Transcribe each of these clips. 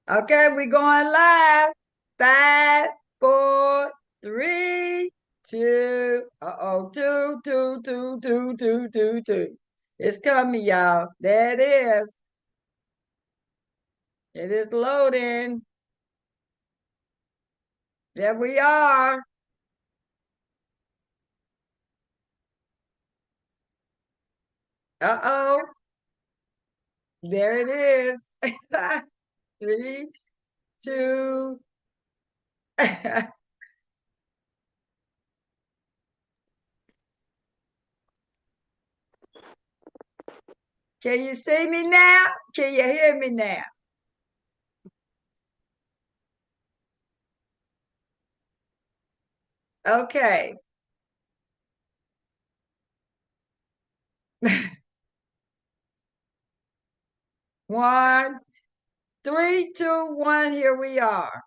Okay, we going live. 5, 4, 3, 2. Two, two, two, two, two, two, two. It's coming, y'all. There it is. It is loading. There we are. Uh-oh. There it is. 3, 2. Can you see me now? Can you hear me now? Okay. 1, 3, 2, 1. Here we are.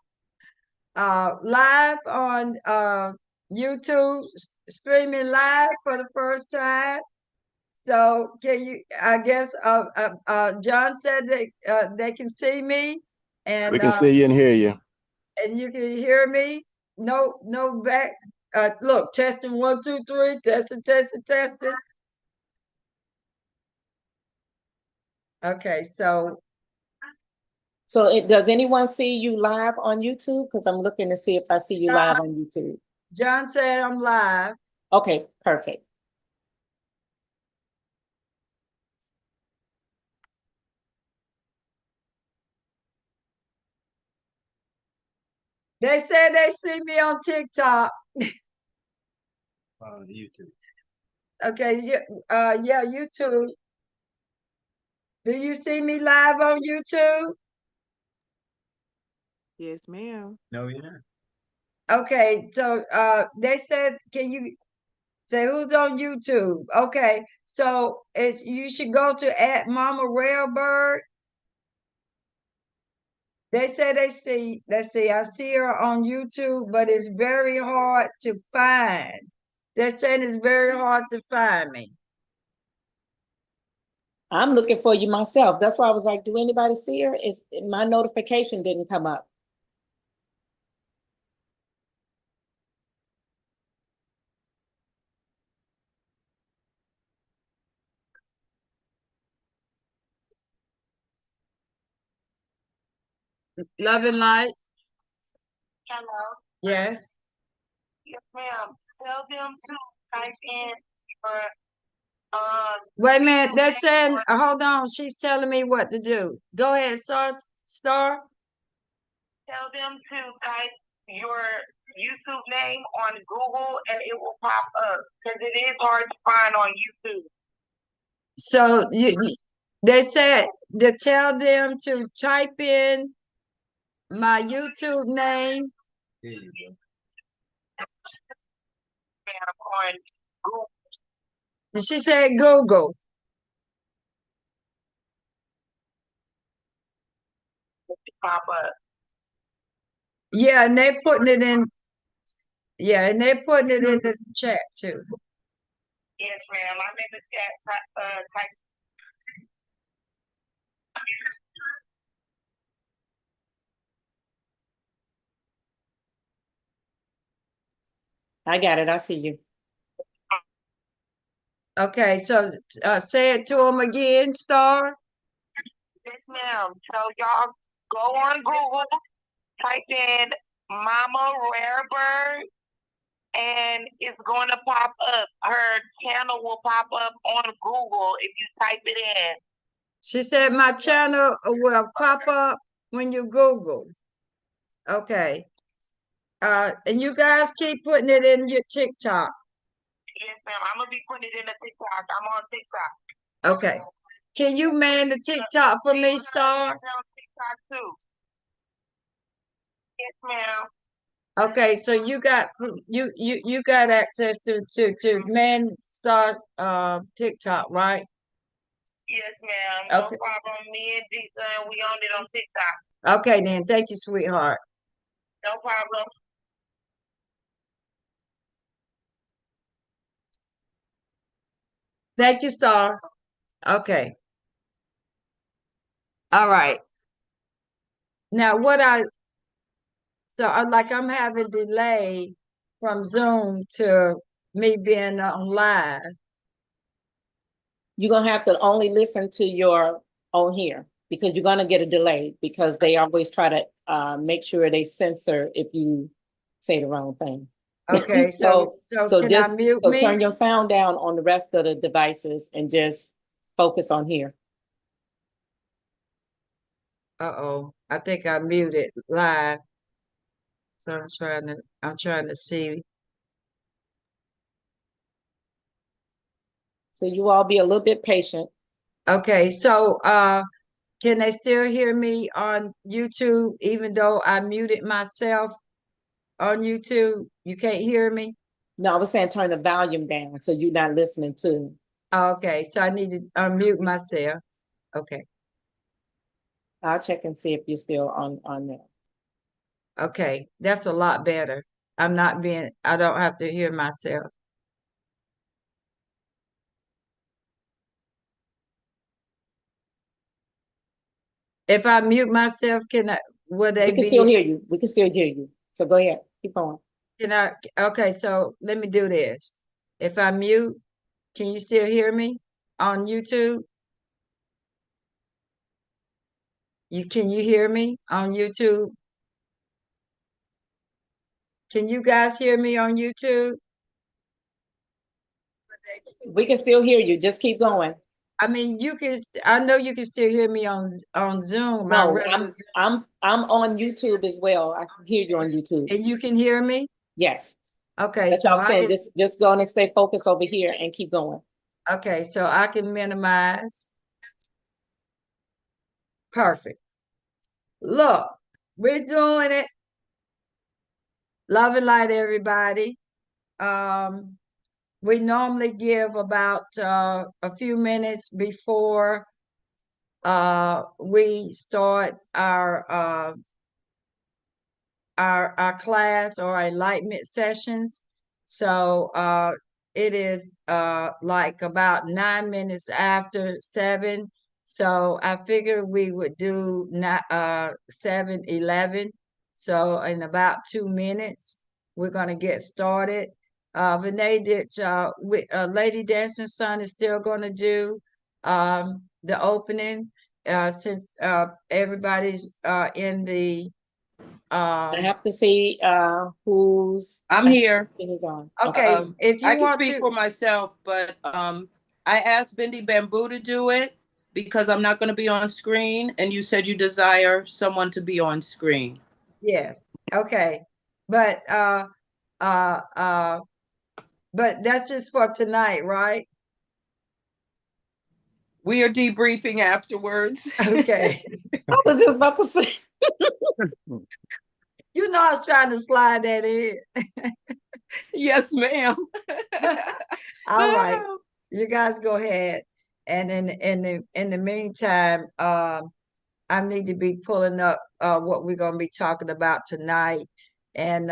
Live on YouTube, streaming live for the first time. So can you, I guess, John said that they can see me We and can see you and hear you. you can hear me. No back. Look, testing 1, 2, 3, testing, testing, testing. Okay, so Does anyone see you live on YouTube? Because I'm looking to see if I see you live on YouTube. John said I'm live. Okay, perfect. They said they see me on TikTok. YouTube. Okay, yeah, YouTube. Do you see me live on YouTube? Yes, ma'am. No, you're not. Okay, so they said, can you say who's on YouTube? Okay, so it's you should go to at Mama Railbird. They say I see her on YouTube, but it's very hard to find. They're saying it's very hard to find me. I'm looking for you myself. That's why I was like, do anybody see her? My notification didn't come up. Love and light. Hello. Yes. Yes, ma'am. Tell them to type in for Wait a minute. They're saying, hold on. She's telling me what to do. Go ahead, Star. tell them to type your YouTube name on Google and it will pop up because it is hard to find on YouTube. So they said to tell them to type in my YouTube name. There you go. On Google. She said Google. Pop up. Yeah, and they're putting it in. Yeah, and they're putting it in the chat too. Yes, ma'am. I'm in the chat. Type. I got it. I see you. Okay, so say it to them again, Star. Yes, ma'am. So y'all go on Google, type in Mama Rarebird, and it's going to pop up. Her channel will pop up on Google if you type it in. She said my channel will pop up when you Google. Okay. And you guys keep putting it in your TikTok. Yes, ma'am. I'm gonna be putting it in the TikTok. I'm on TikTok. Okay. Can you man the TikTok for me, Star? TikTok too. Yes, ma'am. Okay, so you got access to man Star TikTok, right? Yes, ma'am. Okay. No problem. Me and D-Son, we own it on TikTok. Okay, then. Thank you, sweetheart. No problem. Thank you, Star. Okay. All right. Now, like I'm having delay from Zoom to me being on live. You're gonna have to only listen to your on here because you're gonna get a delay because they always try to make sure they censor if you say the wrong thing. Okay, so can I mute me? Turn your sound down on the rest of the devices and just focus on here. Uh-oh, I think I muted live. So I'm trying to see. So you all be a little bit patient. Okay, so can they still hear me on YouTube even though I muted myself on YouTube? You can't hear me? No, I was saying turn the volume down so you're not listening to. Okay, so I need to unmute myself. Okay. I'll check and see if you're still on there. Okay, that's a lot better. I don't have to hear myself. If I mute myself, will they We can still hear you. We can still hear you. So go ahead, keep going. Okay, so let me do this. If I mute, can you still hear me on YouTube? Can you hear me on YouTube? Can you guys hear me on YouTube? We can still hear you. Just keep going. I mean, I know you can still hear me on Zoom. No, I'm on YouTube as well. I can hear you on YouTube. And you can hear me? Yes. Okay, That's so what I'm saying. Just go and stay focused over here and keep going. Okay, so I can minimize. Perfect. Look, we're doing it. Love and light, everybody. We normally give about a few minutes before we start our class or our enlightenment sessions. So it is like about 9 minutes after 7. So I figured we would do 7:11. So in about 2 minutes, we're going to get started. Vinay Lady Dancing Sun is still going to do the opening since everybody's in the I have to see who's I'm here. is on. Okay, if you I can want speak to, for myself, but I asked Bindi Bamboo to do it because I'm not going to be on screen, and you said you desire someone to be on screen. yes, okay, but but that's just for tonight, right? We are debriefing afterwards. Okay. I was just about to say. You know, I was trying to slide that in. Yes, ma'am. All right, you guys go ahead, and in the meantime, I need to be pulling up what we're going to be talking about tonight, and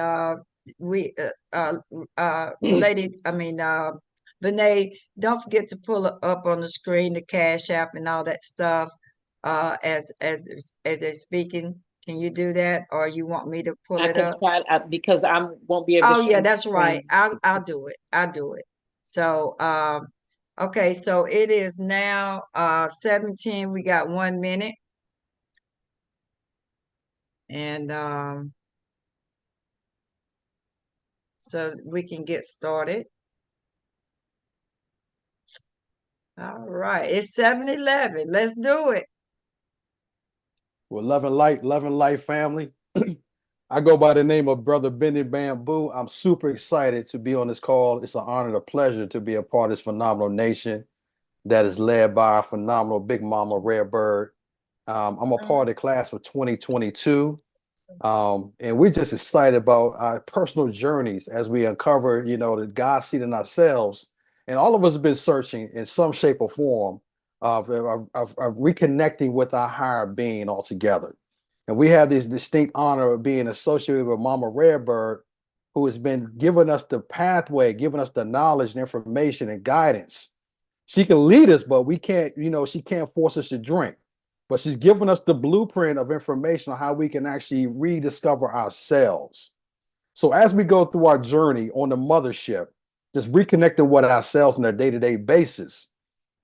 Vinay, don't forget to pull up on the screen the Cash App and all that stuff as they're speaking. Can you do that, or you want me to pull I it can up? try because I won't be able to. Oh show yeah, the that's right. screen. I'll do it. I'll do it. So okay, so it is now 17. We got 1 minute. And so we can get started. All right, it's 7:11. Let's do it. Well, love and light family. I go by the name of Brother Bindi Bamboo. I'm super excited to be on this call. It's an honor and a pleasure to be a part of this phenomenal nation that is led by our phenomenal Big Mama Rare Bird. I'm a part of the class for 2022. And we're just excited about our personal journeys as we uncover, the God seed in ourselves. And all of us have been searching in some shape or form of reconnecting with our higher being altogether. And we have this distinct honor of being associated with Mama Rare Bird, who has been giving us the pathway, giving us the knowledge and information and guidance. She can lead us, but we can't, she can't force us to drink. but she's given us the blueprint of information on how we can actually rediscover ourselves. So as we go through our journey on the mothership, just reconnecting with ourselves on a day-to-day basis,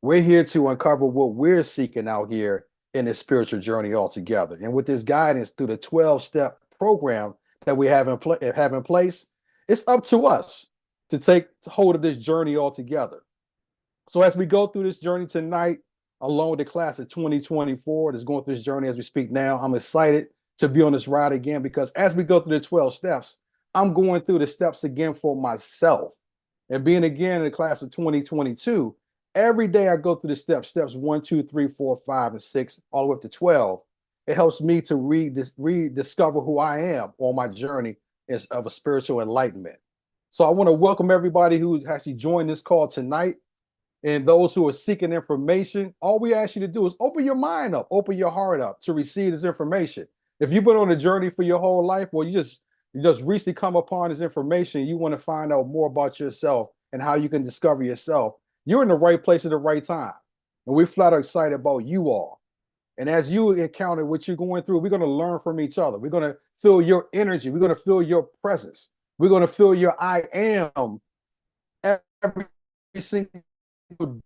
we're here to uncover what we're seeking out here in this spiritual journey altogether. And with this guidance through the 12-step program that we have in place, it's up to us to take hold of this journey altogether. So as we go through this journey tonight, along with the class of 2024 that's going through this journey as we speak now, I'm excited to be on this ride again, because as we go through the 12 steps, I'm going through the steps again for myself. And being again in the class of 2022, every day I go through the steps 1, 2, 3, 4, 5, and 6, all the way up to 12. It helps me to rediscover who I am on my journey of a spiritual enlightenment. So I want to welcome everybody who actually joined this call tonight. And those who are seeking information, all we ask you to do is open your mind up, open your heart up to receive this information. If you've been on a journey for your whole life, well, you just recently come upon this information, you want to find out more about yourself and how you can discover yourself, you're in the right place at the right time. And we're flat out excited about you all. And as you encounter what you're going through, we're going to learn from each other. We're going to feel your energy. We're going to feel your presence. We're going to feel your I am every single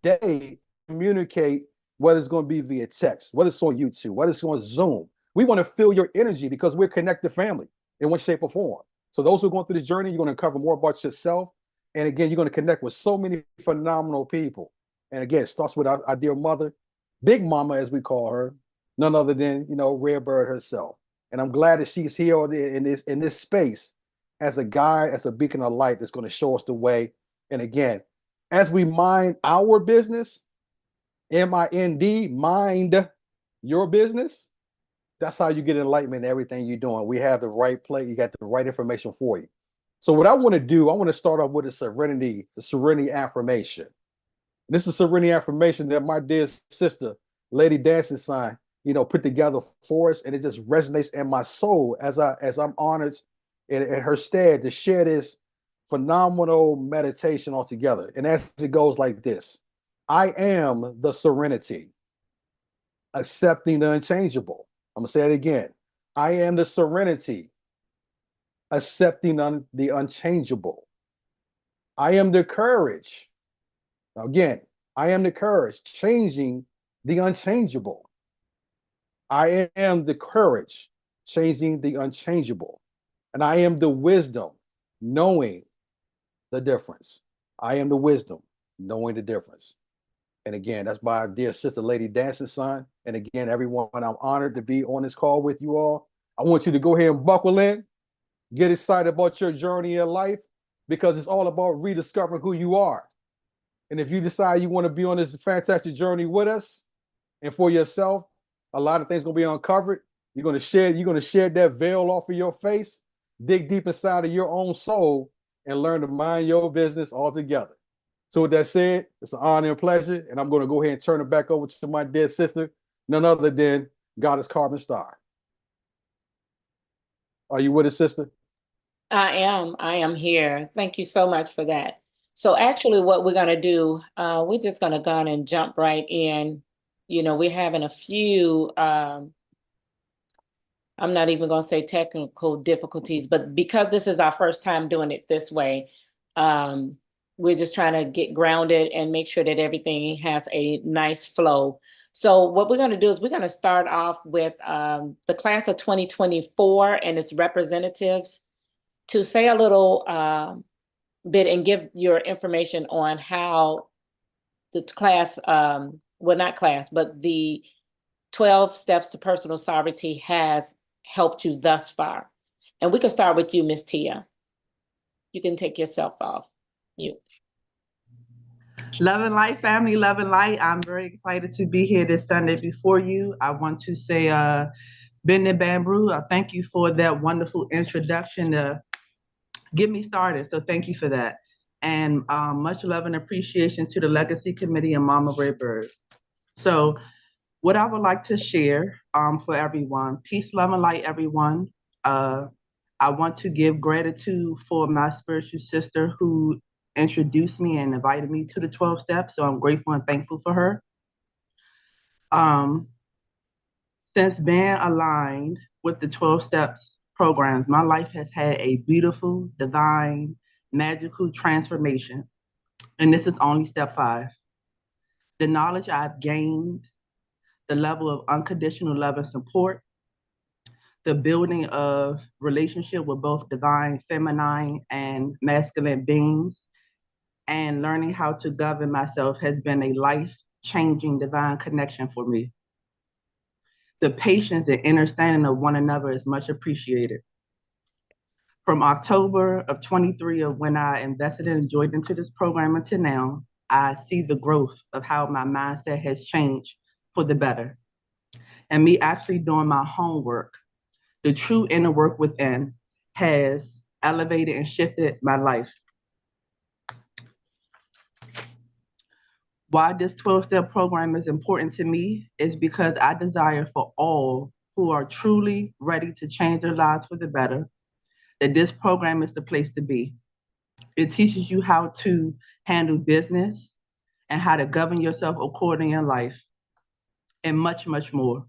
day. Communicate, whether it's going to be via text, whether it's on YouTube, whether it's on Zoom. We want to feel your energy because we're connected family in one shape or form. So those who are going through this journey, you're going to uncover more about yourself. And again, you're going to connect with so many phenomenal people. And again, it starts with our dear mother, Big Mama, as we call her, none other than, Rare Bird herself. And I'm glad that she's here in this space as a guide, as a beacon of light that's going to show us the way. And again, as we mind our business, M-I-N-D, mind your business, that's how you get enlightenment in everything you're doing. We have the right play. You got the right information for you. So what I want to do, I want to start off with the serenity affirmation. This is serenity affirmation that my dear sister, Lady Dancing Sign, put together for us. And it just resonates in my soul as I'm honored in her stead to share this phenomenal meditation altogether. And as it goes like this: I am the serenity, accepting the unchangeable. I'm going to say it again. I am the serenity, accepting the unchangeable. I am the courage. Now again, I am the courage, changing the unchangeable. I am the courage, changing the unchangeable. And I am the wisdom, knowing the difference. I am the wisdom, knowing the difference. And again, that's by our dear sister, Lady Dancing Son. And again, everyone, I'm honored to be on this call with you all. I want you to go ahead and buckle in, get excited about your journey in life, because it's all about rediscovering who you are. And if you decide you want to be on this fantastic journey with us and for yourself, a lot of things are going to be uncovered. You're going to shed that veil off of your face, dig deep inside of your own soul, and learn to mind your business altogether. So with that said, it's an honor and pleasure, and I'm going to go ahead and turn it back over to my dear sister, none other than Goddess Carbon Star. Are you with us, sister? I am here. Thank you so much for that. So actually what we're going to do, we're just going to go on and jump right in. We're having a few, I'm not even going to say technical difficulties, but because this is our first time doing it this way, we're just trying to get grounded and make sure that everything has a nice flow. So what we're going to do is we're going to start off with the class of 2024 and its representatives to say a little bit and give your information on how the class, well, not class, but the 12 Steps to Personal Sovereignty has helped you thus far. And we can start with you, Miss Tia. You can take yourself off. You. Love and light, family, love and light. I'm very excited to be here this Sunday before you. I want to say, Benny Bamboo, thank you for that wonderful introduction to get me started. So thank you for that. And much love and appreciation to the Legacy Committee and Mama Ray Bird. So what I would like to share for everyone, peace, love, and light, everyone. I want to give gratitude for my spiritual sister who introduced me and invited me to the 12 steps. So I'm grateful and thankful for her. Since being aligned with the 12 Steps programs, my life has had a beautiful, divine, magical transformation. And this is only step 5. The knowledge I've gained, the level of unconditional love and support, the building of relationship with both divine feminine and masculine beings, and learning how to govern myself has been a life-changing divine connection for me. The patience and understanding of one another is much appreciated. From October of 23, of when I invested and joined into this program until now, I see the growth of how my mindset has changed for the better. And me actually doing my homework, the true inner work within, has elevated and shifted my life. Why this 12-step program is important to me is because I desire for all who are truly ready to change their lives for the better, that this program is the place to be. It teaches you how to handle business and how to govern yourself accordingly in life, and much, much more.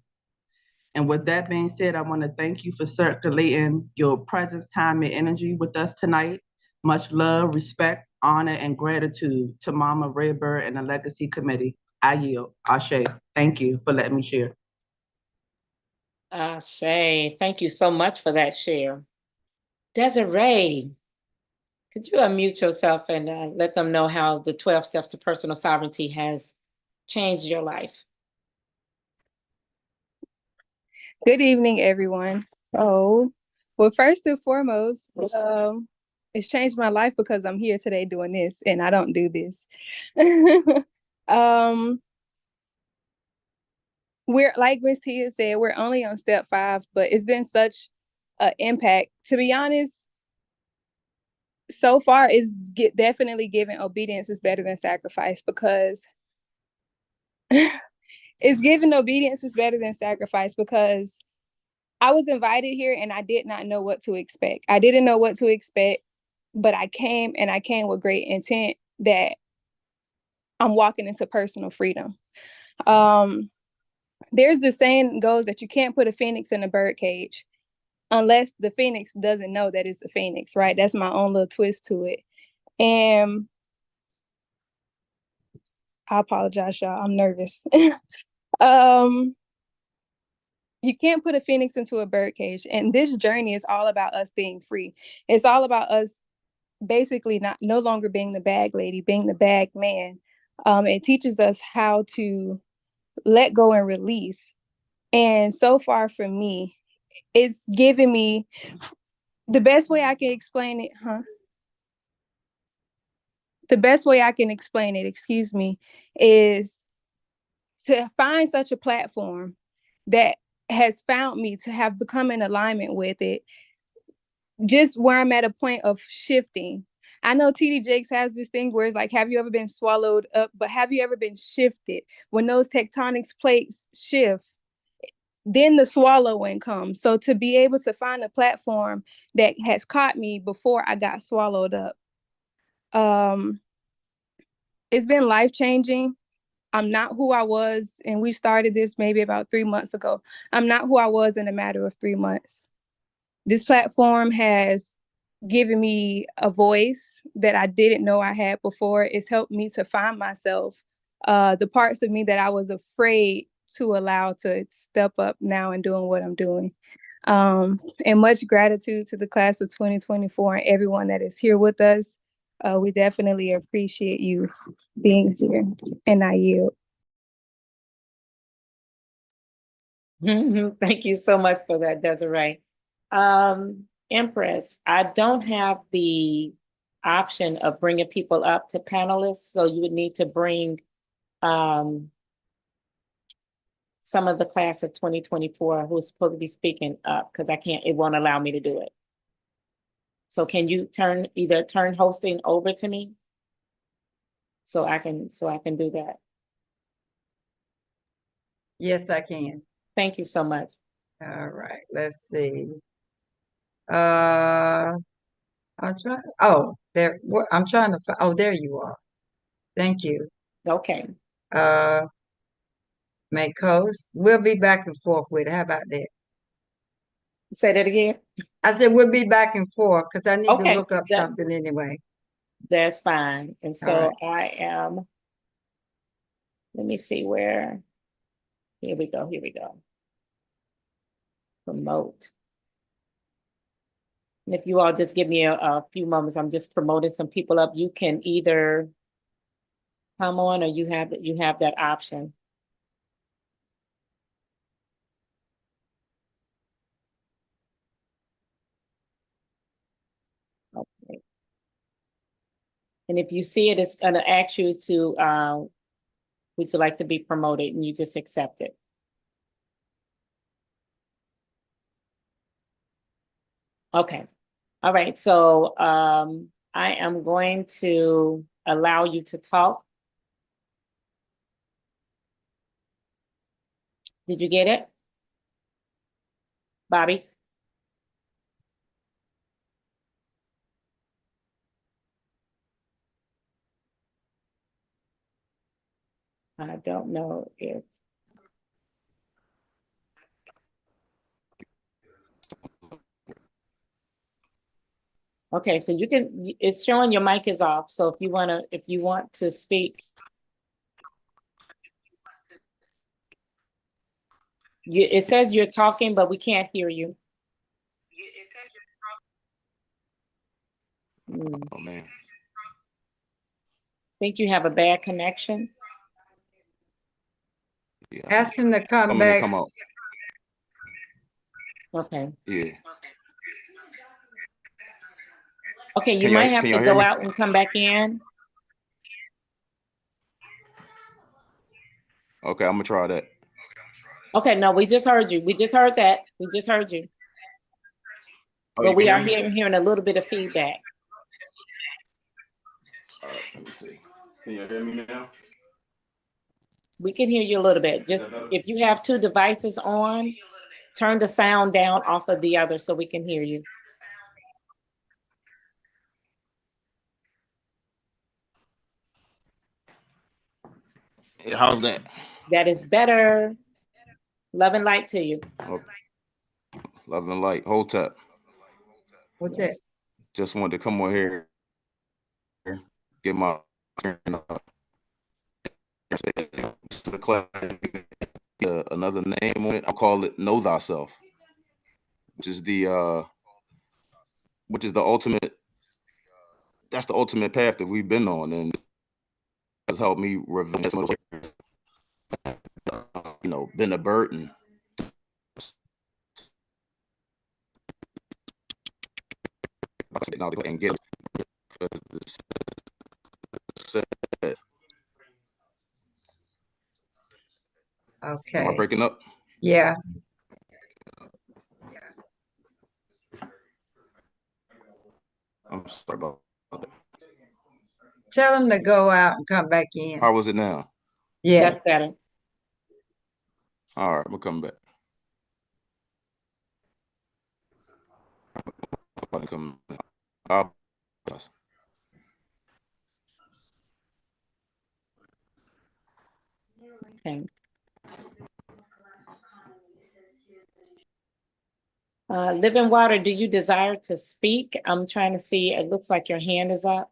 And with that being said, I want to thank you for circulating your presence, time, and energy with us tonight. Much love, respect, honor, and gratitude to Mama Redbird and the Legacy Committee. I yield. Ashe. Thank you for letting me share. Ashe, thank you so much for that share. Desiree, could you unmute yourself and let them know how the 12 Steps to Personal Sovereignty has changed your life? Good evening, everyone. Oh, well, first and foremost, it's changed my life because I'm here today doing this, and I don't do this. We're, like Miss Tia said, we're only on step 5, but it's been such an impact. To be honest, so far it's definitely given obedience is better than sacrifice, because it's given obedience is better than sacrifice because I was invited here and I did not know what to expect. I didn't know what to expect, but I came with great intent that I'm walking into personal freedom. There's the saying goes that you can't put a phoenix in a bird cage unless the phoenix doesn't know that it's a phoenix, right? That's my own little twist to it. And I apologize, y'all. I'm nervous. You can't put a phoenix into a bird cage. And this journey is all about us being free. It's all about us basically no longer being the bag lady, being the bag man. It teaches us how to let go and release. And so far for me, it's given me the best way I can explain it, The best way I can explain it, excuse me, is to find such a platform that has found me to have become in alignment with it, just where I'm at a point of shifting. I know TD Jakes has this thing where it's like, have you ever been swallowed up? But have you ever been shifted? When those tectonic plates shift, then the swallowing comes. So to be able to find a platform that has caught me before I got swallowed up, it's been life-changing. I'm not who I was, and we started this maybe about 3 months ago. I'm not who I was in a matter of 3 months. This platform has given me a voice that I didn't know I had before. It's helped me to find myself, the parts of me that I was afraid to allow to step up now and doing what I'm doing. And much gratitude to the class of 2024 and everyone that is here with us. We definitely appreciate you being here, and I yield. Thank you so much for that, Desiree. Empress, I don't have the option of bringing people up to panelists, so you would need to bring some of the class of 2024 who's supposed to be speaking up, because it won't allow me to do it. So can you either turn hosting over to me so I can do that? Yes, I can. Thank you so much. All right, let's see. I'm trying. Oh, there. I'm trying to. Oh, there you are. Thank you. Okay. make host. We'll be back and forth with it. How about that? Say that again. I said we'll be back and forth because I need to Okay, look up something anyway. that's fine. And All so I am, let me see where, here we go, Promote. And if you all just give me a few moments, I'm just promoting some people up. You can either come on or you have that option. Okay. And if you see it, it's gonna ask you to, would you like to be promoted, and you just accept it. Okay. All right. So I am going to allow you to talk. Did you get it? Bobby? I don't know if. Okay, so you can, it's showing your mic is off. So if you want to speak. It says you're talking, but we can't hear you. Oh man. Think you have a bad connection? Yeah. Ask him to come back. Come out. Okay. Yeah. Okay, you might have to go out and come back in. Okay, I'm gonna try that. Okay, no, we just heard you. We just heard that. We just heard you. Oh, but you we can are hear me? hearing a little bit of feedback. All right, let me see. Can you hear me now? We can hear you a little bit. Just if you have two devices on, turn the sound down off of the other so we can hear you. How's that? That is better. Love and light to you. Oh, love and light. Hold tap. What's Yes. it? Just wanted to come on here, get my another name on it. I'll call it Know Thyself, which is the ultimate. That's the ultimate path that we've been on, and has helped me reveal some of those, been a burden. And get Okay. Am I breaking up? Yeah. I'm sorry about that. Tell him to go out and come back in. How was it now? Yes. That's better. All right, we'll come back. Okay. Living Water, do you desire to speak? I'm trying to see. It looks like your hand is up.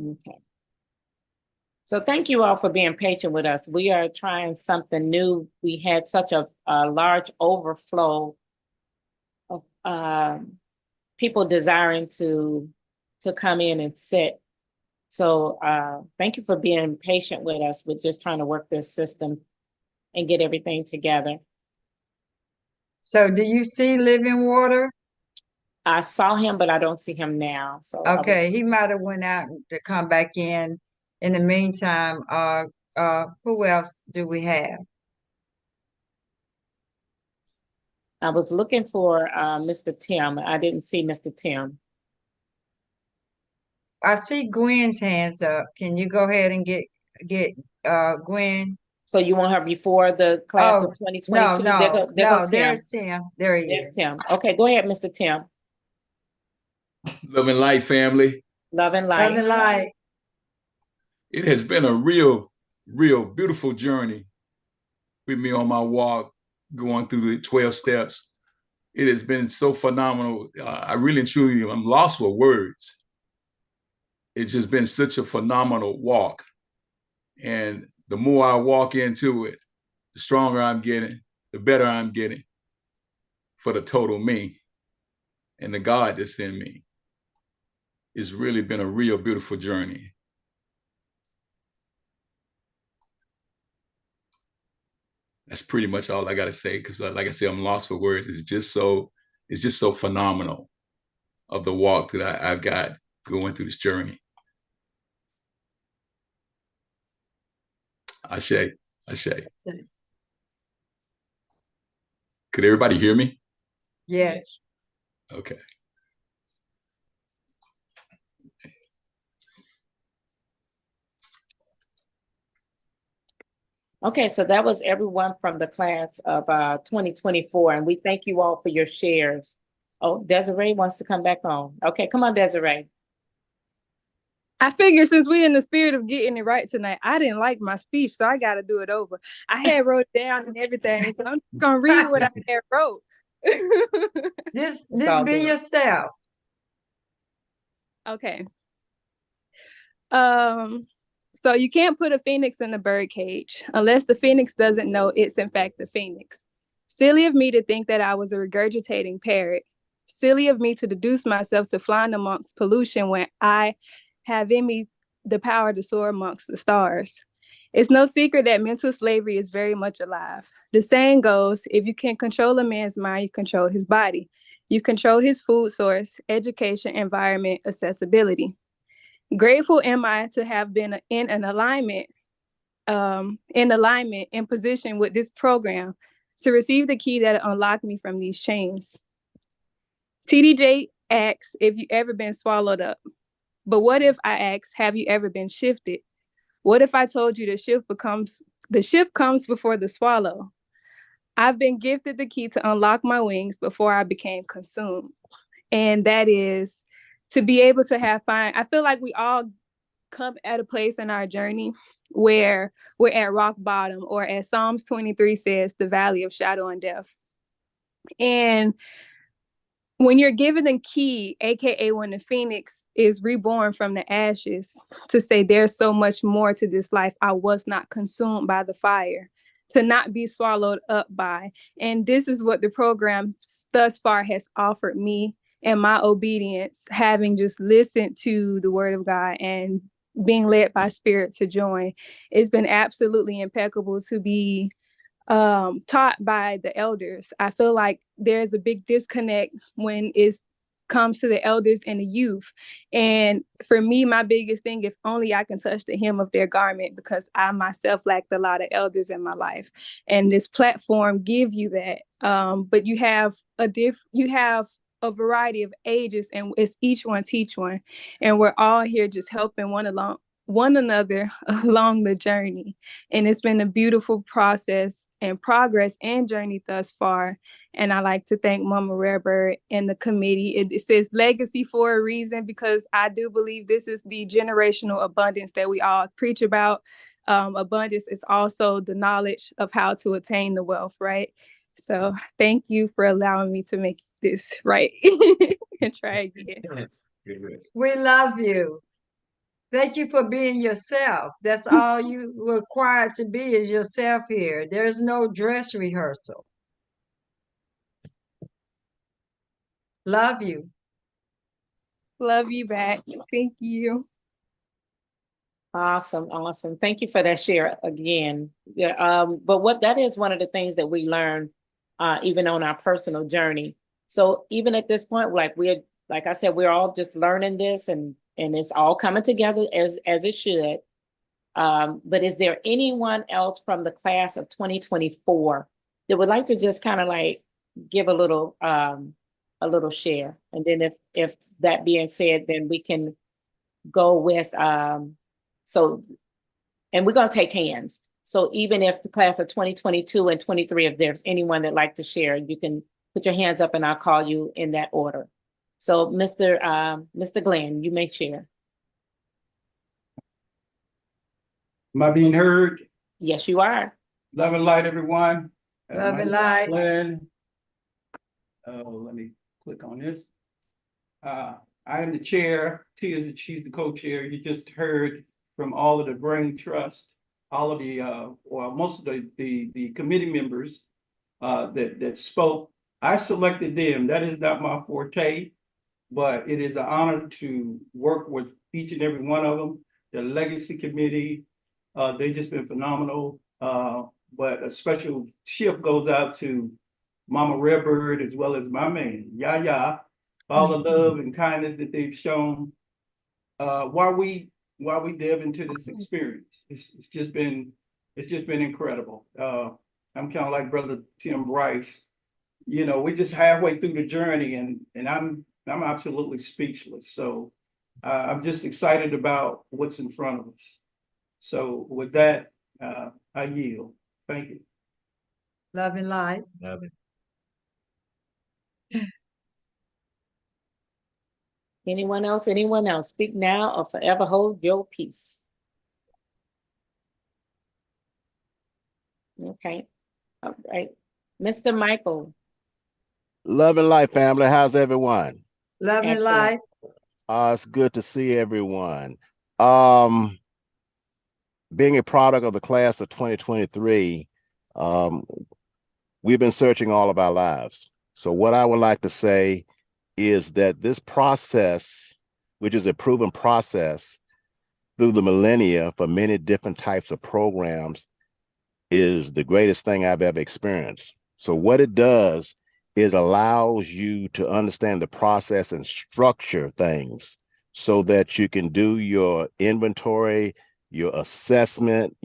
Okay. So thank you all for being patient with us. We are trying something new. We had such a large overflow of people desiring to come in and sit. So thank you for being patient with us. We're just trying to work this system and get everything together. So do you see Living Water? I saw him, but I don't see him now. So Okay, he might have went out to come back in. In the meantime, who else do we have? I was looking for Mr. Tim. I didn't see Mr. Tim. I see Gwen's hands up. Can you go ahead and get Gwen? So you want her before the class of Oh, 2022? no, There go no, Tim. there's Tim. There he There's is. Tim. Okay, go ahead, Mr. Tim. Love and light, family. Love and Love light. and light. It has been a real beautiful journey with me on my walk, going through the 12 steps. It has been so phenomenal. I really and truly, I'm lost for words. It's just been such a phenomenal walk. And the more I walk into it, the stronger I'm getting, the better I'm getting for the total me and the God that's in me. It's really been a real beautiful journey. That's pretty much all I got to say, because like I said, I'm lost for words. It's just so phenomenal of the walk that I've got going through this journey. Ashe. Could everybody hear me? Yes. Okay. Okay, so that was everyone from the class of 2024, and we thank you all for your shares. Oh, Desiree wants to come back on. Okay, come on, Desiree. I figured since we're in the spirit of getting it right tonight, I didn't like my speech, so I got to do it over. I had wrote it down and everything, so I'm just gonna read what I had wrote. Just all be good. yourself. Okay. So you can't put a phoenix in a bird cage unless the phoenix doesn't know it's in fact the phoenix. Silly of me to think that I was a regurgitating parrot. Silly of me to deduce myself to flying amongst pollution when I have in me the power to soar amongst the stars. It's no secret that mental slavery is very much alive. The saying goes, if you can control a man's mind, you control his body. You control his food source, education, environment, accessibility. Grateful am I to have been in alignment in position with this program to receive the key that unlocked me from these chains. TDJ asks if you ever been swallowed up. But what if I ask, have you ever been shifted? What if I told you the shift comes before the swallow? I've been gifted the key to unlock my wings before I became consumed. And that is to be able to have fun. I feel like we all come at a place in our journey where we're at rock bottom, or as Psalms 23 says, the valley of shadow and death. And when you're given the key, aka when the phoenix is reborn from the ashes, to say there's so much more to this life, I was not consumed by the fire, to not be swallowed up by. And this is what the program thus far has offered me, and my obedience, having just listened to the word of God and being led by spirit to join. It's been absolutely impeccable to be taught by the elders. I feel like there's a big disconnect when it comes to the elders and the youth. And for me, my biggest thing, if only I can touch the hem of their garment, because I myself lacked a lot of elders in my life. And this platform give you that. But you have a variety of ages, and it's each one teach one. And we're all here just helping one another along the journey. And it's been a beautiful process and progress and journey thus far. And I like to thank Mama Rarebird and the committee. It says legacy for a reason, because I do believe this is the generational abundance that we all preach about. Abundance is also the knowledge of how to attain the wealth, right? So thank you for allowing me to make this right and try again. We love you. Thank you for being yourself. That's all you required to be, is yourself here. There's no dress rehearsal. Love you. Love you back. Thank you. Awesome. Thank you for that share again. Yeah, but what that is one of the things that we learn even on our personal journey. So even at this point, like I said, we're all just learning this, and it's all coming together as it should. But is there anyone else from the class of 2024 that would like to just kind of like give a little share? And then if that being said, then we can go with, and we're going to take hands. So even if the class of 2022 and 23, if there's anyone that'd like to share, you can put your hands up and I'll call you in that order. So Mr. Glenn, you may share. Am I being heard? Yes, you are. Love and light, everyone. Love and light. Glenn. Let me click on this. I am the chair. Tia, she's the co-chair. You just heard from all of the brain trust, all of the, or most of the committee members that spoke. I selected them. That is not my forte, but it is an honor to work with each and every one of them. The legacy committee, they've just been phenomenal. But a special shift goes out to Mama Redbird as well as my man, Yaya, all the love and kindness that they've shown while we delve into this experience. It's just been incredible. I'm kind of like Brother Tim Bryce. You know, we're just halfway through the journey, and I'm absolutely speechless. So I'm just excited about what's in front of us. So with that, I yield. Thank you. Love and light. Love it. Anyone else? Anyone else? Speak now or forever hold your peace. Okay. All right. Mr. Michael. Love and light, family. How's everyone? Love and Excellent. light. It's good to see everyone. Being a product of the class of 2023, we've been searching all of our lives. So what I would like to say is that this process, which is a proven process through the millennia for many different types of programs, is the greatest thing I've ever experienced. So what it does, it allows you to understand the process and structure things so that you can do your inventory, your assessment,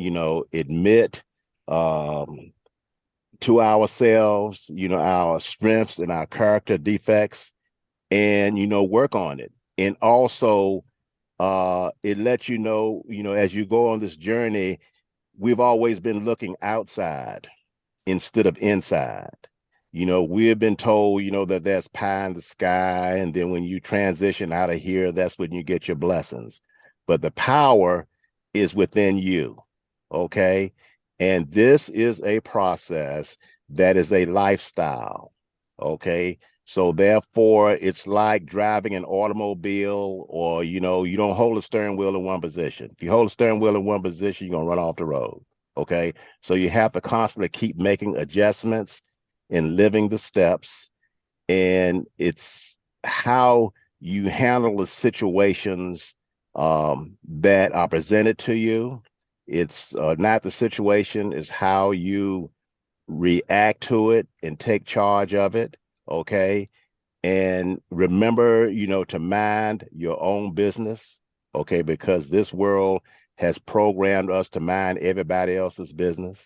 admit to ourselves, our strengths and our character defects, and, work on it. And also, it lets you know, as you go on this journey, we've always been looking outside instead of inside. We've been told, that there's pie in the sky. And then when you transition out of here, that's when you get your blessings. But the power is within you. Okay. And this is a process that is a lifestyle. Okay. So therefore, it's like driving an automobile, or, you don't hold the steering wheel in one position. If you hold the steering wheel in one position, you're going to run off the road. Okay. So you have to constantly keep making adjustments and living the steps. And it's how you handle the situations that are presented to you. It's not the situation, it's how you react to it and take charge of it. Okay. And remember, to mind your own business. Okay. Because this world has programmed us to mind everybody else's business.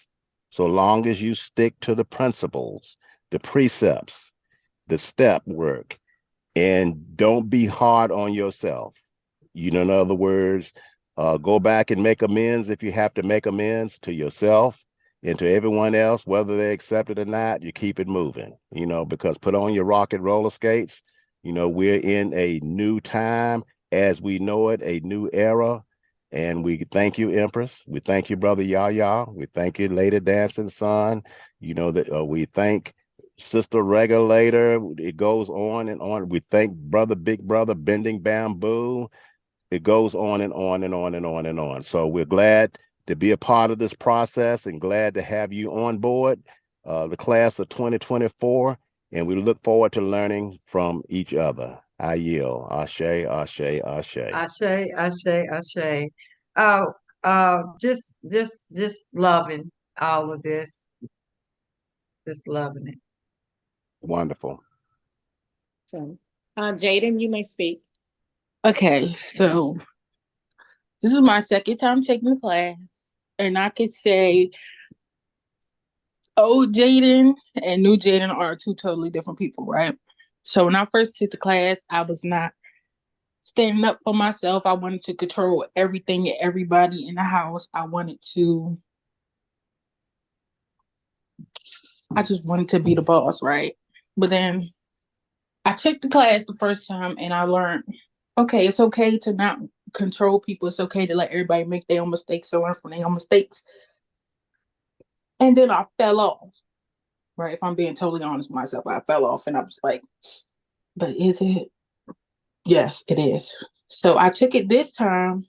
So long as you stick to the principles, the precepts, the step work, and don't be hard on yourself. In other words, go back and make amends if you have to make amends to yourself and to everyone else, whether they accept it or not. You keep it moving, because put on your rocket roller skates. We're in a new time as we know it, a new era. And we thank you, Empress. We thank you, Brother Yaya. We thank you, Lady Dancing Sun. That we thank Sister Regulator. It goes on and on. We thank Brother Big Brother Bending Bamboo. It goes on and on and on and on and on. So we're glad to be a part of this process and glad to have you on board, the class of 2024. And we look forward to learning from each other. I yield. Ashe, ashe, ashe. Ashe, ashe, ashe. Just loving all of this. Just loving it. Wonderful. So, Jaden, you may speak. Okay, so this is my second time taking the class, and I could say old Jaden and new Jaden are two totally different people, right? So when I first took the class, I was not standing up for myself. I wanted to control everything and everybody in the house. I wanted to I just wanted to be the boss, right? But then I took the class the first time and I learned, okay, it's okay to not control people. It's okay to let everybody make their own mistakes and learn from their own mistakes. And then I fell off, right? If I'm being totally honest with myself, I fell off and I was like, but is it? Yes, it is. So I took it this time,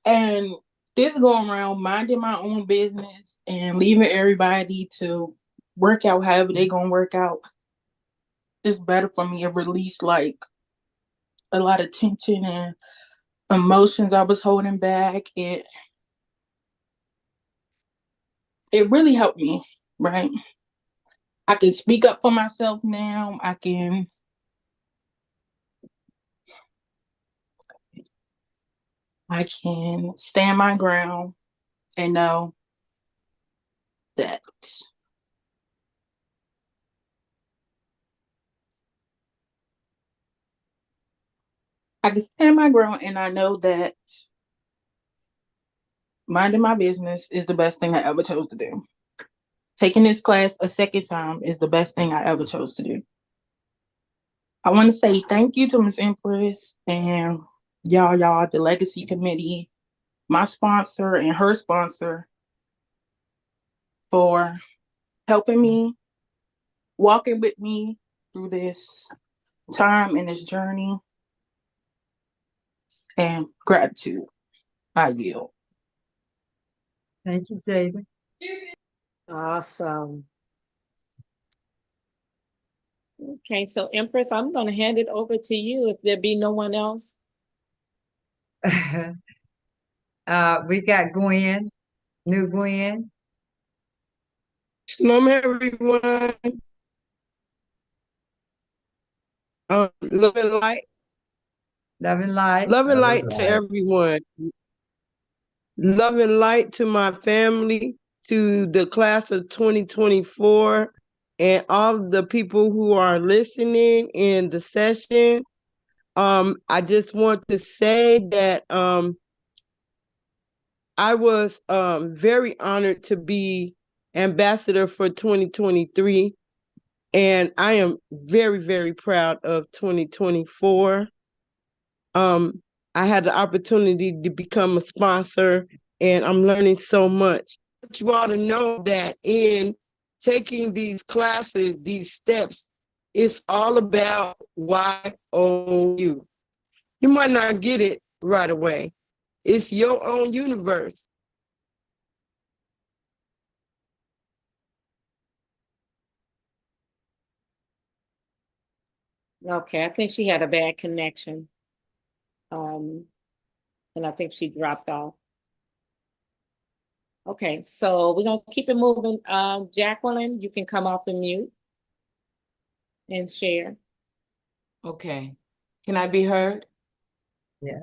and this going around minding my own business and leaving everybody to work out however they gonna work out. It's better for me to release like a lot of tension and emotions I was holding back. It really helped me, right? I can speak up for myself now. I can stand my ground and know that I can stand my ground, and I know that minding my business is the best thing I ever chose to do. Taking this class a second time is the best thing I ever chose to do. I want to say thank you to Ms. Empress and y'all, the Legacy Committee, my sponsor and her sponsor, for helping me, walking with me through this time and this journey. And gratitude. I yield. Thank you, Zayda. Awesome. Okay, so Empress, I'm going to hand it over to you if there be no one else. We got Gwen, new Gwen. Shalom, everyone. Love and light. Love and light. Love and light to everyone. Love and light to my family, to the class of 2024, and all the people who are listening in the session. I just want to say that I was very honored to be ambassador for 2023. And I am very, very proud of 2024. I had the opportunity to become a sponsor, and I'm learning so much. I want you all to know that in taking these classes, these steps, it's all about YOU. You might not get it right away. It's your own universe. Okay, I think she had a bad connection. And I think she dropped off. Okay, so we're gonna keep it moving. Jacqueline, you can come off the mute and share. Okay. Can I be heard? Yeah.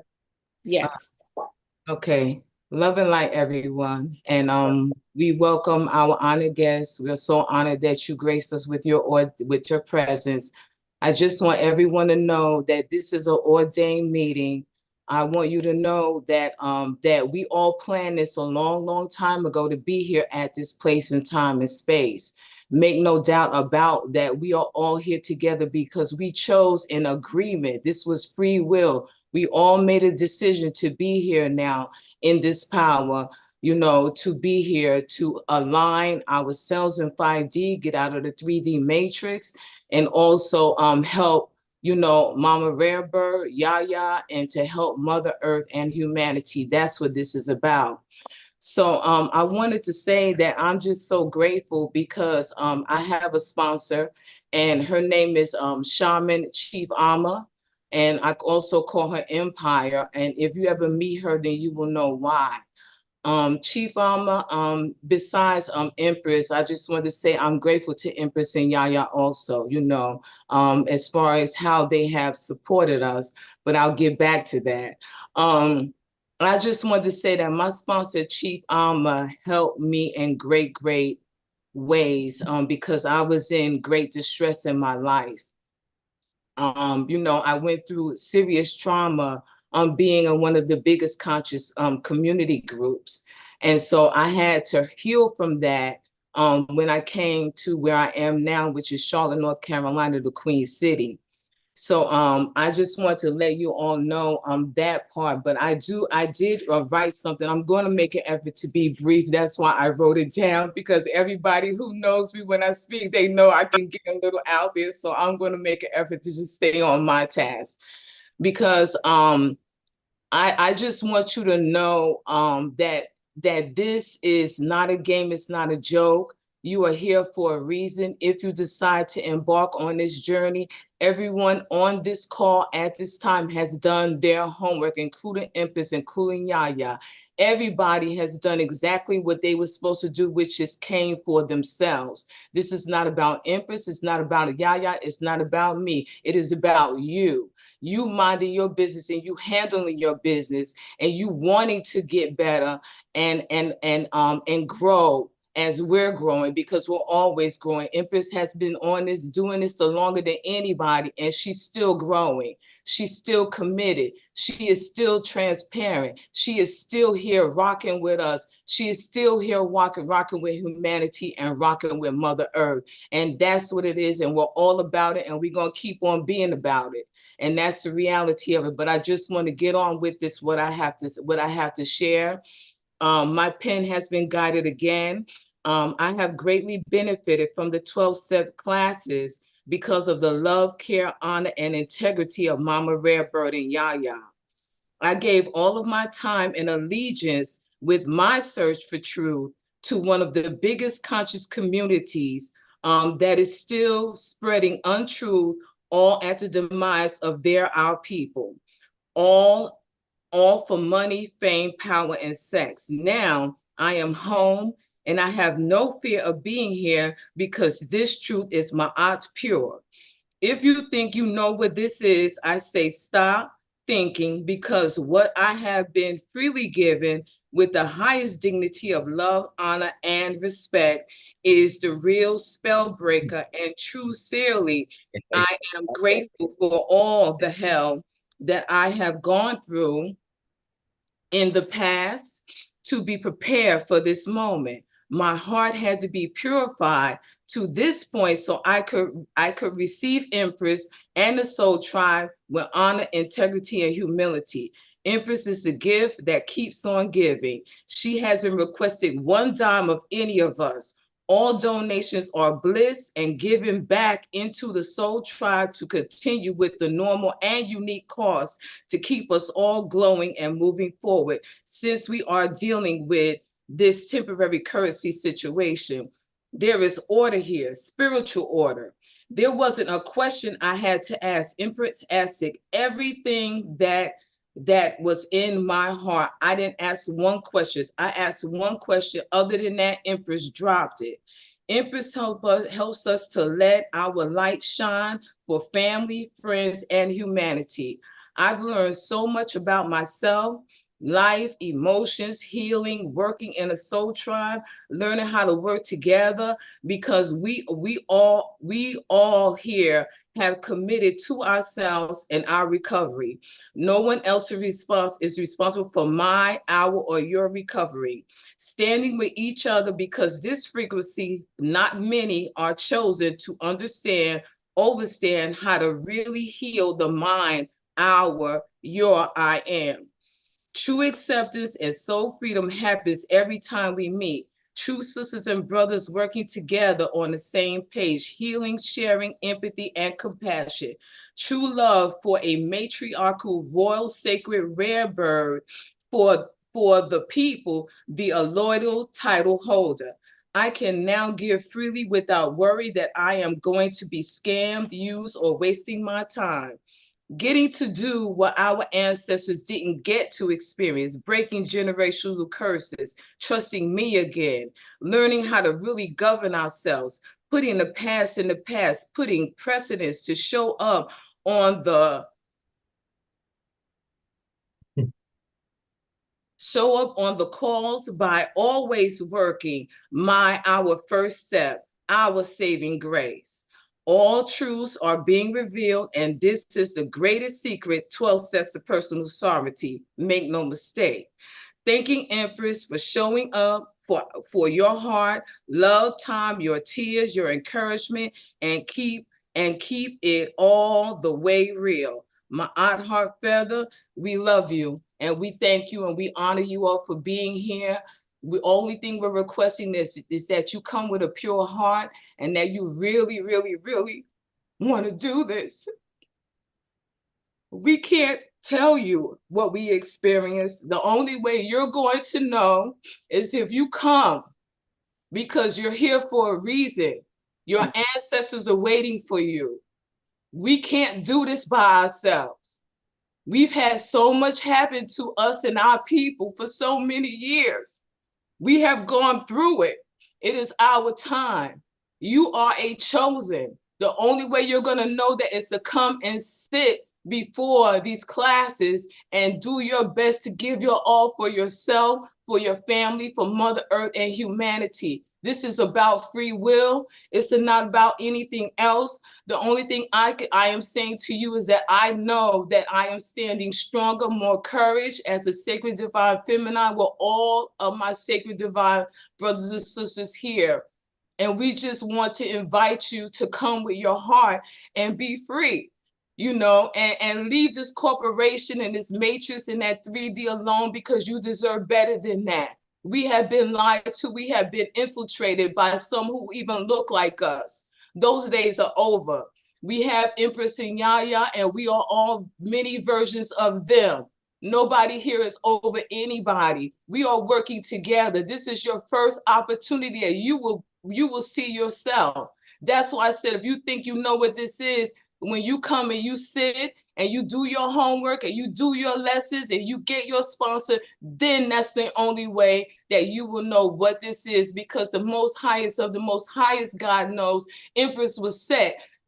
Yes. Okay. Love and light, everyone. And we welcome our honored guests. We're so honored that you graced us with your presence. I just want everyone to know that this is an ordained meeting. I want you to know that that we all planned this a long, long time ago to be here at this place in time and space. Make no doubt about that. We are all here together because we chose an agreement. This was free will. We all made a decision to be here now in this power, you know, to be here, to align ourselves in 5D, get out of the 3D matrix, and also help, you know, Mama Rare Bird, Yaya, and to help Mother Earth and humanity. That's what this is about. So I wanted to say that I'm just so grateful because I have a sponsor, and her name is Shaman Chief Ama. And I also call her Empire. And if you ever meet her, then you will know why. Chief Ama, besides Empress, I just want to say I'm grateful to Empress and Yaya also, you know, as far as how they have supported us, but I'll get back to that. I just wanted to say that my sponsor, Chief Ama, helped me in great, great ways because I was in great distress in my life. You know, I went through serious trauma being in one of the biggest conscious community groups. And so I had to heal from that when I came to where I am now, which is Charlotte, North Carolina, the Queen City. So I just want to let you all know that part. But I did write something. I'm going to make an effort to be brief. That's why I wrote it down, because everybody who knows me when I speak, they know I can get a little out there. So I'm going to make an effort to just stay on my task, because I just want you to know that this is not a game. It's not a joke. You are here for a reason. If you decide to embark on this journey, everyone on this call at this time has done their homework, including Empress, including Yaya. Everybody has done exactly what they were supposed to do, which is came for themselves. This is not about Empress. It's not about Yaya. It's not about me. It is about you. You minding your business and you handling your business and you wanting to get better and grow as we're growing, because we're always growing. Empress has been on this, doing this the longer than anybody, and she's still growing. She's still committed. She is still transparent. She is still here rocking with us. She is still here rocking with humanity and rocking with Mother Earth. And that's what it is. And we're all about it. And we're going to keep on being about it. And that's the reality of it. But I just want to get on with this, what I have to share. My pen has been guided again. I have greatly benefited from the 12-step classes because of the love, care, honor, and integrity of Mama Rare Bird and Yaya. I gave all of my time and allegiance with my search for truth to one of the biggest conscious communities that is still spreading untruth, all at the demise of our people. All for money, fame, power, and sex. Now I am home and I have no fear of being here because this truth is ma'at pure. If you think you know what this is, I say stop thinking, because what I have been freely given with the highest dignity of love, honor, and respect is the real spell breaker. And truly, I am grateful for all the hell that I have gone through in the past to be prepared for this moment. My heart had to be purified to this point so I could receive Empress and the Soul Tribe with honor, integrity, and humility. Empress is the gift that keeps on giving. She hasn't requested one dime of any of us. All donations are bliss and given back into the Soul Tribe to continue with the normal and unique costs to keep us all glowing and moving forward, since we are dealing with this temporary currency situation. There is order here, spiritual order. There wasn't a question I had to ask. Empress asked everything that was in my heart. I didn't ask one question. I asked one question. Other than that, Empress dropped it. Empress helps us to let our light shine for family, friends, and humanity. I've learned so much about myself, life, emotions, healing, working in a soul tribe, learning how to work together, because we all here have committed to ourselves and our recovery. No one else is responsible for our, or your recovery. Standing with each other, because this frequency, not many are chosen to understand how to really heal the mind, your I am. True acceptance and soul freedom happens every time we meet. True sisters and brothers working together on the same page, healing, sharing, empathy, and compassion. True love for a matriarchal, royal, sacred, rare bird for the people, the loyal title holder. I can now give freely without worry that I am going to be scammed, used, or wasting my time. Getting to do what our ancestors didn't get to experience, breaking generational curses, trusting me again, learning how to really govern ourselves, putting the past in the past, putting precedents to show up on the calls by always working our first step, our saving grace. All truths are being revealed, and this is the greatest secret, 12 steps to personal sovereignty. Make no mistake. thanking Empress for showing up, for your heart, love, time, your tears, your encouragement, and keep it all the way real. My Aunt Heart Feather, we love you and we thank you and we honor you all for being here. The only thing we're requesting is that you come with a pure heart and that you really, really, really want to do this. We can't tell you what we experience. The only way you're going to know is if you come, because you're here for a reason. Your ancestors are waiting for you. We can't do this by ourselves. We've had so much happen to us and our people for so many years. We have gone through it. It is our time. You are a chosen. The only way you're going to know that is to come and sit before these classes and do your best to give your all for yourself, for your family, for Mother Earth and humanity. This is about free will. It's not about anything else. The only thing I am saying to you is that I know that I am standing stronger, more courage as a sacred divine feminine with all of my sacred divine brothers and sisters here. And we just want to invite you to come with your heart and be free, and leave this corporation and this matrix and that 3D alone, because you deserve better than that. We have been lied to. We have been infiltrated by some who even look like us. Those days are over. We have Empress and Yaya, and we are all many versions of them. Nobody here is over anybody. We are working together. This is your first opportunity that you will see yourself. That's why I said, if you think you know what this is, when you come and you sit and you do your homework and you do your lessons and you get your sponsor, then that's the only way that you will know what this is, because the most highest of the most highest God knows Empress was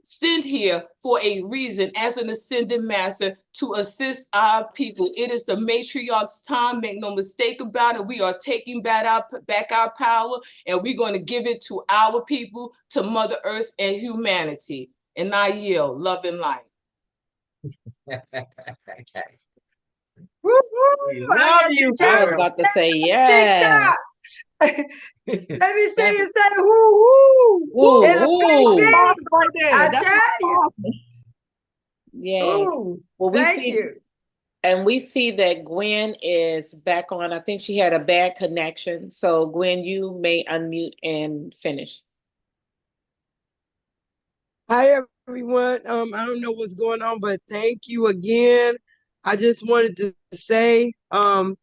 sent here for a reason as an ascended master to assist our people. It is the matriarch's time. Make no mistake about it. We are taking back our power, and we're going to give it to our people, to Mother Earth and humanity. And I yield. Love and light. Woo-hoo, Love you, girl. I was about to say yes. Let me see you say woo woo in a big big. I tell you. Yes. Ooh, well, thank you. And we see that Gwen is back on. I think she had a bad connection. So Gwen, you may unmute and finish. Hi, everyone. I don't know what's going on, but thank you again. I just wanted to say, man,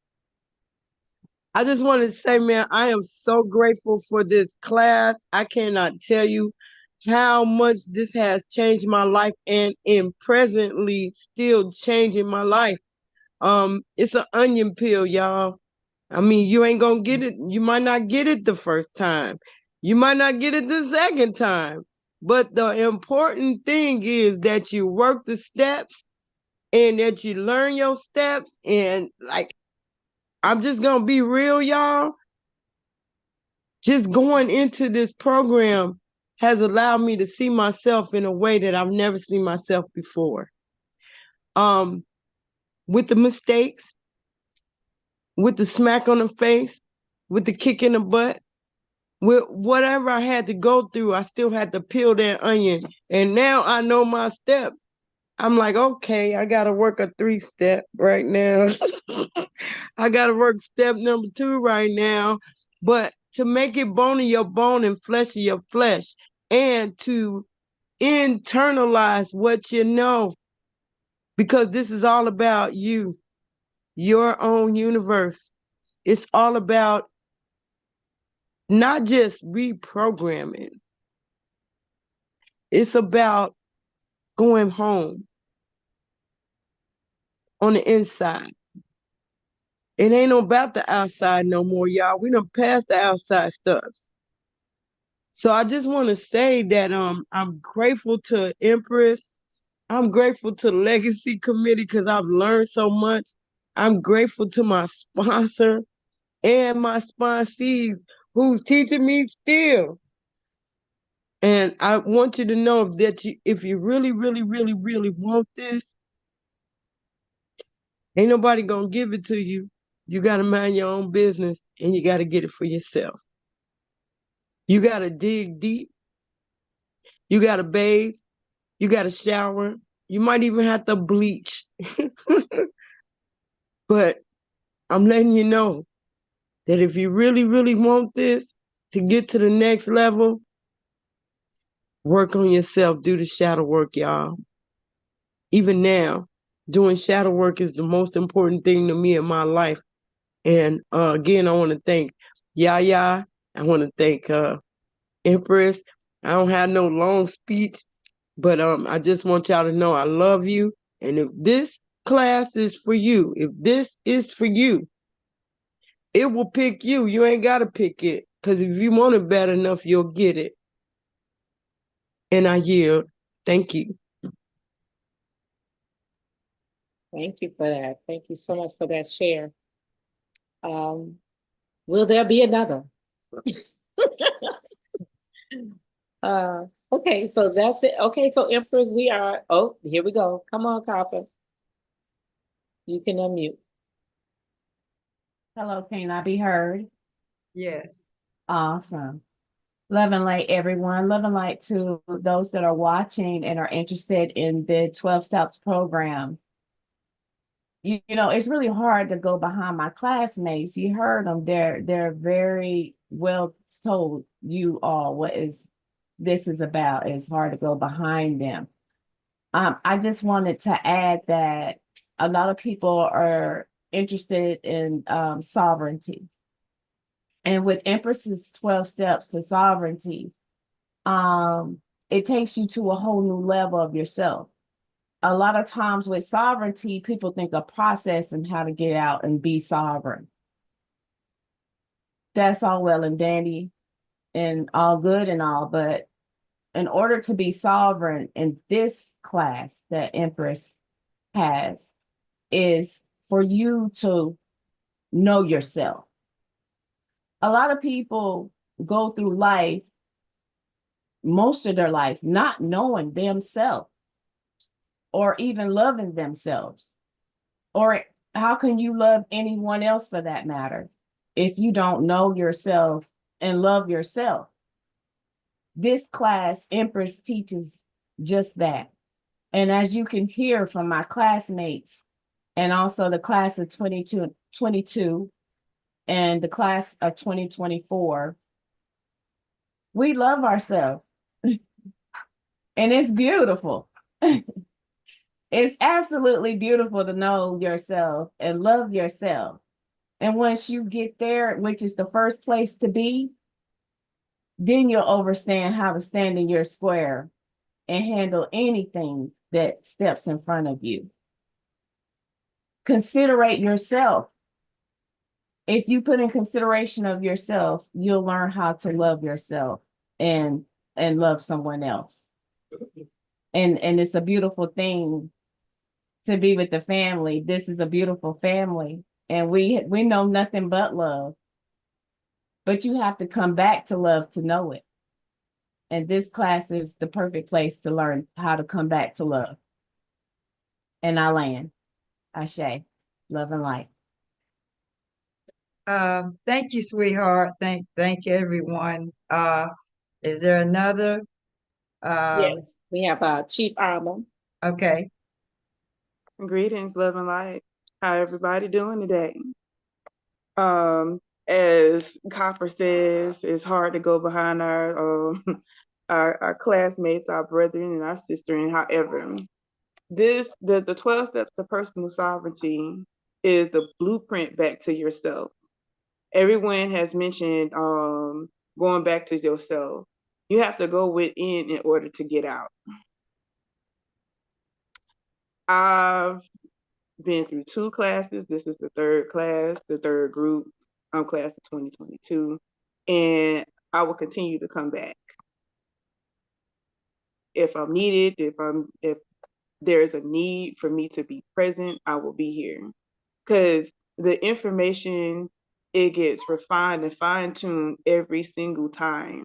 I am so grateful for this class. I cannot tell you how much this has changed my life and presently still changing my life. It's an onion peel, y'all. I mean, you ain't gonna get it. You might not get it the first time. You might not get it the second time. But the important thing is that you work the steps and that you learn your steps. And like, I'm just gonna be real, y'all. Just going into this program has allowed me to see myself in a way that I've never seen myself before. With the mistakes, with the smack on the face, with the kick in the butt, with whatever I had to go through, I still had to peel that onion. And now I know my steps. I'm like, okay, I got to work a 3-step right now. I got to work step number 2 right now. But to make it bone of your bone and flesh of your flesh, and to internalize what you know, because this is all about you, your own universe. It's all about not just reprogramming. It's about going home on the inside. It ain't about the outside no more, y'all. We done passed the outside stuff. So I just want to say that I'm grateful to Empress. I'm grateful to the Legacy Committee because I've learned so much. I'm grateful to my sponsor and my sponsees who's teaching me still. And I want you to know that if you really, really, really, really want this, ain't nobody gonna give it to you. You got to mind your own business and you got to get it for yourself. You got to dig deep. You got to bathe. You got to shower. You might even have to bleach. But I'm letting you know that if you really, really want this to get to the next level, work on yourself. Do the shadow work, y'all. Even now, doing shadow work is the most important thing to me in my life. And again, I want to thank Yaya. I want to thank Empress. I don't have no long speech, but I just want y'all to know I love you. And if this class is for you, if this is for you, it will pick you. You ain't got to pick it. Because if you want it bad enough, you'll get it. And I yield. Thank you. Thank you for that. Thank you so much for that share. Will there be another? Okay, so that's it. Okay, so Empress, we are, oh, here we go. Come on, Copper. You can unmute. Hello, can I be heard? Yes. Awesome. Love and light, everyone. Love and light to those that are watching and are interested in the 12 Steps program. You know, it's really hard to go behind my classmates. You heard them. They're very well told you all what this is about. It's hard to go behind them. I just wanted to add that a lot of people are interested in sovereignty. And with Empress's 12 steps to sovereignty, it takes you to a whole new level of yourself. A lot of times with sovereignty, people think of process and how to get out and be sovereign. That's all well and dandy and all good and all, but in order to be sovereign in this class that Empress has, is for you to know yourself. A lot of people go through life, most of their life, not knowing themselves or even loving themselves. Or how can you love anyone else for that matter if you don't know yourself and love yourself? This class, Empress, teaches just that. And as you can hear from my classmates and also the class of 22 and the class of 2024, we love ourselves. And it's beautiful. It's absolutely beautiful to know yourself and love yourself. And once you get there, which is the first place to be, then you'll understand how to stand in your square and handle anything that steps in front of you. Considerate yourself. If you put in consideration of yourself, you'll learn how to love yourself and love someone else. And it's a beautiful thing to be with the family. This is a beautiful family. And we know nothing but love. But you have to come back to love to know it. And this class is the perfect place to learn how to come back to love. And I land. Ashe. Love and light. Thank you, sweetheart. Thank you, everyone. Is there another? Yes, we have Chief Armor. Okay. Greetings, love and light. How everybody doing today? As Copper says, it's hard to go behind our our classmates, our brethren, and our sister. And however, the 12 steps to personal sovereignty is the blueprint back to yourself. Everyone has mentioned going back to yourself. You have to go within in order to get out. I've been through 2 classes. This is the 3rd class, the 3rd group, class of 2022, and I will continue to come back if I'm needed. If there's a need for me to be present, I will be here, because the information, it gets refined and fine-tuned every single time,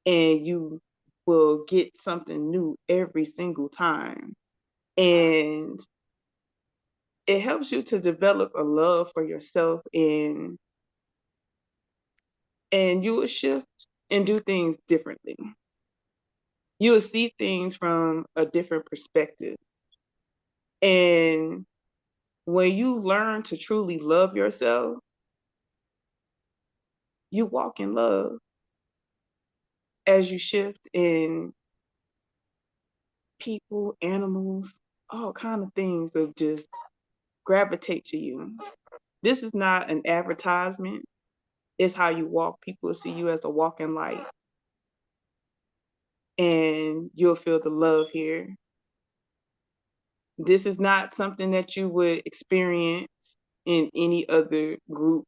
and you will get something new every single time. And it helps you to develop a love for yourself, and you will shift and do things differently. You will see things from a different perspective. And when you learn to truly love yourself, you walk in love as you shift in people, animals, all kind of things that just gravitate to you. This is not an advertisement. It's how you walk. People will see you as a walking light. And you'll feel the love here. This is not something that you would experience in any other group.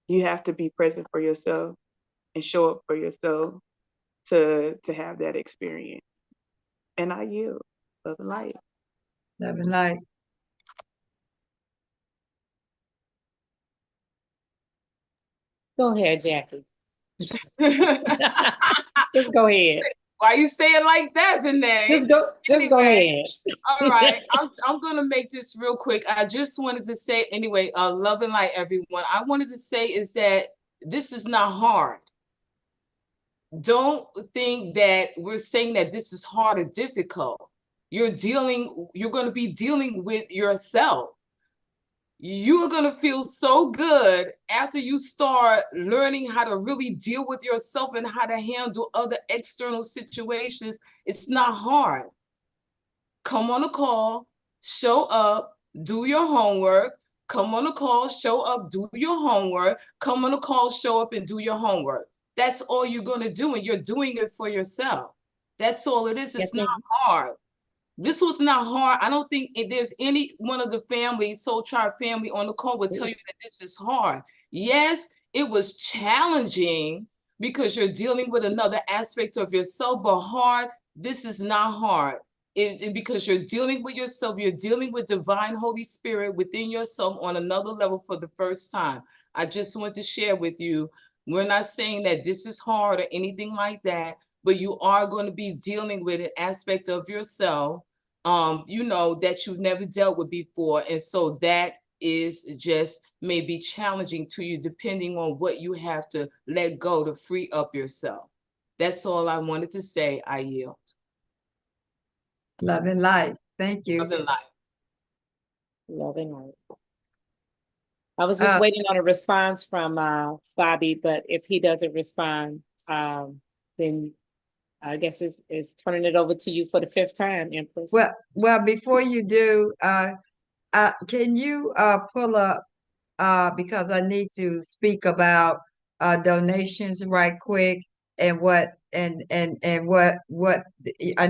You have to be present for yourself and show up for yourself to have that experience. And I yield. Love and light. Love and light. Go ahead, Jackie. Just go ahead. Why you say it like that, Vinay? Just go ahead. All right. I'm gonna make this real quick. I just wanted to say anyway, love and light, everyone. I wanted to say is that this is not hard. Don't think that we're saying that this is hard or difficult. You're going to be dealing with yourself. You're going to feel so good after you start learning how to really deal with yourself and how to handle other external situations. It's not hard. Come on a call, show up, do your homework. Come on a call, show up, do your homework. Come on a call, show up, and do your homework. That's all you're going to do, and you're doing it for yourself. That's all it is. It's not hard. This was not hard. I don't think there's any one of the family, Soul Tribe family on the call would tell you that this is hard. Yes, it was challenging because you're dealing with another aspect of yourself, but hard, this is not hard. Because you're dealing with yourself, you're dealing with divine Holy Spirit within yourself on another level for the first time. I just want to share with you, we're not saying that this is hard or anything like that, but you are going to be dealing with an aspect of yourself, that you've never dealt with before. And so that is just maybe challenging to you, depending on what you have to let go to free up yourself. That's all I wanted to say. I yield. Love and light. Thank you. Love and light. Love and light. I was just waiting on a response from Bobby, but if he doesn't respond, then I guess it's turning it over to you for the 5th time, Empress. Well, before you do, can you pull up, because I need to speak about donations right quick, and what I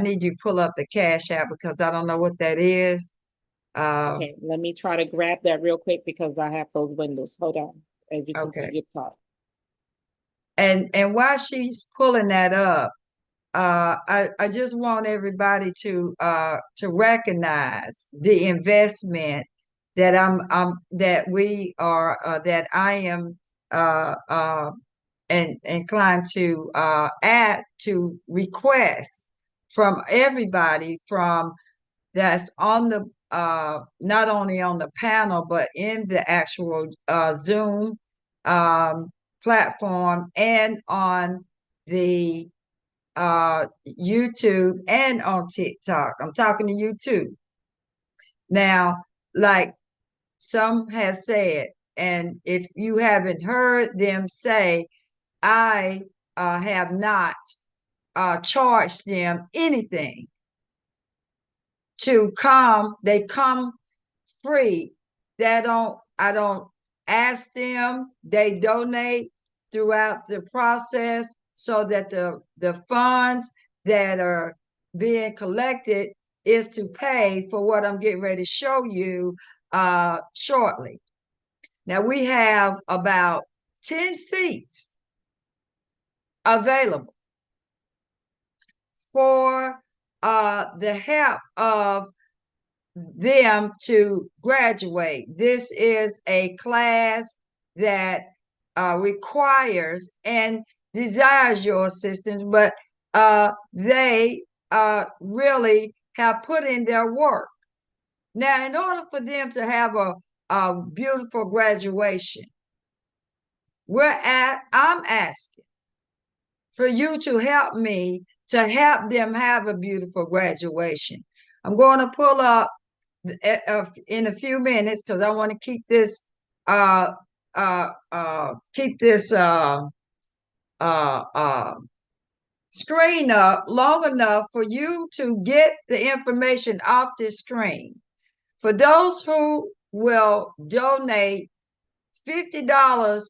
need you to pull up the Cash App, because I don't know what that is. Okay, let me try to grab that real quick because I have those windows. Hold on, as you continue to talk. And while she's pulling that up, I just want everybody to recognize the investment that I am inclined to add to request from everybody that's on the not only on the panel but in the actual Zoom platform and on the YouTube and on TikTok. I'm talking to YouTube. Now, like some has said, and if you haven't heard them say, I have not charged them anything to come. They come free. I don't ask them. They donate throughout the process so that the funds that are being collected is to pay for what I'm getting ready to show you shortly. Now we have about 10 seats available for the help of them to graduate. This is a class that requires and desires your assistance, but they really have put in their work. Now, in order for them to have a beautiful graduation, I'm asking for you to help me to help them have a beautiful graduation. I'm going to pull up in a few minutes because I want to keep this screen up long enough for you to get the information off this screen. For those who will donate $50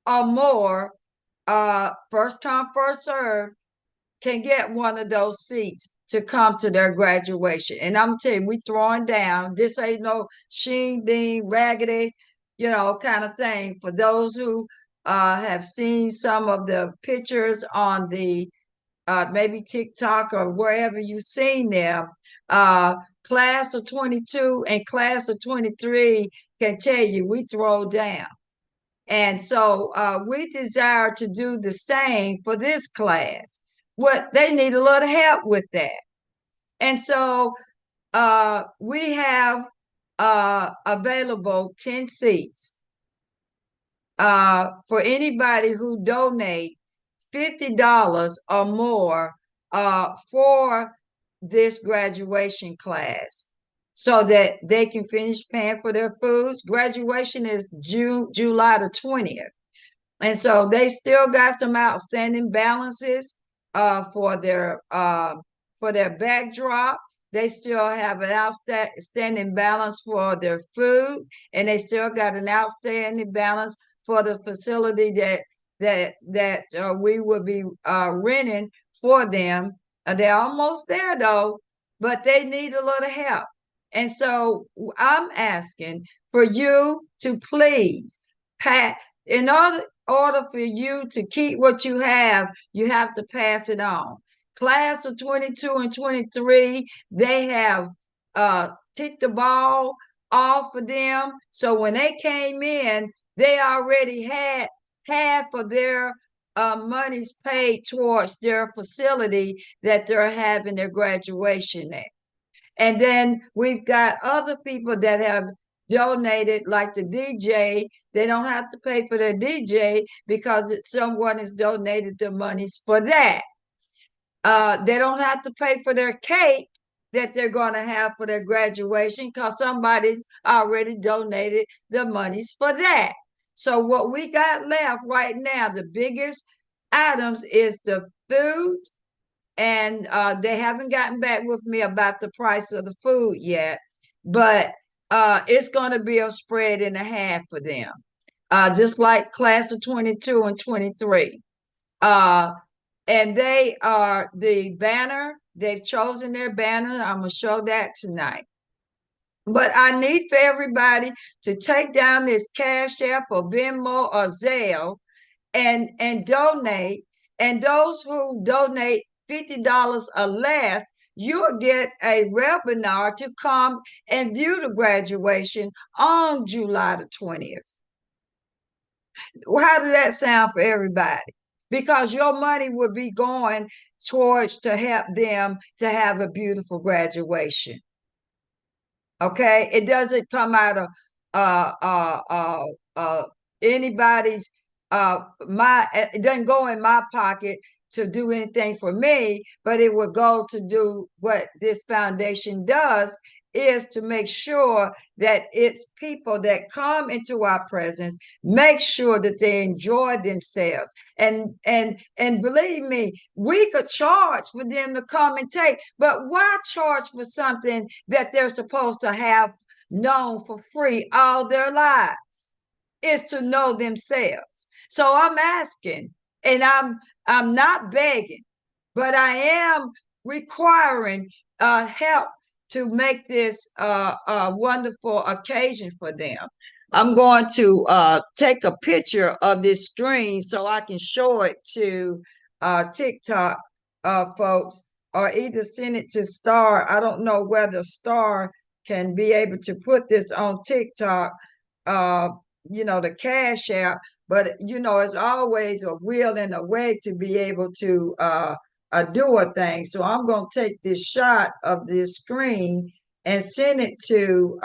or more, first come, first serve, can get one of those seats to come to their graduation. And I'm telling you, we throwing down. This ain't no sheen, ding, raggedy, kind of thing. For those who have seen some of the pictures on the maybe TikTok or wherever you've seen them, class of 22 and class of 23 can tell you we throw down. And so we desire to do the same for this class. What they need a lot of help with that. And so we have available 10 seats for anybody who donate $50 or more for this graduation class so that they can finish paying for their foods. Graduation is July the 20th. And so they still got some outstanding balances for their backdrop. They still have an outstanding balance for their food, and they still got an outstanding balance for the facility that we will be renting for them. They're almost there though, but they need a little help. And so I'm asking for you to please in order for you to keep what you have to pass it on. Class of 22 and 23, they have kicked the ball off for them. So when they came in, they already had half of their monies paid towards their facility that they're having their graduation at. And then we've got other people that have donated, like the DJ. They don't have to pay for their DJ because someone has donated the monies for that. They don't have to pay for their cake that they're going to have for their graduation because somebody's already donated the monies for that. So what we got left right now, the biggest items is the food, and they haven't gotten back with me about the price of the food yet, but it's going to be a spread and a half for them, just like class of 22 and 23. And they are the banner. They've chosen their banner. I'm going to show that tonight. But I need for everybody to take down this Cash App or Venmo or Zelle and donate. And those who donate $50 or less, you'll get a webinar to come and view the graduation on July the 20th. How does that sound for everybody? Because your money will be going towards to help them to have a beautiful graduation. Okay, it doesn't come out of anybody's it doesn't go in my pocket to do anything for me, but it will go to do what this foundation does, is to make sure that it's people that come into our presence, make sure that they enjoy themselves. And believe me, we could charge for them to come and take, but why charge for something that they're supposed to have known for free all their lives? Is to know themselves. So I'm asking, and I'm not begging, but I am requiring help to make this a wonderful occasion for them. I'm going to take a picture of this screen so I can show it to TikTok folks, or either send it to Star. I don't know whether Star can be able to put this on TikTok, the Cash App, but it's always a will and a way to be able to do a thing. So I'm going to take this shot of this screen and send it to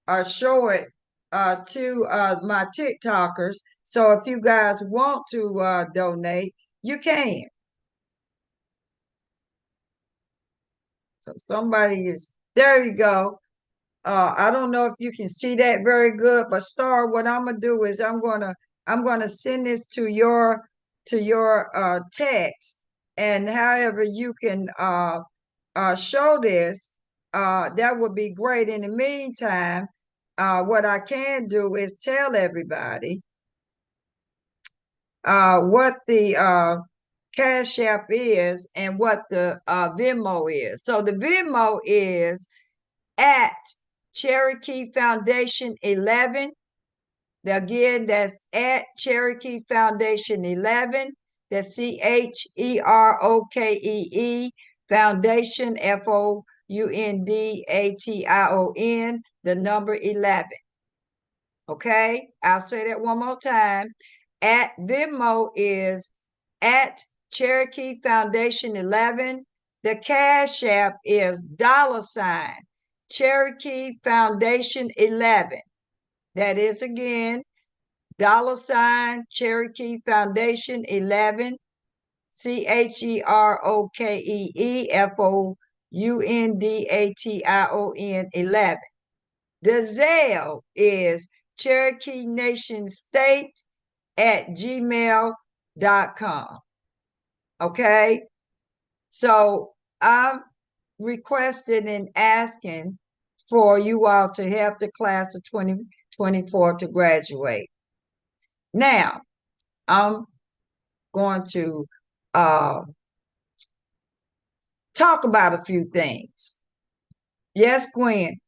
or show it to my TikTokers. So if you guys want to donate, you can. So somebody is, there you go. I don't know if you can see that very good, but Star, what I'm gonna do is I'm gonna send this to your text, and however you can show this, that would be great. In the meantime, what I can do is tell everybody what the Cash App is and what the Venmo is. So the Venmo is at Cherokee Foundation 11. Again, that's at Cherokee Foundation 11. That's CHEROKEE Foundation, FOUNDATION, the number 11. Okay, I'll say that one more time. At Venmo is at Cherokee Foundation 11. The Cash App is $ Cherokee Foundation 11. That is again $ Cherokee Foundation 11. CHEROKEE FOUNDATION 11. The Zelle is Cherokee Nation State at gmail.com. Okay, so I'm requesting and asking for you all to help the class of 2024 to graduate. Now, I'm going to talk about a few things. Yes, Gwen.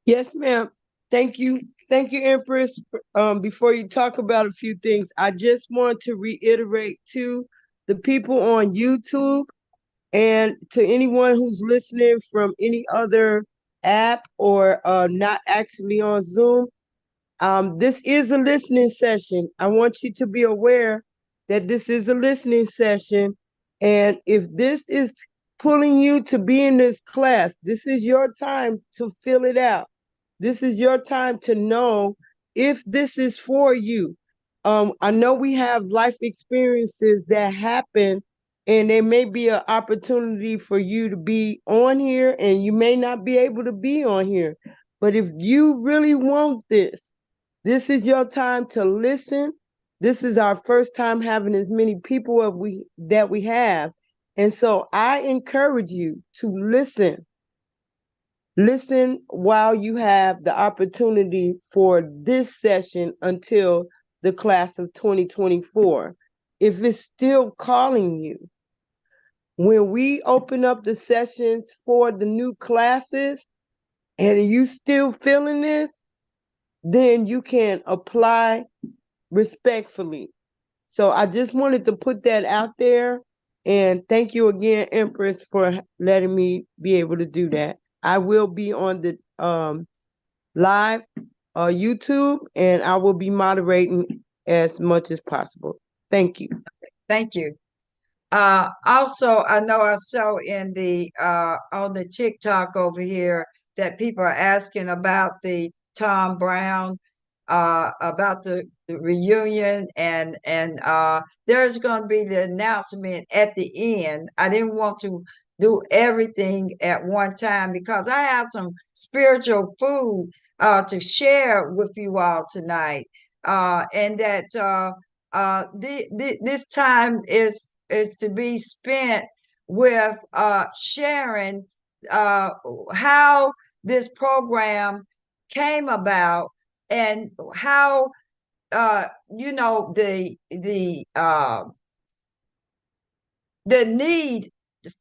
Yes, ma'am. Thank you. Thank you, Empress. Before you talk about a few things, I just want to reiterate to the people on YouTube and to anyone who's listening from any other app or not actually on Zoom, this is a listening session. I want you to be aware that this is a listening session. And if this is pulling you to be in this class, this is your time to fill it out. This is your time to know if this is for you. I know we have life experiences that happen, and there may be an opportunity for you to be on here, and you may not be able to be on here. But if you really want this is your time to listen. This is our first time having as many people that we have. And so I encourage you to listen. Listen while you have the opportunity for this session until the class of 2024. If it's still calling you, when we open up the sessions for the new classes and you still feeling this, then you can apply respectfully. So I just wanted to put that out there. And thank you again, Empress, for letting me be able to do that. I will be on the live YouTube, and I will be moderating as much as possible. Thank you. Thank you. Also, I know I saw in the on the TikTok over here that people are asking about the Tom Brown, about the reunion, and there's going to be the announcement at the end. I didn't want to do everything at one time because I have some spiritual food to share with you all tonight, and that this time is to be spent with sharing how this program came about and how the need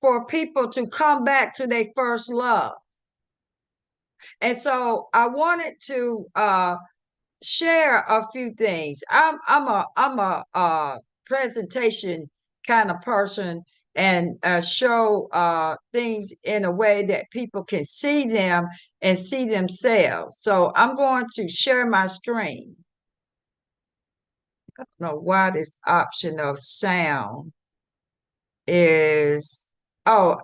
for people to come back to their first love. And so I wanted to share a few things. I'm a presentation kind of person, and show things in a way that people can see them and see themselves. So I'm going to share my screen. I don't know why this option of sound is Oh,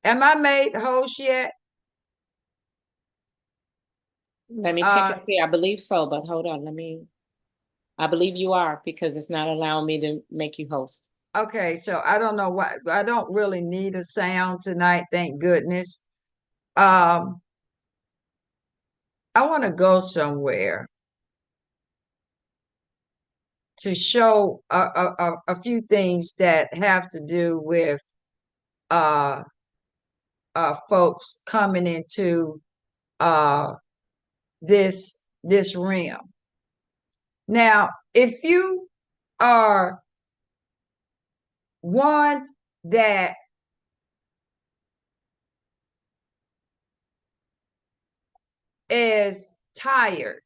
am I made host yet? Let me check and see. I believe so, but hold on. I believe you are because it's not allowing me to make you host. Okay, so I don't know why. I don't really need a sound tonight, thank goodness. I want to go somewhere to show a few things that have to do with folks coming into this realm. Now, if you are one that is tired,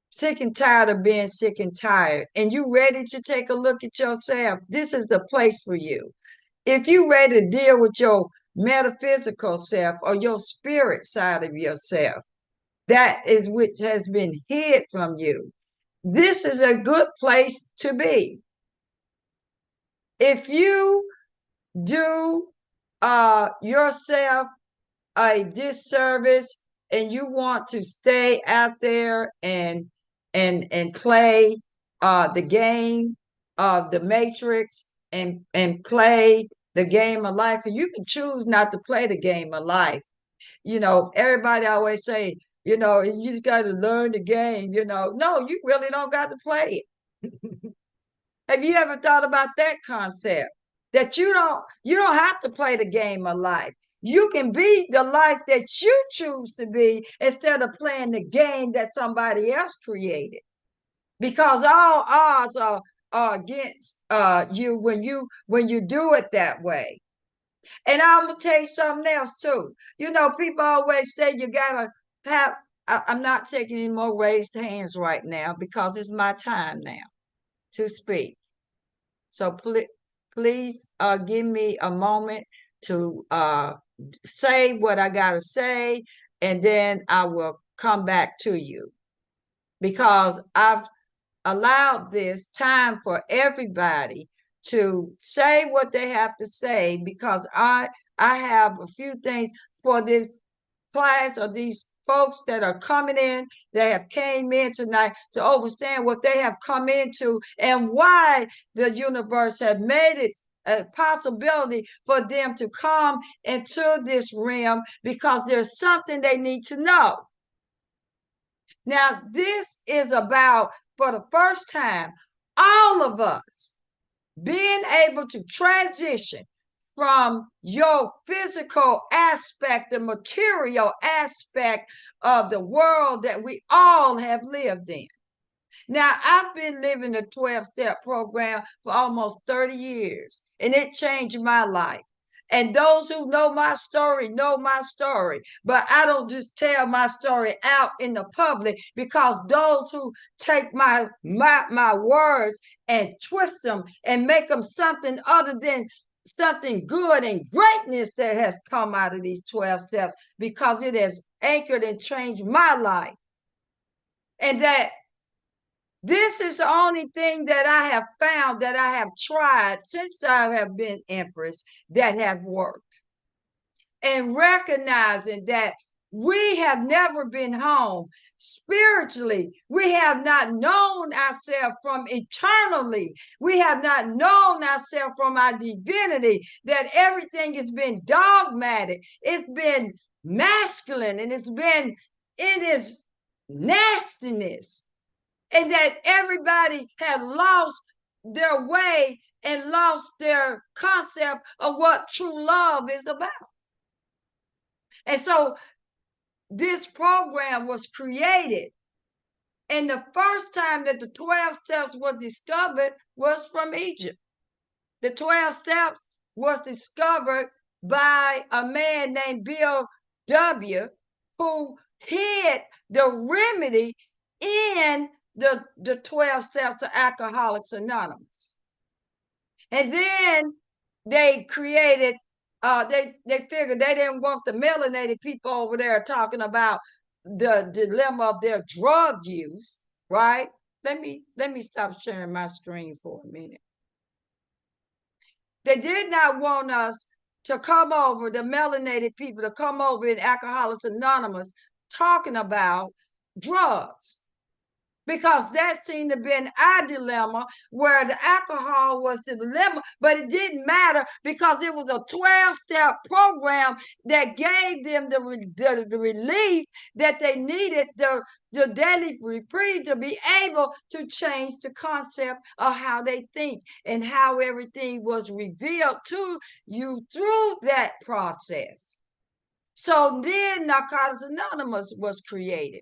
sick and tired of being sick and tired, and you ready to take a look at yourself, this is the place for you. If you ready to deal with your metaphysical self or your spirit side of yourself, that is which has been hid from you, this is a good place to be. If you do yourself a disservice and you want to stay out there and play the game of the matrix and play the game of life, you can choose not to play the game of life. You know, everybody always say, you know, you just got to learn the game. You know, no, you really don't got to play it. Have you ever thought about that concept? That you don't have to play the game of life. You can be the life that you choose to be instead of playing the game that somebody else created. Because all odds are against you when you do it that way. And I'm gonna tell you something else too. You know, people always say you gotta have. I'm not taking any more raised hands right now because it's my time now to speak. So please give me a moment to say what I gotta say, and then I will come back to you because I've allowed this time for everybody to say what they have to say because I have a few things for this class or these folks that are coming in, they have came in tonight to understand what they have come into and why the universe have made it a possibility for them to come into this realm because there's something they need to know. Now, this is about, for the first time, all of us being able to transition from your physical aspect, the material aspect of the world that we all have lived in. Now, I've been living the 12-step program for almost 30 years, and it changed my life. And those who know my story know my story, but I don't just tell my story out in the public because those who take my words and twist them and make them something other than something good and greatness that has come out of these 12 steps because it has anchored and changed my life. And that this is the only thing that I have found that I have tried since I have been Empress that have worked. And recognizing that we have never been home spiritually. We have not known ourselves from eternally. We have not known ourselves from our divinity, that everything has been dogmatic. It's been masculine and it's been in its nastiness. And that everybody had lost their way and lost their concept of what true love is about. And so this program was created. And the first time that the 12 steps were discovered was from Egypt. The 12 steps was discovered by a man named Bill W., who hid the remedy in the 12 steps to Alcoholics Anonymous. And then they created, they figured they didn't want the melanated people over there talking about the dilemma of their drug use, right? Let me stop sharing my screen for a minute. They did not want us to come over, the melanated people to come over in Alcoholics Anonymous talking about drugs, because that seemed to be our dilemma, where the alcohol was the dilemma, but it didn't matter because it was a 12-step program that gave them the relief that they needed, the daily reprieve, to be able to change the concept of how they think and how everything was revealed to you through that process. So then Narcotics Anonymous was created.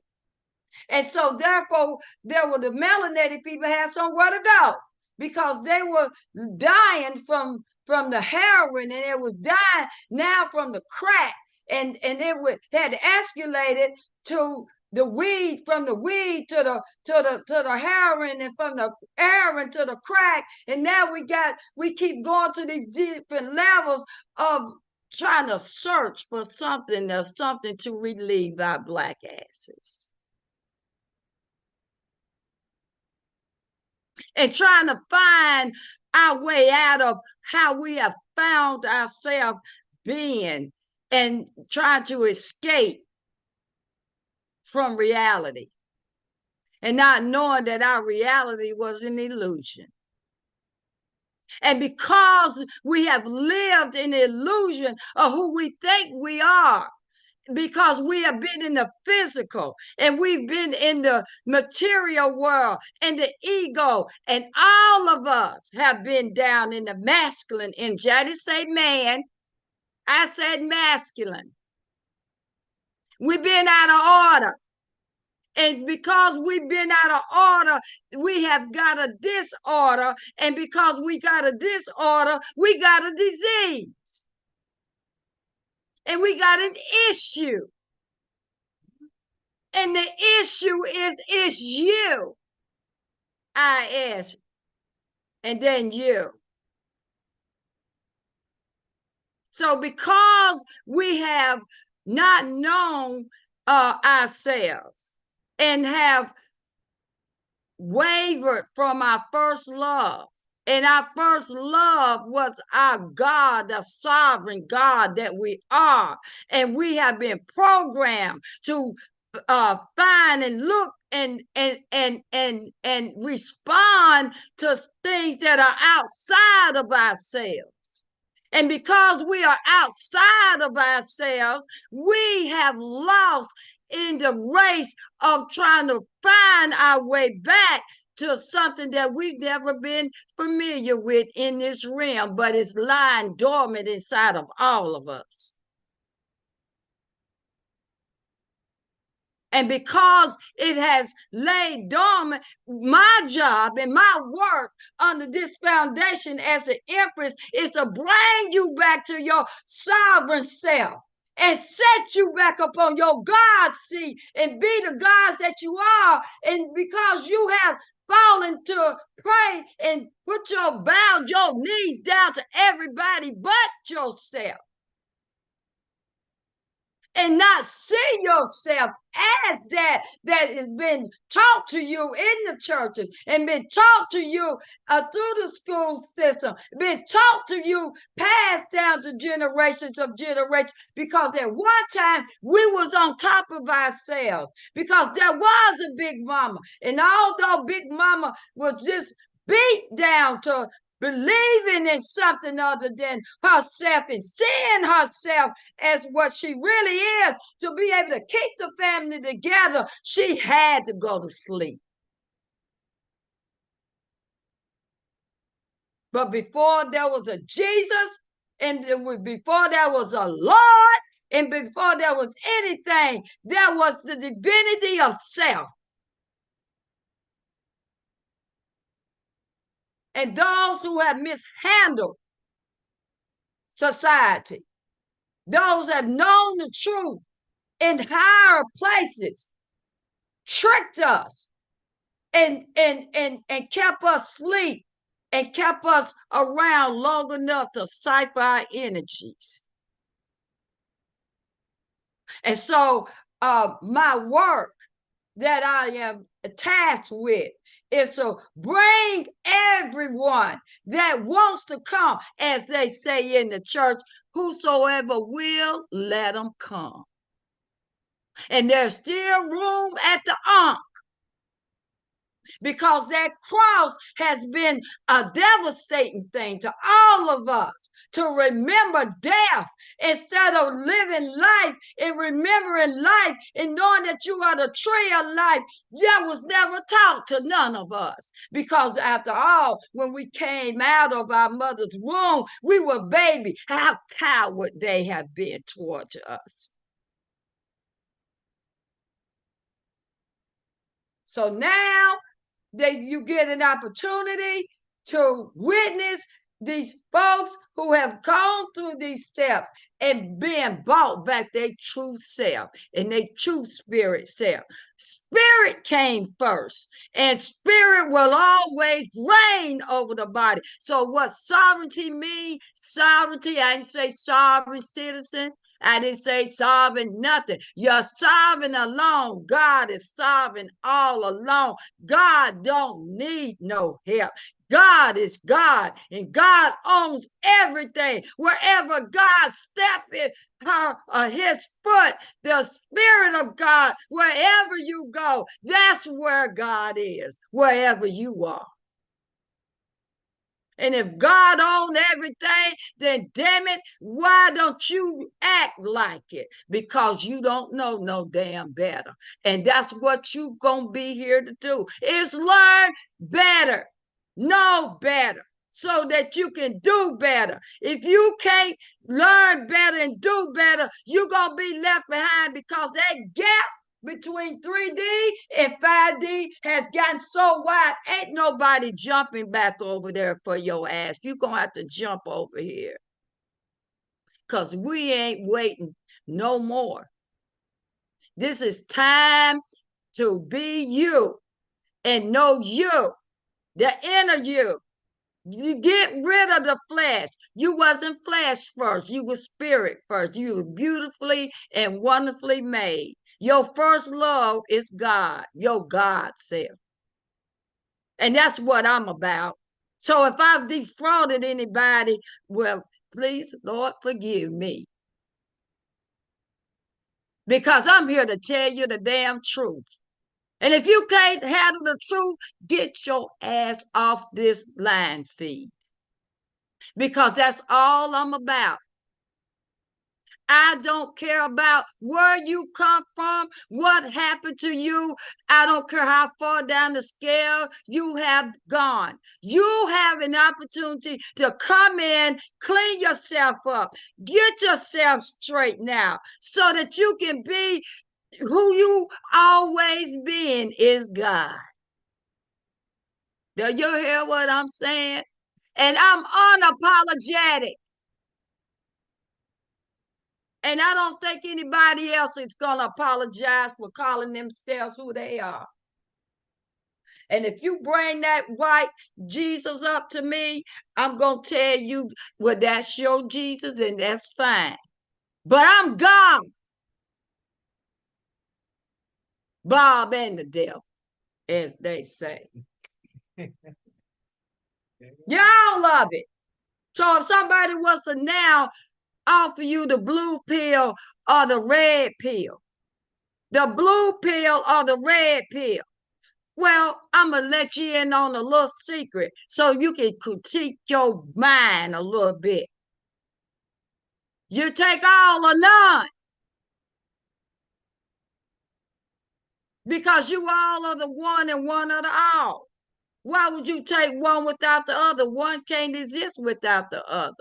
And so therefore, there were the melanated people had somewhere to go, because they were dying from the heroin, and it was dying now from the crack, and it had escalated to the weed, from the weed to the heroin, and from the heroin to the crack, and now we keep going to these different levels of trying to search for something to relieve our black asses. And trying to find our way out of how we have found ourselves being, and trying to escape from reality, and not knowing that our reality was an illusion. And because we have lived in the illusion of who we think we are, because we have been in the physical, and we've been in the material world and the ego, and all of us have been down in the masculine energy. I didn't say man, I said masculine. We've been out of order. And because we've been out of order, we have got a disorder. And because we got a disorder, we got a disease. And we got an issue. And the issue is you. I ask, and then you. So because we have not known ourselves, and have wavered from our first love, and our first love was our God, the sovereign God that we are, and we have been programmed to find and look and respond to things that are outside of ourselves. And because we are outside of ourselves, we have lost in the race of trying to find our way back to something that we've never been familiar with in this realm, but it's lying dormant inside of all of us. And because it has laid dormant, my job and my work under this foundation as the Empress is to bring you back to your sovereign self, and set you back up on your God seat, and be the gods that you are. And because you have fallen to pray and bowed your knees down to everybody but yourself, and not see yourself as that has been taught to you in the churches, and been taught to you through the school system, been taught to you, passed down to generations of generations, because at one time we was on top of ourselves, because there was a Big Mama. And although Big Mama was just beat down to believing in something other than herself, and seeing herself as what she really is, to be able to keep the family together, she had to go to sleep. But before there was a Jesus, and before there was a Lord, and before there was anything, there was the divinity of self. And those who have mishandled society, those have known the truth in higher places, tricked us and kept us asleep, and kept us around long enough to cipher our energies. And so my work that I am tasked with is to bring everyone that wants to come, as they say in the church, whosoever will, let them come. And there's still room at the ark, because that cross has been a devastating thing to all of us, to remember death instead of living life and remembering life and knowing that you are the tree of life. That was never taught to none of us, because after all, when we came out of our mother's womb, we were baby. How coward they have been towards us. So now that you get an opportunity to witness these folks who have gone through these steps and been brought back their true self and their true spirit self. Spirit came first, and spirit will always reign over the body. So what sovereignty means? Sovereignty, I didn't say sovereign citizen. I didn't say sovereign nothing. You're sovereign alone. God is sovereign all alone. God don't need no help. God is God, and God owns everything. Wherever God steps his foot, the Spirit of God, wherever you go, that's where God is, wherever you are. And if God owns everything, then damn it, why don't you act like it? Because you don't know no damn better. And that's what you gonna be here to do, is learn better, know better, so that you can do better. If you can't learn better and do better, you're gonna be left behind, because that gap between 3D and 5D has gotten so wide, ain't nobody jumping back over there for your ass. You're going to have to jump over here, because we ain't waiting no more. This is time to be you and know you, the inner you. You get rid of the flesh. You wasn't flesh first. You were spirit first. You were beautifully and wonderfully made. Your first love is God, your God self. And that's what I'm about. So if I've defrauded anybody, well, please, Lord, forgive me. Because I'm here to tell you the damn truth. And if you can't handle the truth, get your ass off this line feed. Because that's all I'm about. I don't care about where you come from, what happened to you. I don't care how far down the scale you have gone. You have an opportunity to come in, clean yourself up, get yourself straight now, so that you can be who you always been, is God. Do you hear what I'm saying? And I'm unapologetic. And I don't think anybody else is going to apologize for calling themselves who they are. And if you bring that white Jesus up to me, I'm going to tell you, well, that's your Jesus, and that's fine. But I'm God. Bob and the devil, as they say. Y'all love it. So if somebody was to now offer you the blue pill or the red pill, the blue pill or the red pill, well, I'm going to let you in on a little secret so you can critique your mind a little bit. You take all or none. Because you all are the one and one are the all. Why would you take one without the other? One can't exist without the other.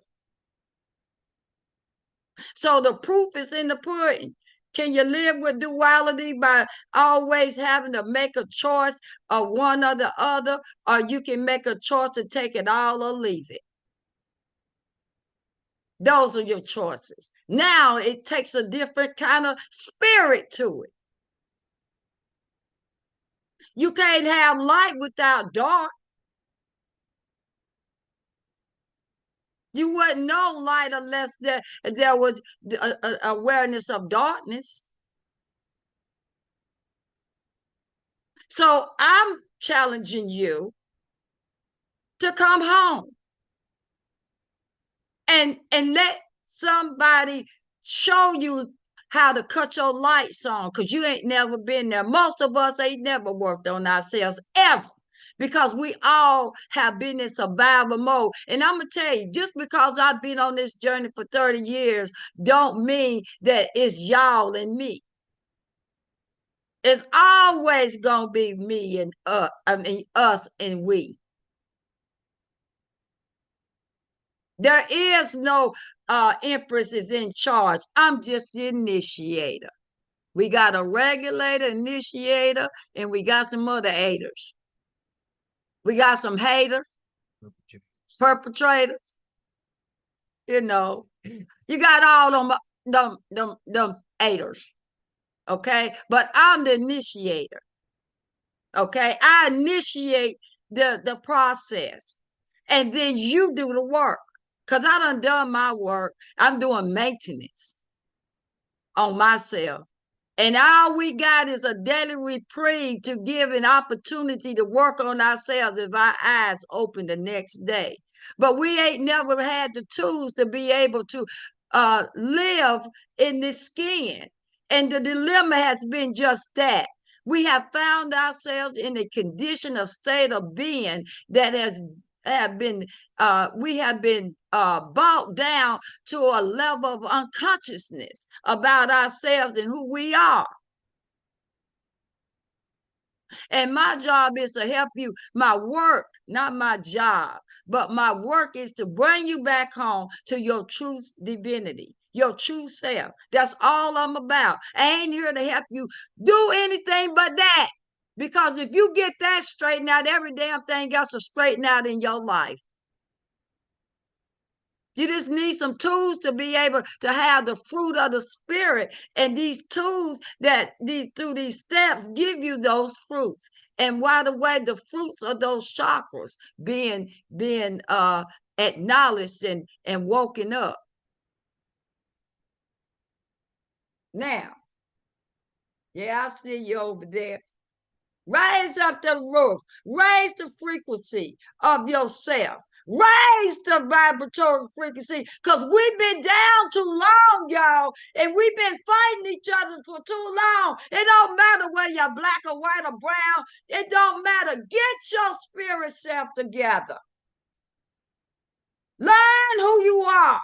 So the proof is in the pudding. Can you live with duality by always having to make a choice of one or the other? Or you can make a choice to take it all or leave it. Those are your choices. Now it takes a different kind of spirit to it. You can't have light without dark. You wouldn't know light unless there was awareness of darkness. So I'm challenging you to come home and let somebody show you how to cut your lights on, because you ain't never been there. Most of us ain't never worked on ourselves ever, because we all have been in survival mode. And I'm gonna tell you, just because I've been on this journey for 30 years don't mean that it's y'all and me. It's always gonna be me and us and we. There is no empress is in charge. I'm just the initiator. We got a regulator, initiator, and we got some other haters. We got some haters, perpetrators. You know, you got all them haters. Okay, but I'm the initiator. Okay, I initiate the process, and then you do the work. Cause I done my work. I'm doing maintenance on myself. And all we got is a daily reprieve to give an opportunity to work on ourselves if our eyes open the next day. But we ain't never had the tools to be able to live in this skin. And the dilemma has been just that. We have found ourselves in a condition of state of being that have been we have been brought down to a level of unconsciousness about ourselves and who we are. And my job is to help you. My work, not my job, but my work is to bring you back home to your true divinity, your true self. That's all I'm about. I ain't here to help you do anything but that. Because if you get that straightened out, every damn thing else will straighten out in your life. You just need some tools to be able to have the fruit of the spirit. And these tools through these steps give you those fruits. And by the way, the fruits of those chakras being acknowledged and woken up. Now, yeah, I see you over there. Raise up the roof. Raise the frequency of yourself. Raise the vibratory frequency, because we've been down too long, y'all, and we've been fighting each other for too long. It don't matter whether you're black or white or brown. It don't matter. Get your spirit self together. Learn who you are.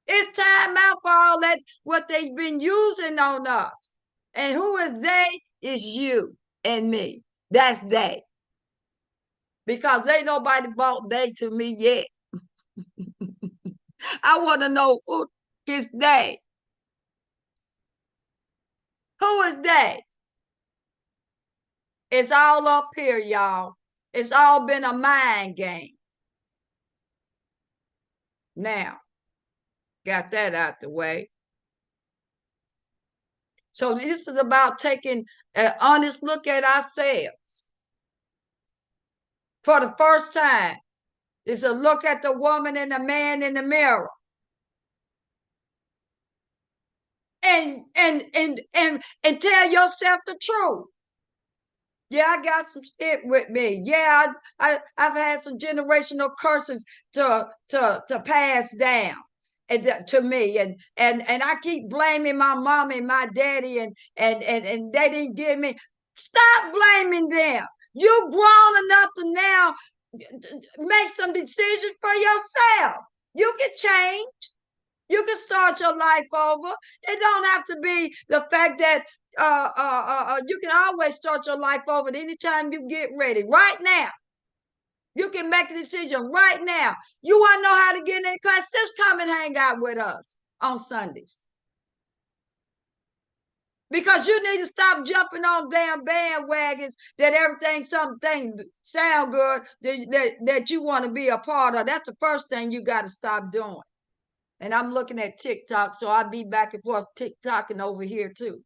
It's time out for all that, what they've been using on us. And who is they? Is you and me. That's they. Because ain't nobody bought they to me yet. I want to know who is they. Who is they? It's all up here, y'all. It's all been a mind game. Now, got that out the way. So this is about taking an honest look at ourselves. For the first time, it's a look at the woman and the man in the mirror. And tell yourself the truth. Yeah, I got some shit with me. Yeah, I've had some generational curses to pass down to me, and I keep blaming my mom and my daddy, and they didn't give me. Stop blaming them. You're grown enough to now make some decisions for yourself. You can change. You can start your life over. It don't have to be the fact that you can always start your life over at any time you get ready. Right now, you can make a decision right now. You want to know how to get in that class? Just come and hang out with us on Sundays. Because you need to stop jumping on damn bandwagons that something sound good that you want to be a part of. That's the first thing you got to stop doing. And I'm looking at TikTok, so I'll be back and forth TikToking over here too.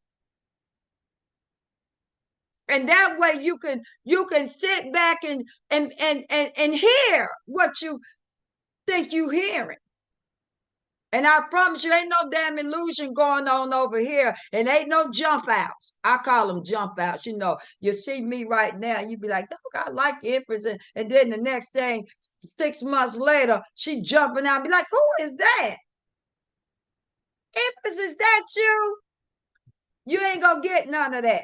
And that way you can sit back and hear what you think you hearing. And I promise you, ain't no damn illusion going on over here. And ain't no jump outs. I call them jump outs. You know, you see me right now, you be like, oh, I like Empress. And then the next thing, 6 months later, she jumping out. Be like, who is that? Empress, is that you? You ain't gonna get none of that.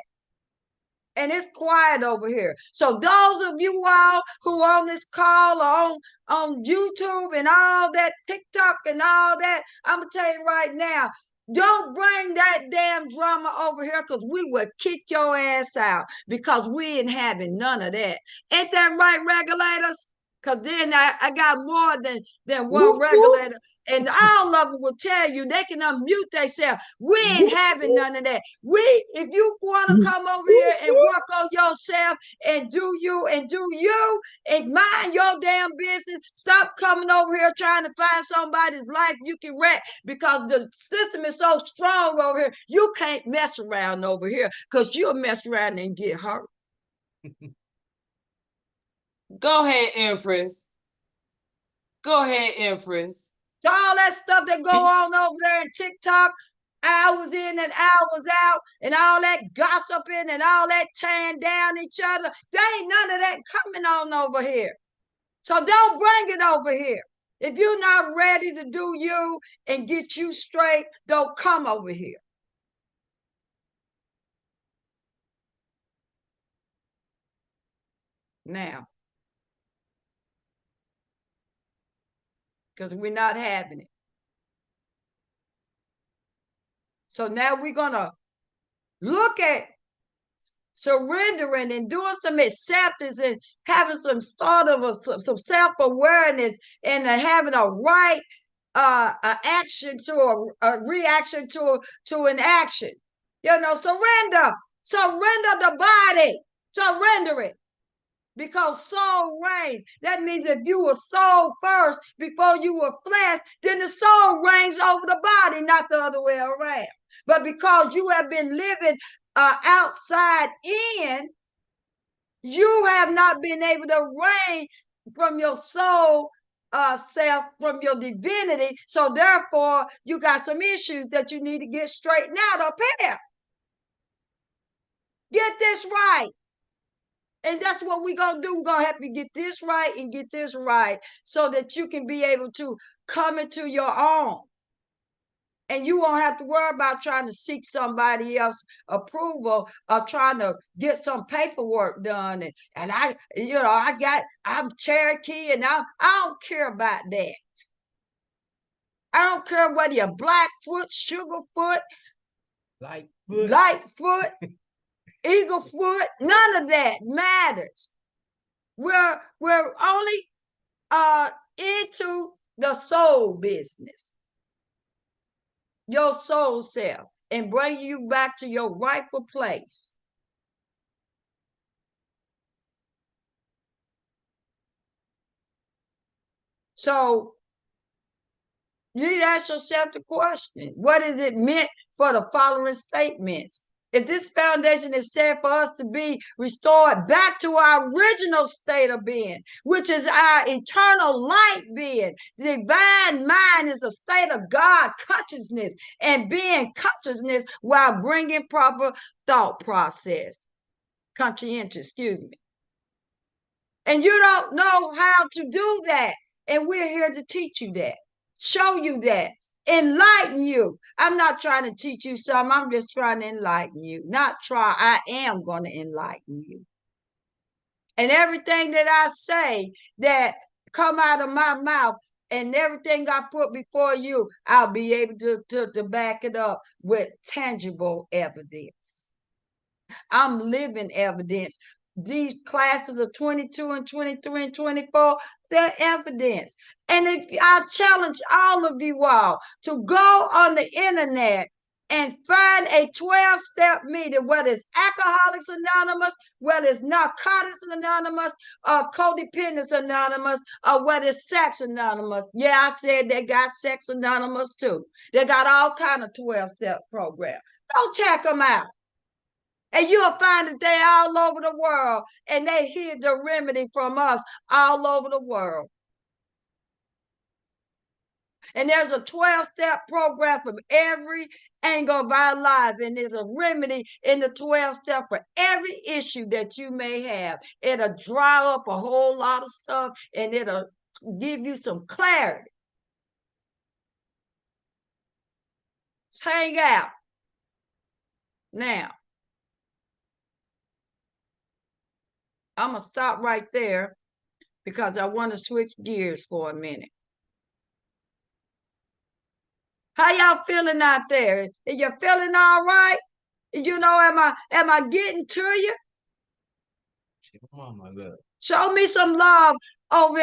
And it's quiet over here. So those of you all who are on this call or on YouTube and all that, TikTok and all that, I'm gonna tell you right now, don't bring that damn drama over here, because we will kick your ass out, because we ain't having none of that. Ain't that right, regulators? Because then I got more than one regulator. And all of them will tell you, they can unmute themselves. We ain't having none of that. If you want to come over here and work on yourself and do you and mind your damn business, stop coming over here trying to find somebody's life you can wreck, because the system is so strong over here. You can't mess around over here, because you'll mess around and get hurt. Go ahead, Empress. Go ahead, Empress. All that stuff that go on over there in TikTok, hours in and hours out, and all that gossiping and all that tearing down each other, there ain't none of that coming on over here. So don't bring it over here. If you're not ready to do you and get you straight, don't come over here. Now, because we're not having it. So now we're going to look at surrendering and doing some acceptance and having some sort of some self-awareness and having a right action to a reaction to an action. You know, surrender the body, surrender it. Because soul reigns. That means if you were soul first before you were flesh, then the soul reigns over the body, not the other way around. But because you have been living outside in, you have not been able to reign from your soul self, from your divinity. So therefore, you got some issues that you need to get straightened out up here. Get this right. And that's what we're going to do. We're going to help you get this right and get this right, so that you can be able to come into your own. And you won't have to worry about trying to seek somebody else's approval or trying to get some paperwork done. And I'm Cherokee, and I don't care about that. I don't care whether you're Blackfoot, Sugarfoot, Lightfoot, Eaglefoot, none of that matters. We're only into the soul business, your soul self, and bring you back to your rightful place. So you need to ask yourself the question, what is it meant for the following statements? If this foundation is set for us to be restored back to our original state of being, which is our eternal light being, the divine mind is a state of God consciousness and being consciousness while bringing proper thought process, conscientious, excuse me. And you don't know how to do that. And we're here to teach you that, show you that, enlighten you. I'm not trying to teach you something. I'm just trying to enlighten you. Not try. I am going to enlighten you. And everything that I say that come out of my mouth and everything I put before you, I'll be able to back it up with tangible evidence. I'm living evidence. These classes of 22 and 23 and 24, they're evidence. And if I challenge all of you all to go on the internet and find a 12-step meeting, whether it's Alcoholics Anonymous, whether it's Narcotics Anonymous, or Codependence Anonymous, or whether it's Sex Anonymous. Yeah, I said they got Sex Anonymous too. They got all kind of 12-step programs. Go check them out. And you'll find that they're all over the world, and they hear the remedy from us all over the world. And there's a 12-step program from every angle of our life. And there's a remedy in the 12 step for every issue that you may have. It'll dry up a whole lot of stuff and it'll give you some clarity. Let's hang out. Now, I'm going to stop right there because I want to switch gears for a minute. How y'all feeling out there? Are you feeling all right? You know, am I getting to you? Show me some love over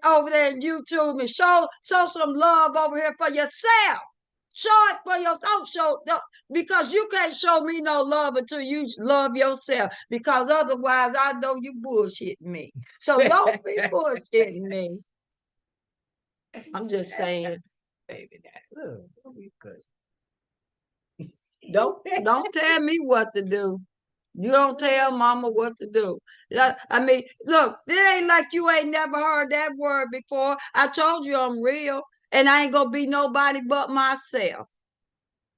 over there in YouTube, and show some love over here for yourself. Show it for yourself. Because you can't show me no love until you love yourself. Because otherwise, I know you bullshitting me. So don't be bullshitting me. I'm just saying, baby, don't tell me what to do. You don't tell mama what to do. I mean, look, it ain't like you ain't never heard that word before. I told you I'm real, and I ain't gonna be nobody but myself.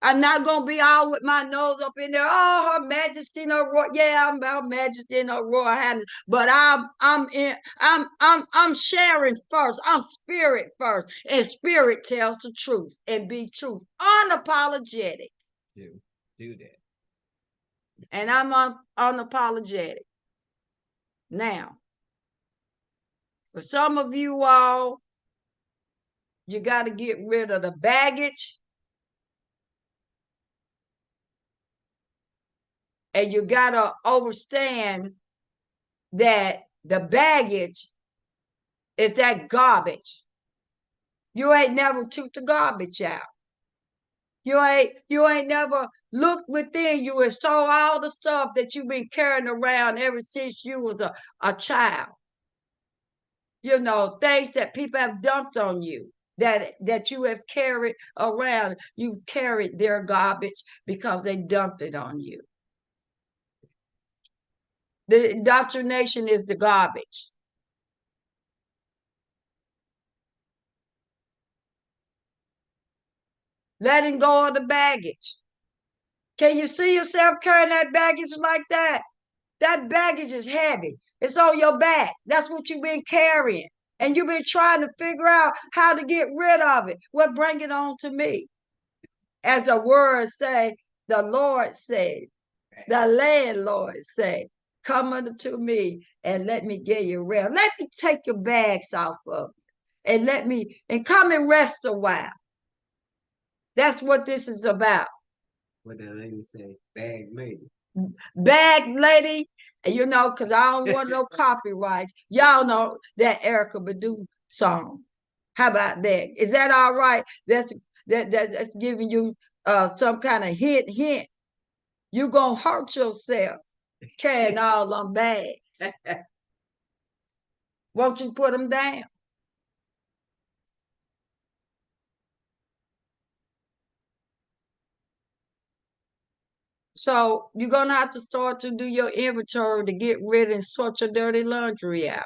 I'm not gonna be all with my nose up in there. Oh, Her Majesty, no royal. Yeah, I'm Her Majesty, no royal highness. But I'm sharing first. I'm spirit first, and spirit tells the truth and be truth, unapologetic. Do that. And I'm unapologetic. Now, for some of you all, you got to get rid of the baggage. And you got to understand that the baggage is that garbage. You ain't never took the garbage out. You ain't never looked within you and saw all the stuff that you've been carrying around ever since you was a child. You know, things that people have dumped on you that you have carried around. You've carried their garbage because they dumped it on you. The indoctrination is the garbage. Letting go of the baggage. Can you see yourself carrying that baggage like that? That baggage is heavy. It's on your back. That's what you've been carrying. And you've been trying to figure out how to get rid of it. Well, bring it on to me. As the words say, the Lord said, the landlord said, come unto me and let me get you rest. Let me take your bags off of you and come and rest a while. That's what this is about. What that lady say, bag lady. Bag lady, you know, because I don't want no copyrights. Y'all know that Erykah Badu song. How about that? Is that all right? That's giving you some kind of hint. You gonna hurt yourself carrying all them bags. Won't you put them down? So you're gonna have to start to do your inventory to get rid and sort your dirty laundry out.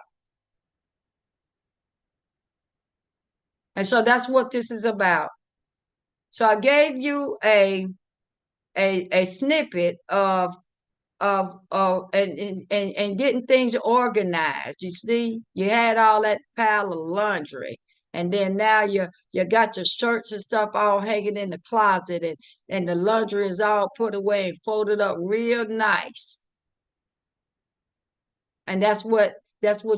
And so that's what this is about. So I gave you a snippet of getting things organized. You see, you had all that pile of laundry, and then now you got your shirts and stuff all hanging in the closet, and the laundry is all put away and folded up real nice. And that's what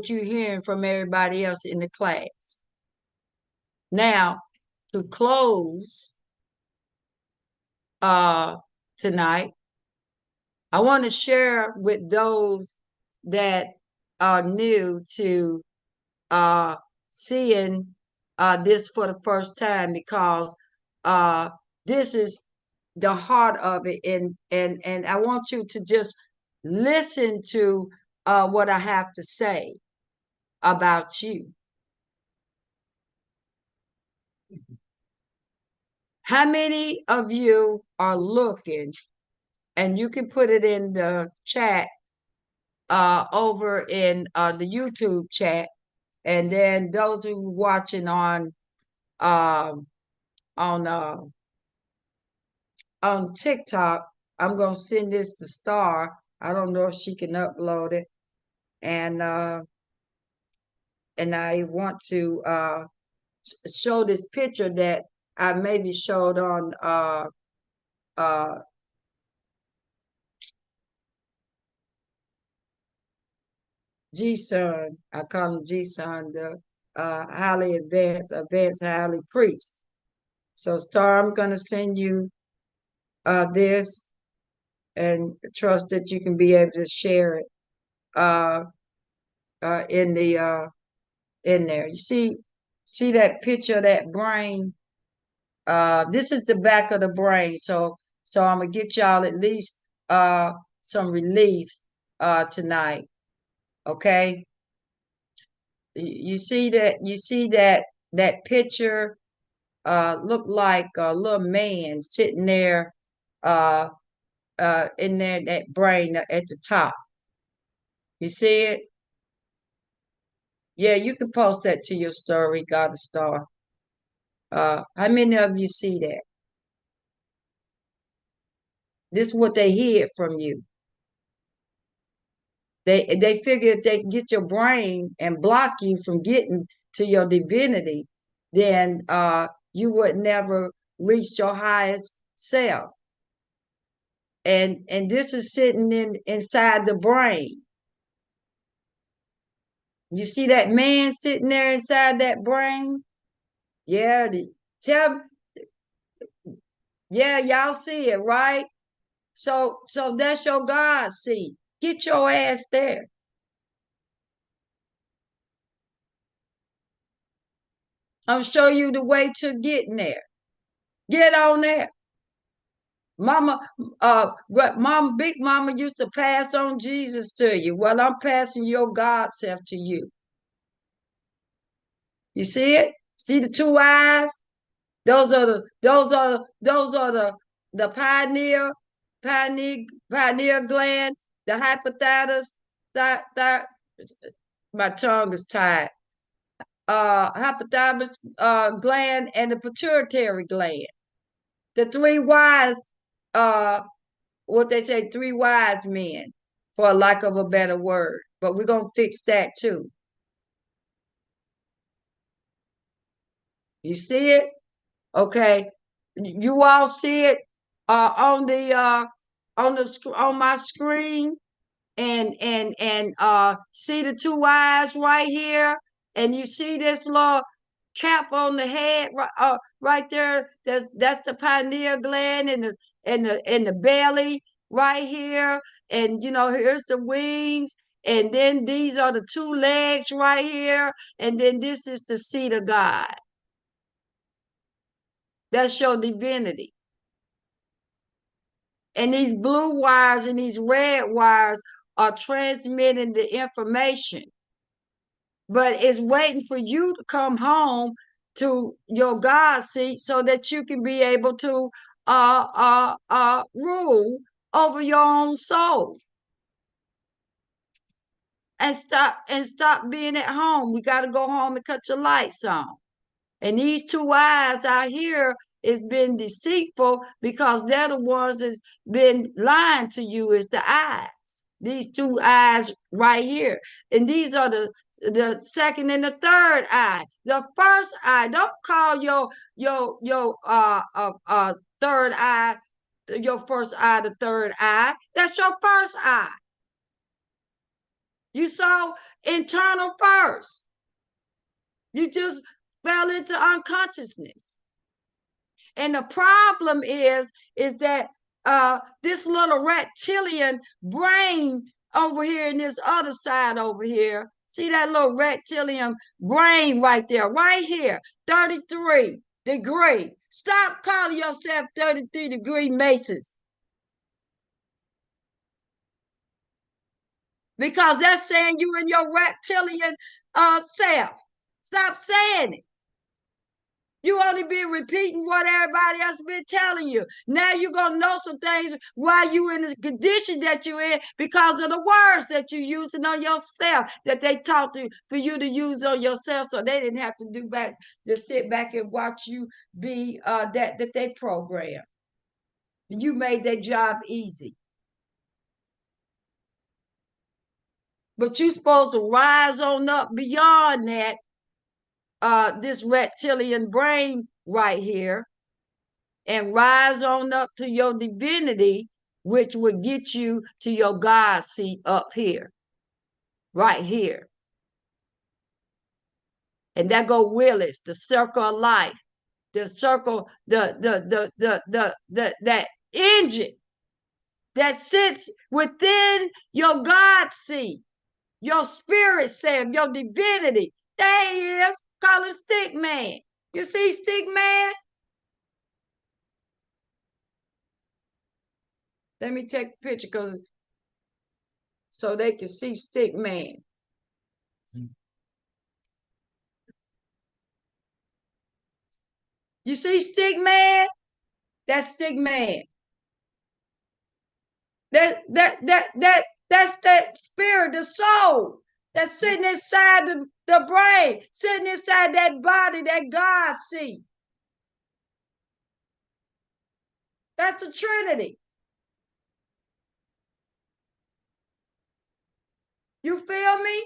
you're hearing from everybody else in the class. Now, to close tonight, I want to share with those that are new to seeing this for the first time, because this is the heart of it, and I want you to just listen to what I have to say about you. How many of you are looking, and you can put it in the chat over in the YouTube chat, and then those who are watching on um, on TikTok. I'm gonna send this to Star. I don't know if she can upload it, and I want to show this picture that I maybe showed on G-Son. I call him G-Son, the highly advanced highly priest. So Star, I'm gonna send you this, and trust that you can be able to share it in the in there. You see that picture of that brain? This is the back of the brain. So I'm gonna get y'all at least some relief tonight. Okay. You see that picture look like a little man sitting there in there, that brain at the top. You see it? Yeah, you can post that to your story, Got a Star. How many of you see that? This is what they hid from you. They figure if they get your brain and block you from getting to your divinity, then you would never reach your highest self. And this is sitting inside the brain. You see that man sitting there inside that brain? Yeah, yeah, y'all see it, right? So that's your God seat. Get your ass there. I'll show you the way to getting there. Get on there. Mama, Big Mama used to pass on Jesus to you. Well, I'm passing your God self to you. You see it? See the two eyes? Those are the pineal gland, the hypothalamus, my tongue is tied. Hypothalamus gland and the pituitary gland. The three wise, what they say, three wise men, for lack of a better word. But we're gonna fix that too. You see it? Okay. You all see it on my screen, and see the two eyes right here, and you see this little cap on the head right there. That's the pineal gland, and the belly right here, and here's the wings, and then these are the two legs right here, and then this is the seat of God. That's your divinity. And these blue wires and these red wires are transmitting the information. But it's waiting for you to come home to your God seat so that you can be able to rule over your own soul. And stop being at home. We got to go home and cut your lights on. And these two eyes out here is been deceitful because they're the ones that's been lying to you, is the eyes. These two eyes right here. And these are the second and the third eye. The first eye, don't call your third eye, your first eye, the third eye. That's your first eye. You saw internal first. You just fell into unconsciousness. And the problem is that this little reptilian brain over here in this other side over here, see that little reptilian brain right there, right here, 33 degree. Stop calling yourself 33-degree Masons. Because that's saying you in your reptilian self. Stop saying it. You only been repeating what everybody else been telling you. Now you're going to know some things while you in the condition that you're in because of the words that you're using on yourself that they taught for you to use on yourself, so they didn't have to just sit back and watch you be that they program. You made their job easy. But you're supposed to rise on up beyond that, this reptilian brain right here, and rise on up to your divinity, which would get you to your God seat up here, right here. And that go Willis, the circle of life, the circle, that engine that sits within your God seat, your spirit self, your divinity. There he is. Call him Stick Man. You see Stick Man? Let me take a picture so they can see Stick Man. You see Stick Man? That's Stick Man. That's that spirit, the soul that's sitting inside the brain, sitting inside that body that God sees. That's the Trinity. You feel me?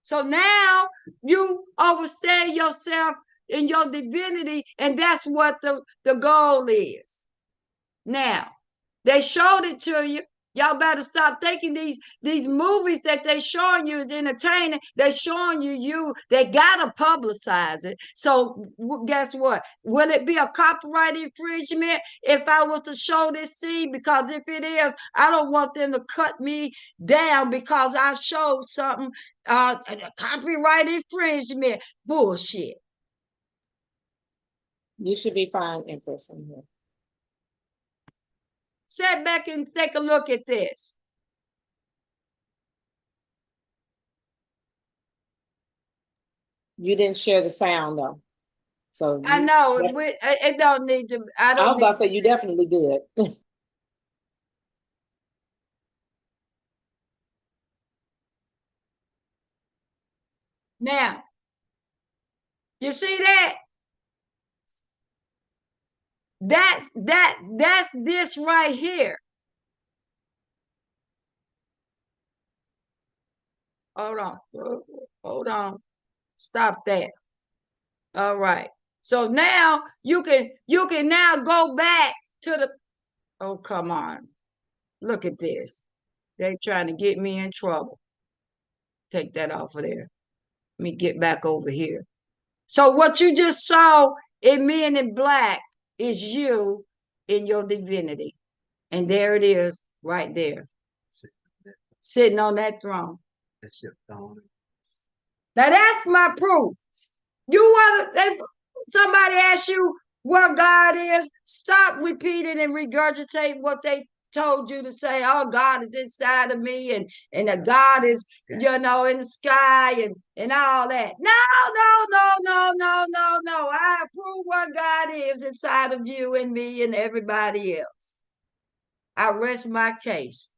So now you understand yourself in your divinity, and that's what the goal is. Now, they showed it to you. Y'all better stop thinking these movies that they showing you is entertaining. They showing you they gotta publicize it. So guess what? Will it be a copyright infringement if I was to show this scene? Because if it is, I don't want them to cut me down because I showed something. Copyright infringement bullshit. You should be fine in person here. Sit back and take a look at this. You didn't share the sound though. So I know it don't need to. I was don't about to say you definitely good. Now, you see that? That's this right here. Hold on. Stop that. All right. So now you can now go back to the. Oh, come on. Look at this. They trying to get me in trouble. Take that off of there. Let me get back over here. So what you just saw in Men in Black is you in your divinity. And there it is right there. Sitting on that throne. Now that's my proof. You want to, somebody asks you where God is, stop repeating and regurgitate what they told you to say. Oh, God is inside of me, and that God is, in the sky and all that. No. I prove where God is inside of you and me and everybody else. I rest my case.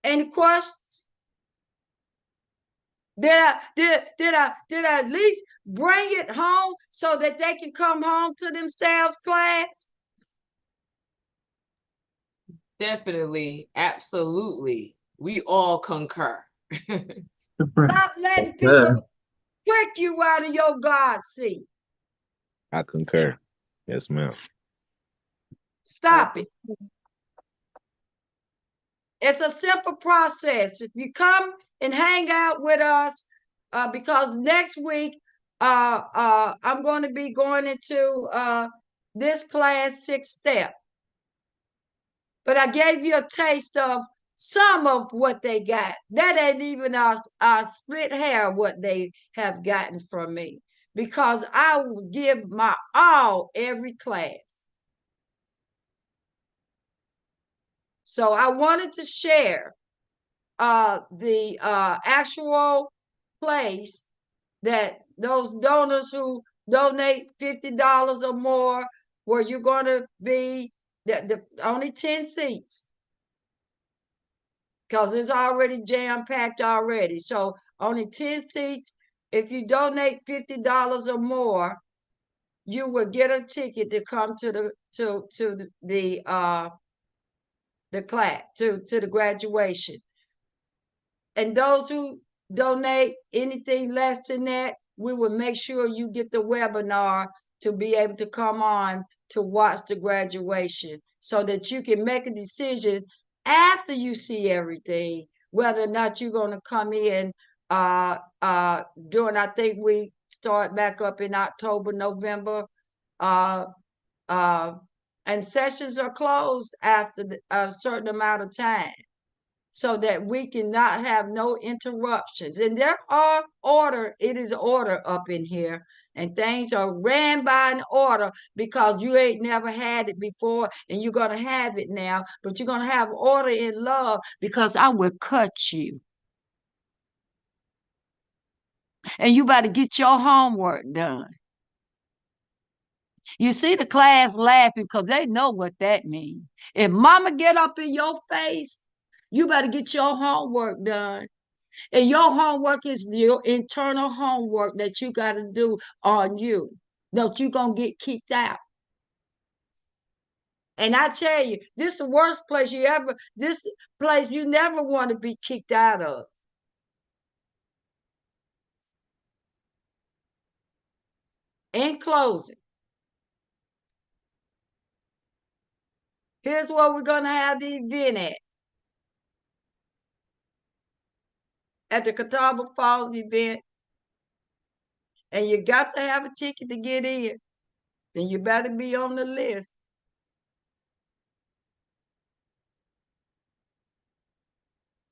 Any questions? Did I at least bring it home so that they can come home to themselves, class? Definitely, absolutely. We all concur. Stop letting people trick you out of your God seat. I concur. Yes, ma'am. Stop it. It's a simple process. If you come and hang out with us, because next week I'm going to be going into this class 6 step. But I gave you a taste of some of what they got. That ain't even our split hair what they have gotten from me, because I will give my all every class. So I wanted to share the actual place that those donors who donate $50 or more, where you're going to be the only 10 seats, because it's already jam-packed already. So only 10 seats. If you donate $50 or more, you will get a ticket to come to the class, to the graduation. And those who donate anything less than that, we will make sure you get the webinar to be able to come on to watch the graduation, so that you can make a decision after you see everything, whether or not you're going to come in during, I think we start back up in October, November, and sessions are closed after a certain amount of time, so that we cannot have no interruptions. And there are order, it is order up in here, and things are ran by an order, because you ain't never had it before and you're going to have it now, but you're going to have order in love, because I will cut you. And you better get your homework done. You see the class laughing because they know what that means. If mama get up in your face, you better get your homework done. And your homework is your internal homework that you got to do on you. That you're going to get kicked out. And I tell you, this is the worst place this place you never want to be kicked out of. In closing, here's where we're going to have the event at the Catawba Falls event. And you got to have a ticket to get in. And you better be on the list.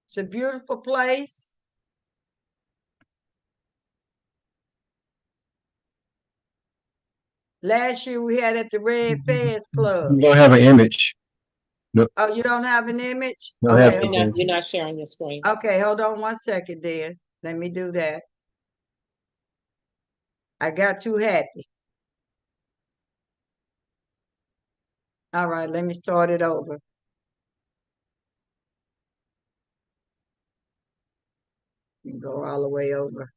It's a beautiful place. Last year we had at the Red Fez Club. You don't have an image. No. Oh, you don't have an image? Don't Okay. have You're not sharing your screen. Okay, hold on 1 second then. Let me do that. I got too happy. All right, let me start it over. Go all the way over.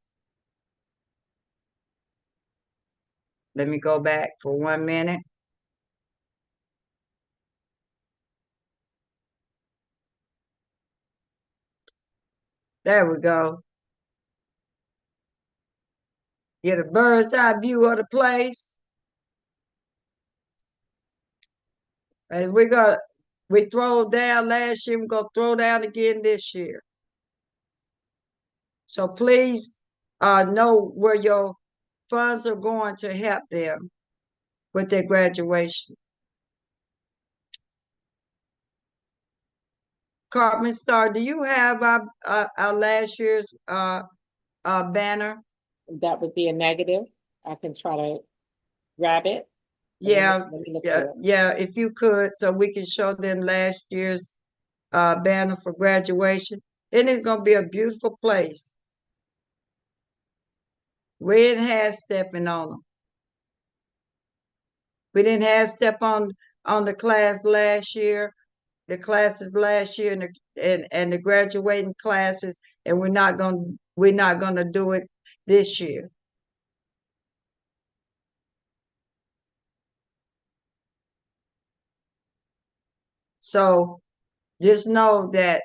Let me go back for 1 minute. There we go. Get a bird's eye view of the place. And we throw down last year, we're gonna throw down again this year. So please know where your funds are going to help them with their graduation. Cartman Star, do you have our last year's banner? That would be a negative. I can try to grab it. Yeah, yeah, if you could, so we can show them last year's banner for graduation. And it's gonna be a beautiful place. We didn't have stepping on them. We didn't have step on the class last year, the classes last year, and the graduating classes, and we're not gonna do it this year. So just know that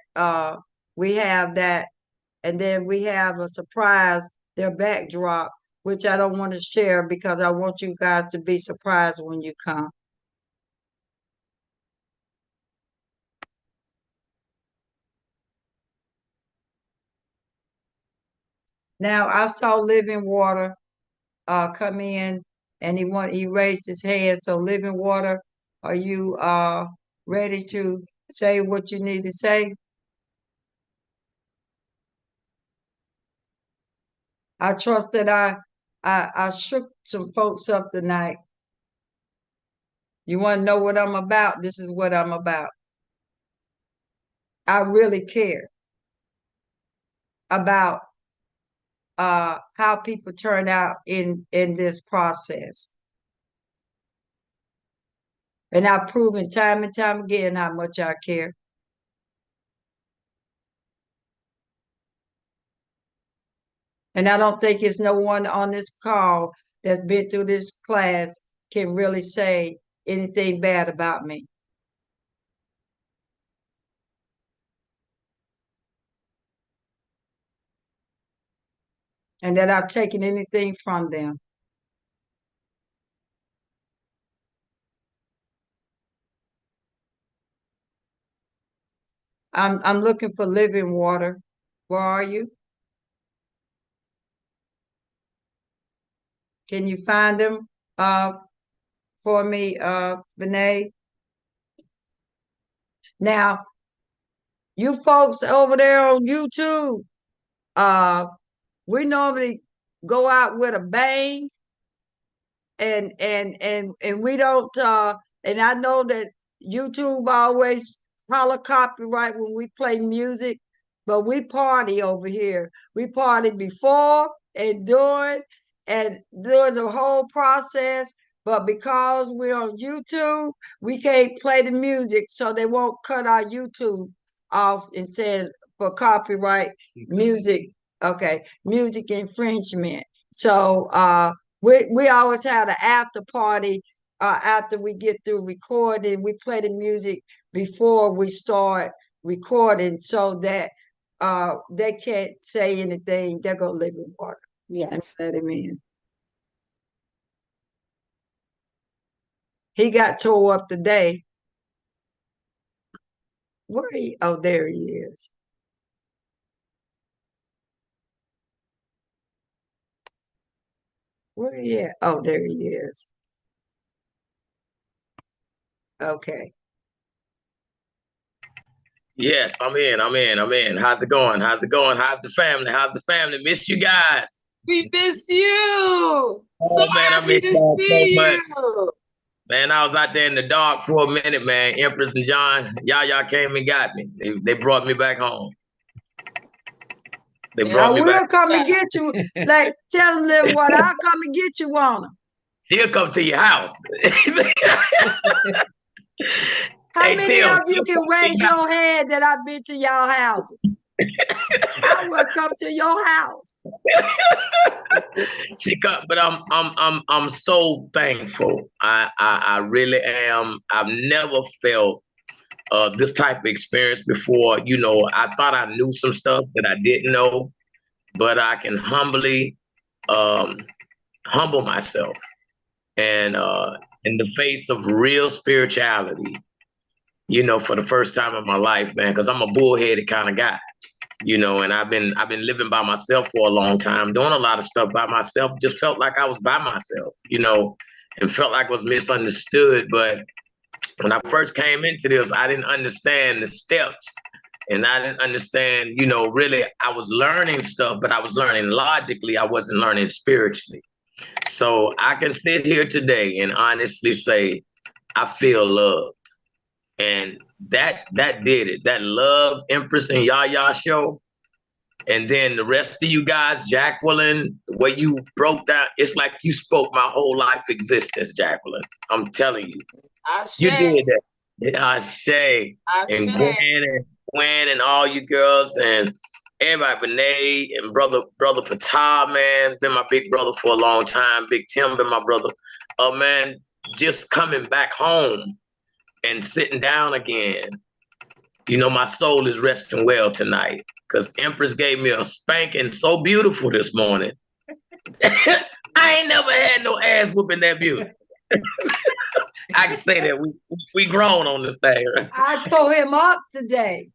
we have that, and then we have a surprise, their backdrop, which I don't want to share because I want you guys to be surprised when you come. Now I saw Living Water come in, and he raised his hand. So Living Water, are you ready to say what you need to say? I trust that I shook some folks up tonight. You want to know what I'm about? This is what I'm about. I really care about how people turn out in this process. And I've proven time and time again how much I care. And I don't think it's no one on this call that's been through this class can really say anything bad about me. And that I've taken anything from them. I'm looking for living water. Where are you? Can you find them for me, Vinay? Now, you folks over there on YouTube, we normally go out with a bang, and we don't and I know that YouTube always holler copyright when we play music, but we party over here. We party before and during the whole process, but because we're on YouTube, we can't play the music, so they won't cut our YouTube off and say for copyright music. Okay, music infringement. So we always had an after party after we get through recording. We play the music before we start recording, so that they can't say anything. They're gonna live in water. Yes. And let him in. He got tore up today. Where he? Oh, there he is. Where he at? Oh, there he is. Okay. Yes, I'm in. How's it going? How's the family? Miss you guys. We missed you. Oh man, I Happy miss to y'all so see much. you. Man, I was out there in the dark for a minute, man. Empress and John, y'all came and got me. They brought me back home. They I brought me will back. come and get you. Like, tell them, live what, I'll come and get you on them. She'll come to your house. How Hey, many Tim, of you can raise your hand that I've been to y'all houses? I will come to your house. She got, but I'm so thankful. I really am. I've never felt this type of experience before. You know, I thought I knew some stuff that I didn't know, but I can humbly humble myself and in the face of real spirituality, you know, for the first time in my life, man, because I'm a bullheaded kind of guy. You know, and I've been living by myself for a long time, doing a lot of stuff by myself. Just felt like I was by myself, you know, and felt like I was misunderstood. But when I first came into this, I didn't understand the steps, and I didn't understand, you know, really I was learning stuff, but I was learning logically. I wasn't learning spiritually. So I can sit here today and honestly say I feel loved, and that did it. That love, Empress and Yaya show. And then the rest of you guys, Jacqueline, the way you broke down, it's like you spoke my whole life existence, Jacqueline. I'm telling you. You did that. Ashe. And Gwen and all you girls and everybody, Renee and brother Patah, man, been my big brother for a long time. Big Tim been my brother. Man, just coming back home and sitting down again. You know, my soul is resting well tonight because Empress gave me a spanking so beautiful this morning. I ain't never had no ass whooping that beautiful. I can say that we grown on this thing. Right? I tore him up today.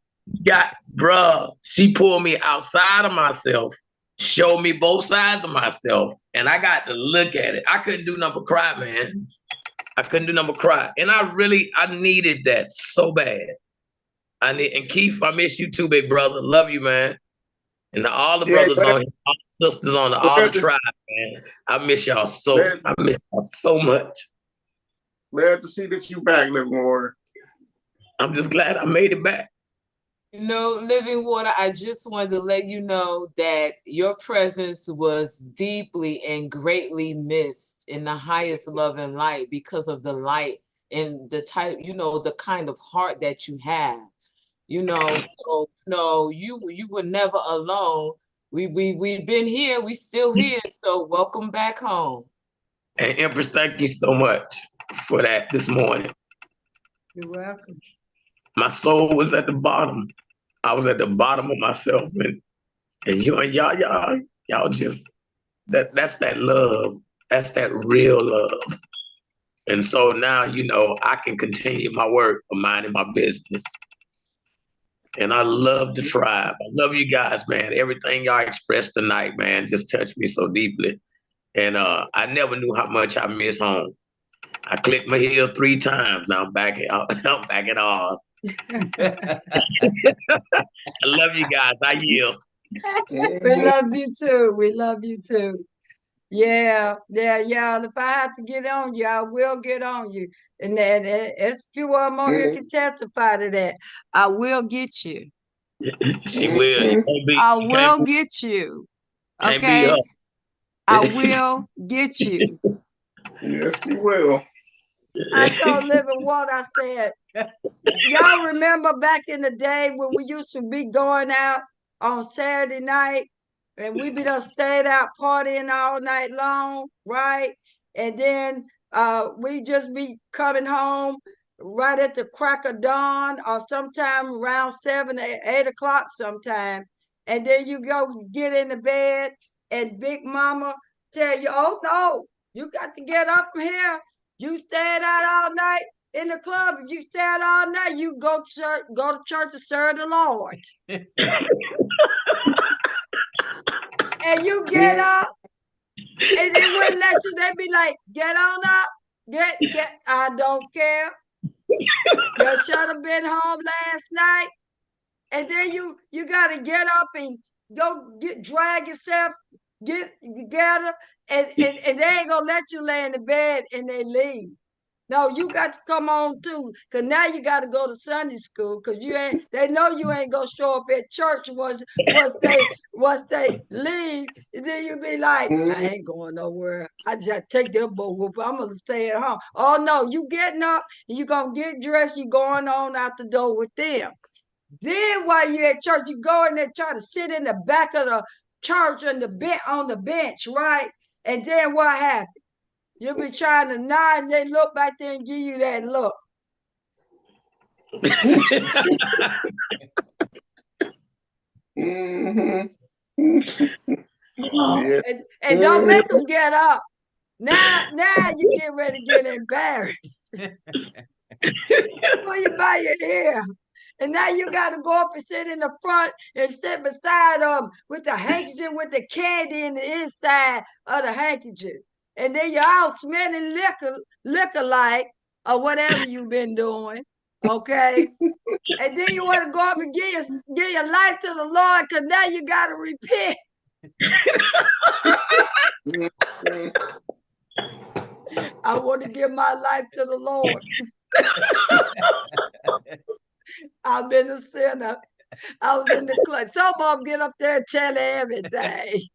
She pulled me outside of myself, showed me both sides of myself, and I got to look at it. I couldn't do nothing but cry, man. I couldn't do nothing but cry. And I needed that so bad. And Keith, I miss you too, big brother. Love you, man. And all the brothers on here, all the sisters on all the tribe, man. I miss y'all I miss y'all so much. Glad to see that you back, Living Water. I'm just glad I made it back. You know, Living Water, I just wanted to let you know that your presence was deeply and greatly missed in the highest love and light because of the light and the type, you know, the kind of heart that you have. You know, so no, you were never alone. We've been here, we still here. So welcome back home. And Empress, thank you so much for that this morning. You're welcome. My soul was at the bottom. I was at the bottom of myself, and y'all just that's that love. That's that real love. And so now, you know, I can continue my work of minding my business. And I love the tribe. I love you guys, man. Everything y'all expressed tonight, man, just touched me so deeply. And I never knew how much I miss home. I clicked my heels 3 times. Now I'm back at Oz. I love you guys. I yield. We love you too. We love you too. Yeah. If I have to get on you, I will get on you. And then as few of them on here can testify to that. I will get you. She will. I will get you. Okay. I will get you. Yes, you will. I told Living Water, I said, y'all remember back in the day when we used to be going out on Saturday night and we be done stayed out partying all night long, right? And then we just be coming home right at the crack of dawn or sometime around 7 or 8 o'clock sometime. And then you go get in the bed and Big Mama tell you, oh no, you got to get up from here. You stayed out all night in the club. If you stay out all night, you go to church to serve the Lord. And you get up, and they wouldn't let you. They'd be like, "Get on up, get." I don't care. You should have been home last night, and then you got to get up and go drag yourself, get together, and they ain't gonna let you lay in the bed and they leave. No, you got to come on too, cause now you got to go to Sunday school, cause they know you ain't gonna show up at church once they leave. And then you be like, I ain't going nowhere. I just take their boat whoop. I'm gonna stay at home. Oh no, you getting up and you gonna get dressed. You going on out the door with them. Then while you're at church, you go in there try to sit in the back of the church on the bench, right? And then what happens? You'll be trying to nod and they look back there and give you that look. And don't make them get up. Now you get ready to get embarrassed. Pull you by your hair. And now you got to go up and sit in the front and sit beside them with the handkerchief with the candy in the inside of the handkerchief. And then you're all smelling liquor like or whatever you've been doing. Okay. And then you want to go up and give your life to the Lord because now you got to repent. I want to give my life to the Lord. I've been a sinner. I was in the club. Some of them get up there and tell everything.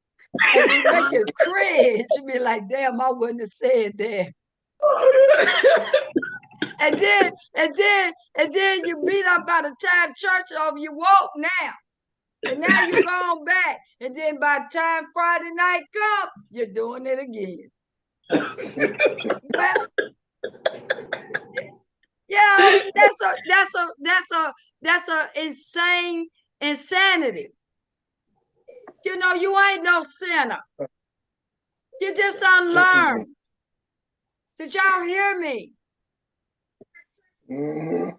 And it make you cringe. You be like, damn, I wouldn't have said that. And then you beat up by the time church over, you walk now. And now you gone back. And then by the time Friday night come, you're doing it again. Well, yeah, that's a insane insanity. You know, you ain't no sinner. You just unlearned. Did y'all hear me? You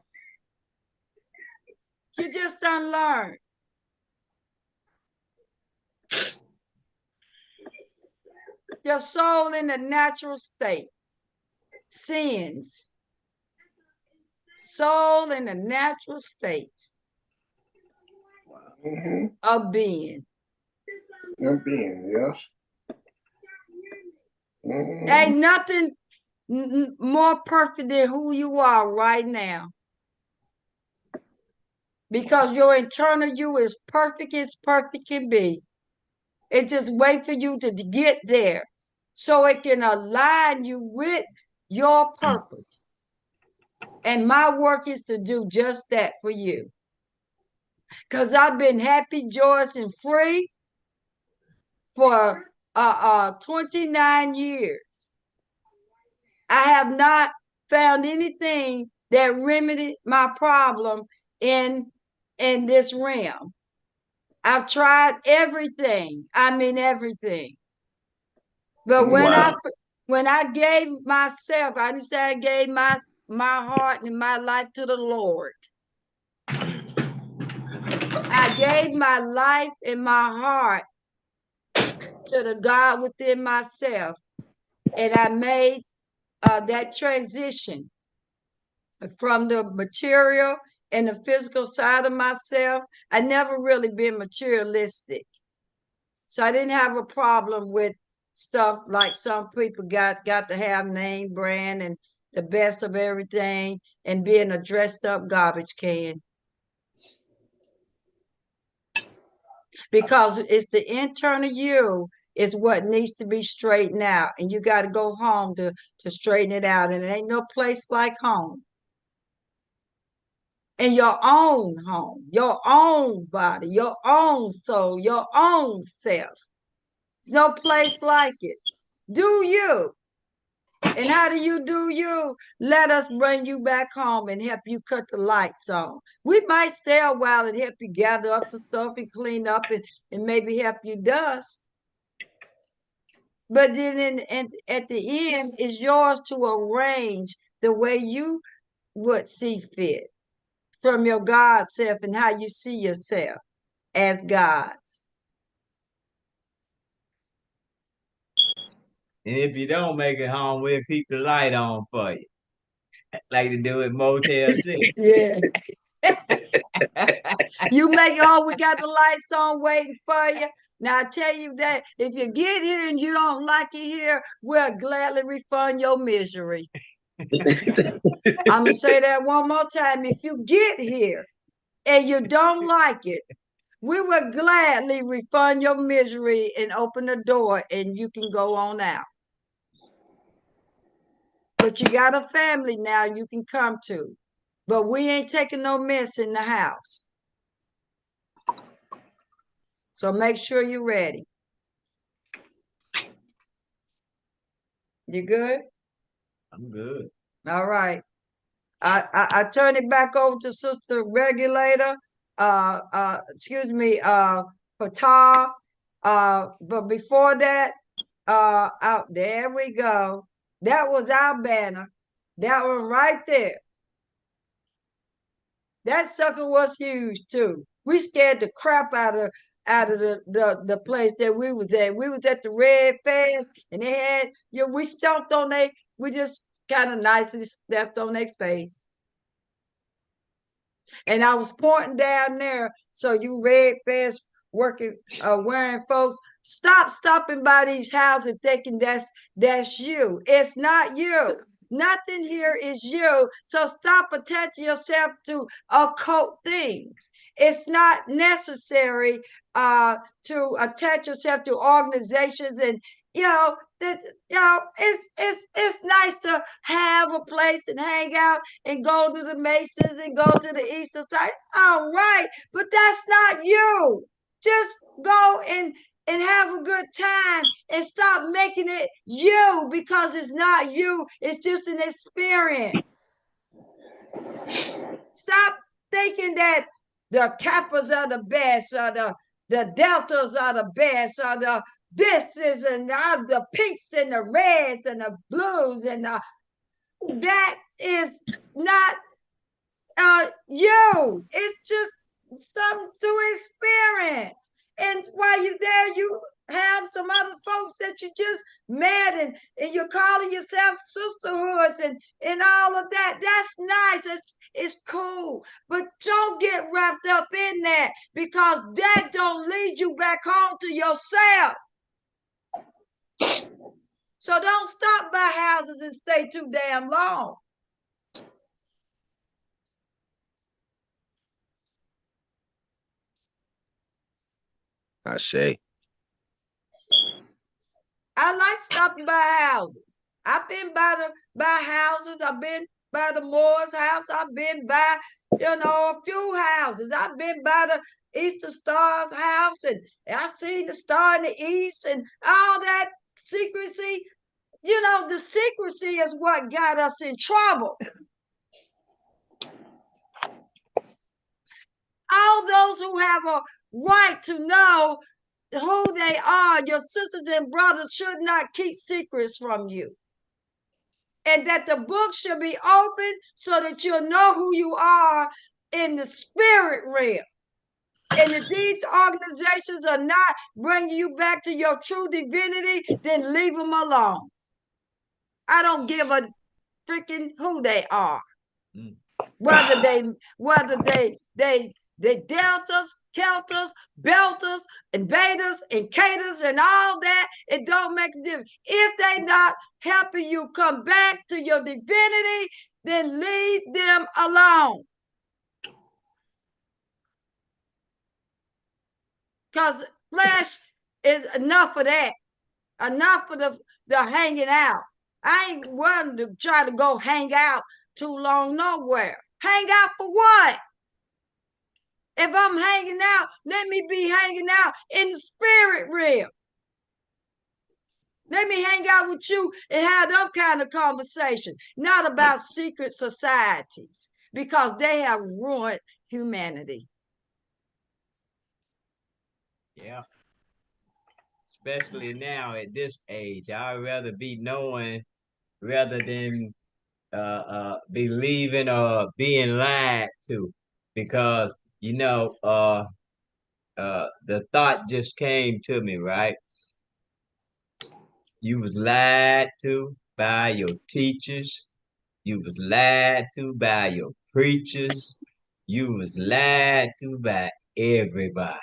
just unlearned. Your soul in the natural state sins. Soul in the natural state of being. Of being, yes. Ain't nothing more perfect than who you are right now. because your internal you is perfect as perfect can be. It just wait for you to get there so it can align you with your purpose. And my work is to do just that for you. Because I've been happy, joyous, and free for 29 years. I have not found anything that remedied my problem in this realm. I've tried everything. I mean everything. But when I gave myself, I just said I gave my heart and my life to the Lord. I gave my life and my heart to the God within myself. And I made that transition from the material and the physical side of myself. I never really been materialistic. So I didn't have a problem with stuff like some people got to have name brand and the best of everything and being a dressed up garbage can. Because it's the internal you is what needs to be straightened out. And you got to go home to straighten it out. And it ain't no place like home. In your own home, your own body, your own soul, your own self. There's no place like it. Do you? And how do you do you? Let us bring you back home and help you cut the lights on. We might stay a while and help you gather up some stuff and clean up and maybe help you dust. But then at the end, it's yours to arrange the way you would see fit from your God self and how you see yourself as God's. And if you don't make it home, we'll keep the light on for you. Like to do at Motel 6. Yeah. You make it home, we got the lights on waiting for you. Now I tell you that if you get here and you don't like it here, we'll gladly refund your misery. I'm gonna say that one more time. If you get here and you don't like it, we will gladly refund your misery and open the door and you can go on out. But you got a family now you can come to. But we ain't taking no mess in the house. So make sure you're ready. You good? I'm good. All right. I turn it back over to Sister Regulator. Excuse me, Patar. But before that, out there we go. That was our banner. That one right there. That sucker was huge too. We scared the crap out of the place that we was at. We was at the Red Fest and they had, we stomped on we just kind of nicely stepped on their face. And I was pointing down there, so you Red Fest working, wearing folks, stop stopping by these houses thinking that's you. It's not you. Nothing here is you. So stop attaching yourself to occult things. It's not necessary to attach yourself to organizations and it's nice to have a place and hang out and go to the Masons and go to the Easter side. It's all right, but that's not you. Just go and have a good time and stop making it you because it's not you. It's just an experience. Stop thinking that the Kappas are the best or the Deltas are the best or the this is and the pinks and the reds and the blues and that is not you. It's just something to experience. And while you're there, you have some other folks that you just met and you're calling yourself sisterhoods and all of that. That's nice. It's cool. But don't get wrapped up in that because that don't lead you back home to yourself. So don't stop by houses and stay too damn long. I say. I like stopping by houses. I've been by houses. I've been by the Moore's house. I've been by, a few houses. I've been by the Easter Star's house, and I see the star in the east and all that secrecy. The secrecy is what got us in trouble. All those who have a right to know who they are, your sisters and brothers, should not keep secrets from you. And that the book should be open so that you'll know who you are in the spirit realm. And if these organizations are not bringing you back to your true divinity, then leave them alone. I don't give a freaking who they are. Whether they deltas, kelters, belters, invaders, and caters, and all that, it don't make a difference. If they not helping you come back to your divinity, then leave them alone. Because flesh is enough of that. Enough of the hanging out. I ain't wanting to try to go hang out too long nowhere. Hang out for what? If I'm hanging out, let me be hanging out in the spirit realm. Let me hang out with you and have them kind of conversation, not about secret societies, because they have ruined humanity. Yeah. Especially now at this age, I'd rather be knowing rather than believing or being lied to, because the thought just came to me, right? You was lied to by your teachers. You was lied to by your preachers. You was lied to by everybody.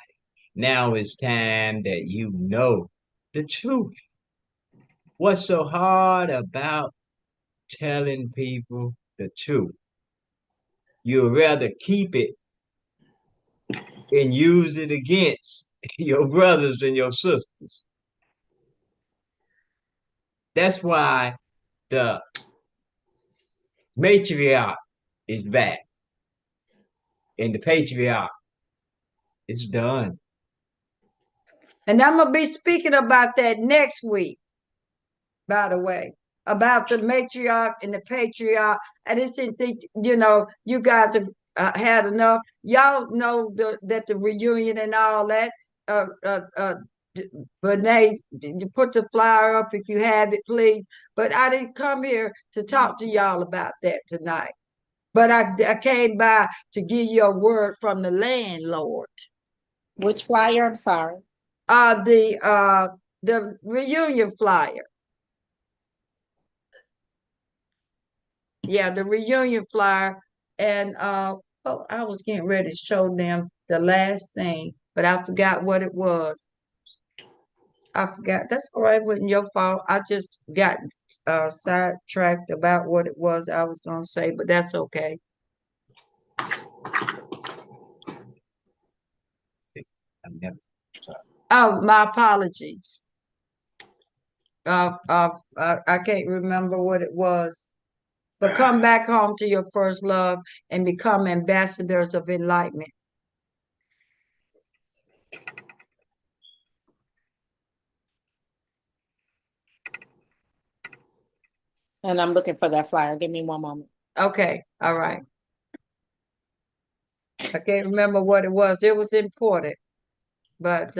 Now it's time that you know the truth. What's so hard about telling people the truth? You'd rather keep it and use it against your brothers and your sisters. That's why the matriarch is back and the patriarch is done. And I'm going to be speaking about that next week, by the way, about the matriarch and the patriarch. I just didn't think, you guys have had enough. Y'all know that the reunion and all that, Renee, put the flyer up if you have it, please. But I didn't come here to talk to y'all about that tonight. But I came by to give you a word from the landlord. Which flyer? I'm sorry. The reunion flyer. Yeah, the reunion flyer. And I was getting ready to show them the last thing, but I forgot what it was. I forgot. That's all right. It wasn't your fault. I just got sidetracked about what it was I was going to say, but that's okay. Oh, my apologies. I can't remember what it was. But come back home to your first love and become ambassadors of enlightenment. And I'm looking for that flyer. Give me one moment. Okay. All right. I can't remember what it was. It was important. But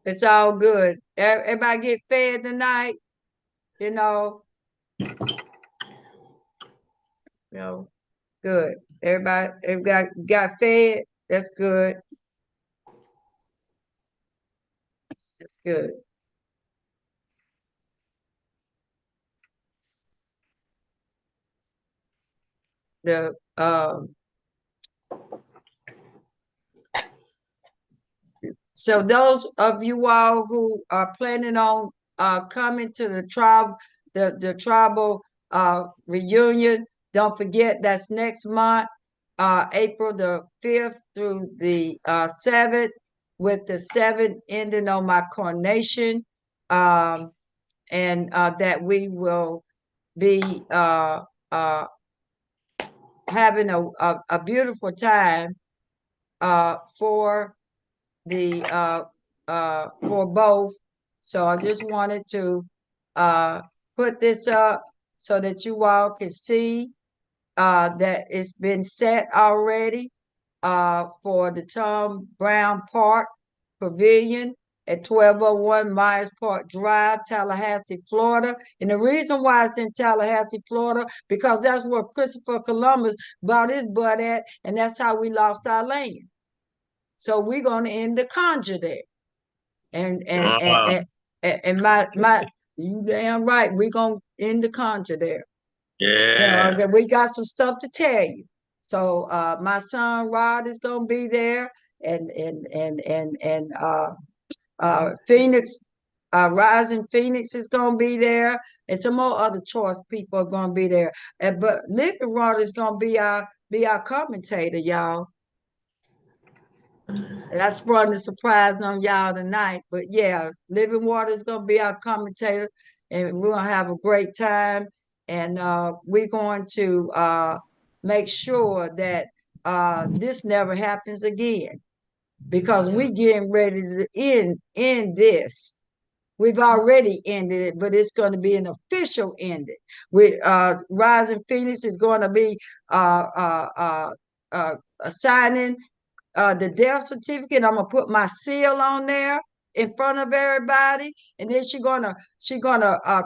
it's all good. Everybody get fed tonight, good. Everybody got fed. That's good. That's good. So those of you all who are planning on coming to the tribal reunion, don't forget that's next month. April the 5th through the 7th, with the 7th ending on my coronation, and that we will be having a beautiful time for the for both. So I just wanted to put this up so that you all can see that it's been set already for the Tom Brown Park Pavilion at 1201 Myers Park Drive, Tallahassee, Florida. And the reason why it's in Tallahassee, Florida, because that's where Christopher Columbus brought his butt at, and that's how we lost our land. So we're going to end the conjure there. And my you damn right, we're going to end the conjure there. Yeah. Okay, we got some stuff to tell you. So my son Rod is gonna be there, and Phoenix, Rising Phoenix is gonna be there, and some more other choice people are gonna be there. But Living Rod is gonna be our commentator, y'all. That's brought a surprise on y'all tonight. But yeah, Living Water is gonna be our commentator, and we're gonna have a great time. And we're going to make sure that this never happens again, because we getting ready to end this. We've already ended it, but it's going to be an official ending. With Rising Phoenix is going to be signing the death certificate. I'm gonna put my seal on there in front of everybody, and then she's gonna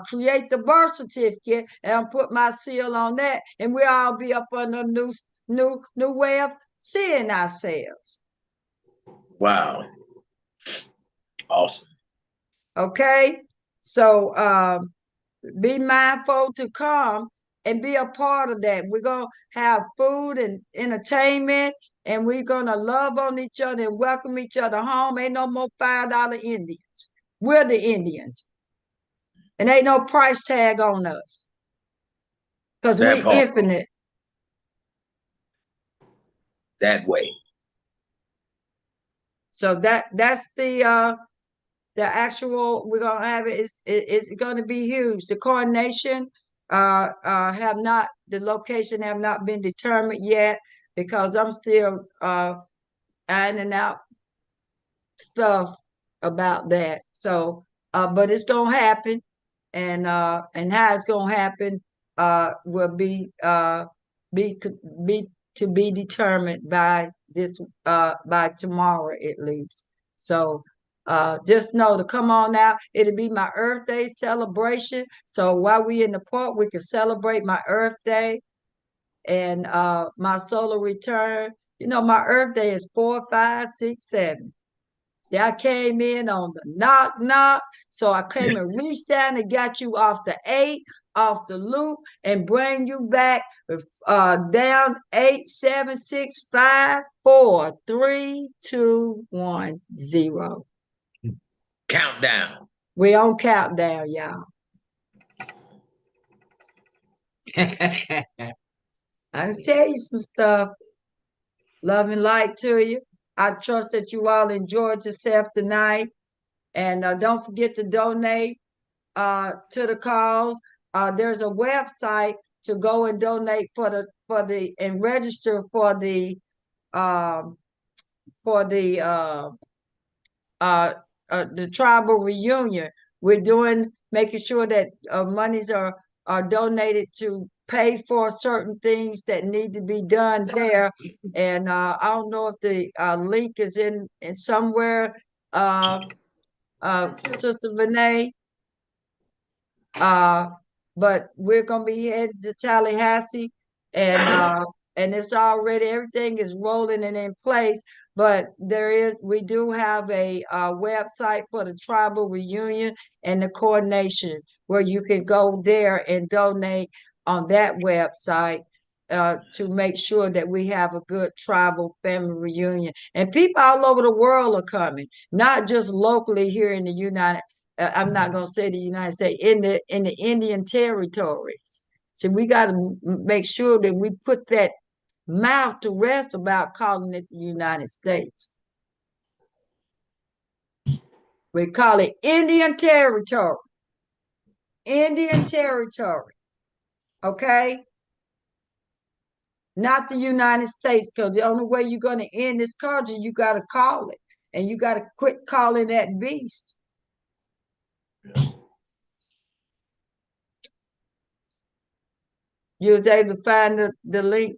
create the birth certificate, and I'll put my seal on that, and we'll all be up on a new way of seeing ourselves. Wow. Awesome. Okay, so be mindful to come and be a part of that. We're gonna have food and entertainment, and we're gonna love on each other and welcome each other home. Ain't no more $5 Indians. We're the Indians, and ain't no price tag on us, because we infinite. That way. So that's the actual. We're gonna have it. It's going to be huge. The coronation have not, the location have not been determined yet, because I'm still ironing out stuff about that. So but it's gonna happen, and how it's gonna happen will be to be determined by this by tomorrow at least. So just know to come on out. It'll be my Earth Day celebration. So while we in the park, we can celebrate my Earth Day and my solar return. You know, my Earth Day is 4, 5, 6, 7. See, I came in on the knock. So I came and reached down and got you off the 8, off the loop, and bring you back down 8, 7, 6, 5, 4, 3, 2, 1, 0. Countdown. We on countdown, y'all. I'll tell you some stuff. Love and light to you. I trust that you all enjoyed yourself tonight. And don't forget to donate to the cause. There's a website to go and donate and register for the tribal reunion. We're making sure that monies are donated to pay for certain things that need to be done there. And I don't know if the link is in somewhere, Sister Vinay. But we're gonna be headed to Tallahassee, and it's already, everything is rolling and in place. But we do have a website for the tribal reunion and the coordination, where you can go there and donate on that website to make sure that we have a good tribal family reunion. And people all over the world are coming, not just locally here in the United. I'm not going to say the United States, in the Indian territories. So we got to make sure that we put that mouth to rest about calling it the United States. We call it Indian Territory. Indian Territory. Okay? Not the United States, because the only way you're going to end this culture, you got to call it. And you got to quit calling that beast. You was able to find the link,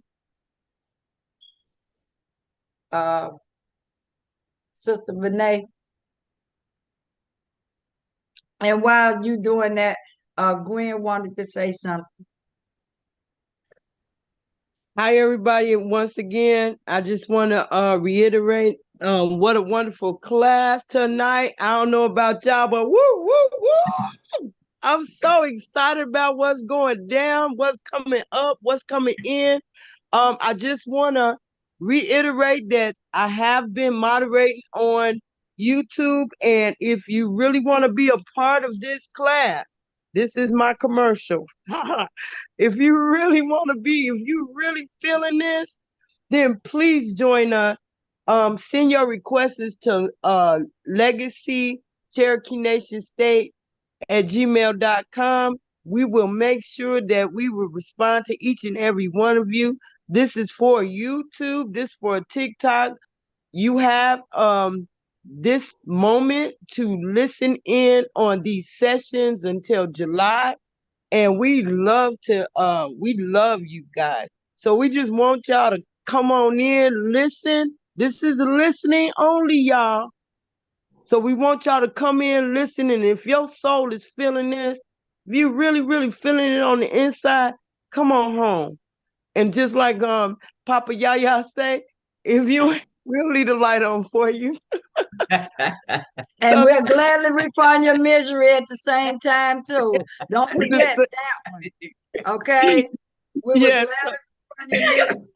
Sister Renee. And while you doing that, Gwen wanted to say something. Hi, everybody. Once again, I just want to reiterate what a wonderful class tonight. I don't know about y'all, but woo, woo, woo. I'm so excited about what's going down, what's coming up, what's coming in. I just want to reiterate that I have been moderating on YouTube, and if you really want to be a part of this class, this is my commercial. If you really want to be, if you really feeling this, then please join us. Send your requests to Legacy Cherokee Nation State at gmail.com. We will make sure that we will respond to each and every one of you. This is for YouTube, this for TikTok. You have this moment to listen in on these sessions until July. And we love you guys. So we just want y'all to come on in, listen. This is listening only, y'all. So we want y'all to come in, listen, and if your soul is feeling this, if you really, really feeling it on the inside, come on home. And just like Papa Yaya say, if you, we'll leave the light on for you. And we'll gladly refund your misery at the same time, too. Don't forget that one. Okay? We will gladly refund your misery.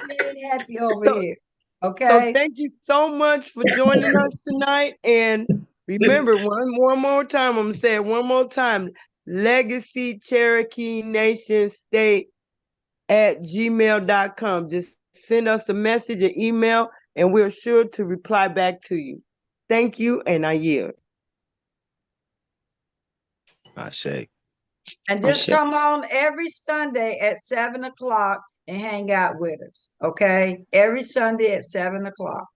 We ain't happy over here. Okay? So thank you so much for joining us tonight. And remember, one more time, I'm going to say it one more time. Legacy Cherokee Nation State at gmail.com. Just send us a message, an email, and we're sure to reply back to you. Thank you, and I yield. Ashe. And just come on every Sunday at 7 o'clock and hang out with us. Okay? Every Sunday at 7 o'clock.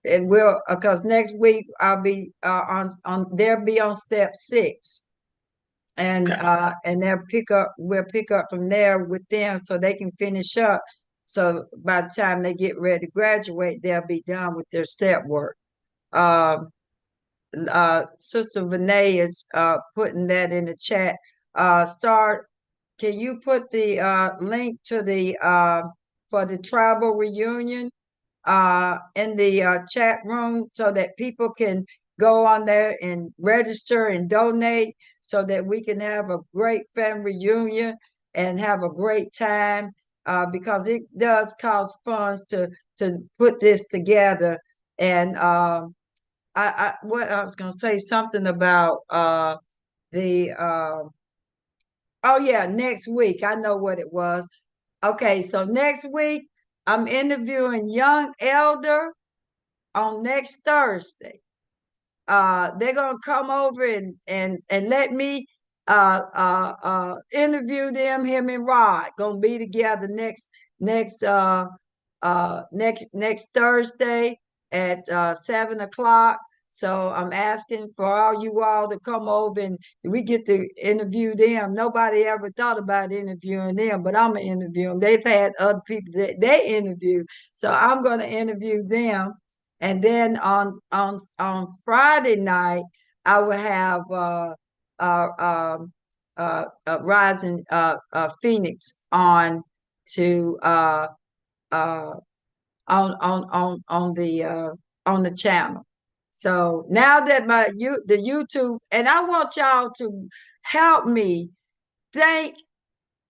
It will, because next week I'll be they'll be on step 6. And we'll pick up from there with them so they can finish up. So by the time they get ready to graduate, they'll be done with their step work. Sister Renee is putting that in the chat. Can you put the link to the for the tribal reunion in the chat room so that people can go on there and register and donate so that we can have a great family reunion and have a great time because it does cost funds to put this together. And what I was going to say something about next week. I know what it was. Okay, so next week I'm interviewing Young Elder on next Thursday. They're gonna come over and let me interview them. Him and Rod gonna be together next Thursday at 7 o'clock. So I'm asking for all you all to come over and we get to interview them. Nobody ever thought about interviewing them, but I'm gonna interview them. They've had other people that they interview, so I'm gonna interview them. And then on Friday night, I will have Rising Phoenix on to on the channel. So now that the YouTube, and I want y'all to help me thank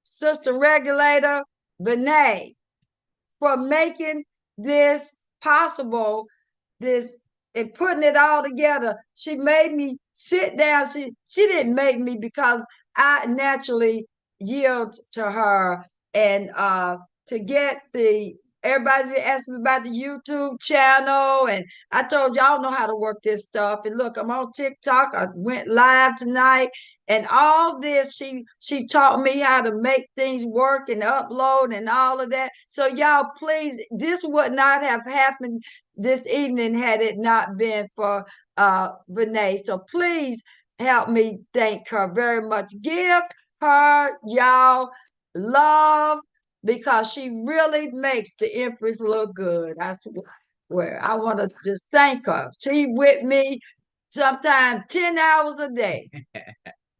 Sister Regulator Vinay for making this possible, and putting it all together. She made me sit down. She didn't make me because I naturally yield to her and to get everybody's been asking me about the YouTube channel, and I told y'all know how to work this stuff. And look, I'm on TikTok. I went live tonight, and all this she taught me how to make things work and upload and all of that. So y'all, please, this would not have happened this evening had it not been for Renee. So please help me thank her very much. Give her y'all love, because she really makes the Empress look good. I swear, I want to just thank her. She with me sometimes 10 hours a day.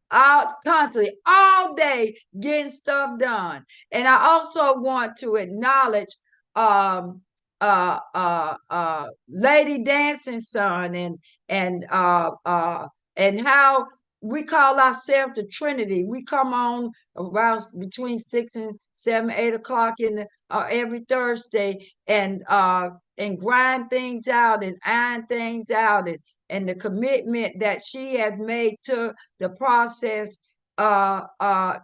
Constantly, all day, getting stuff done. And I also want to acknowledge Lady Dancing Son and how we call ourselves the Trinity. We come on around between 6 and 7, 8 o'clock every Thursday and grind things out and iron things out, and the commitment that she has made to the process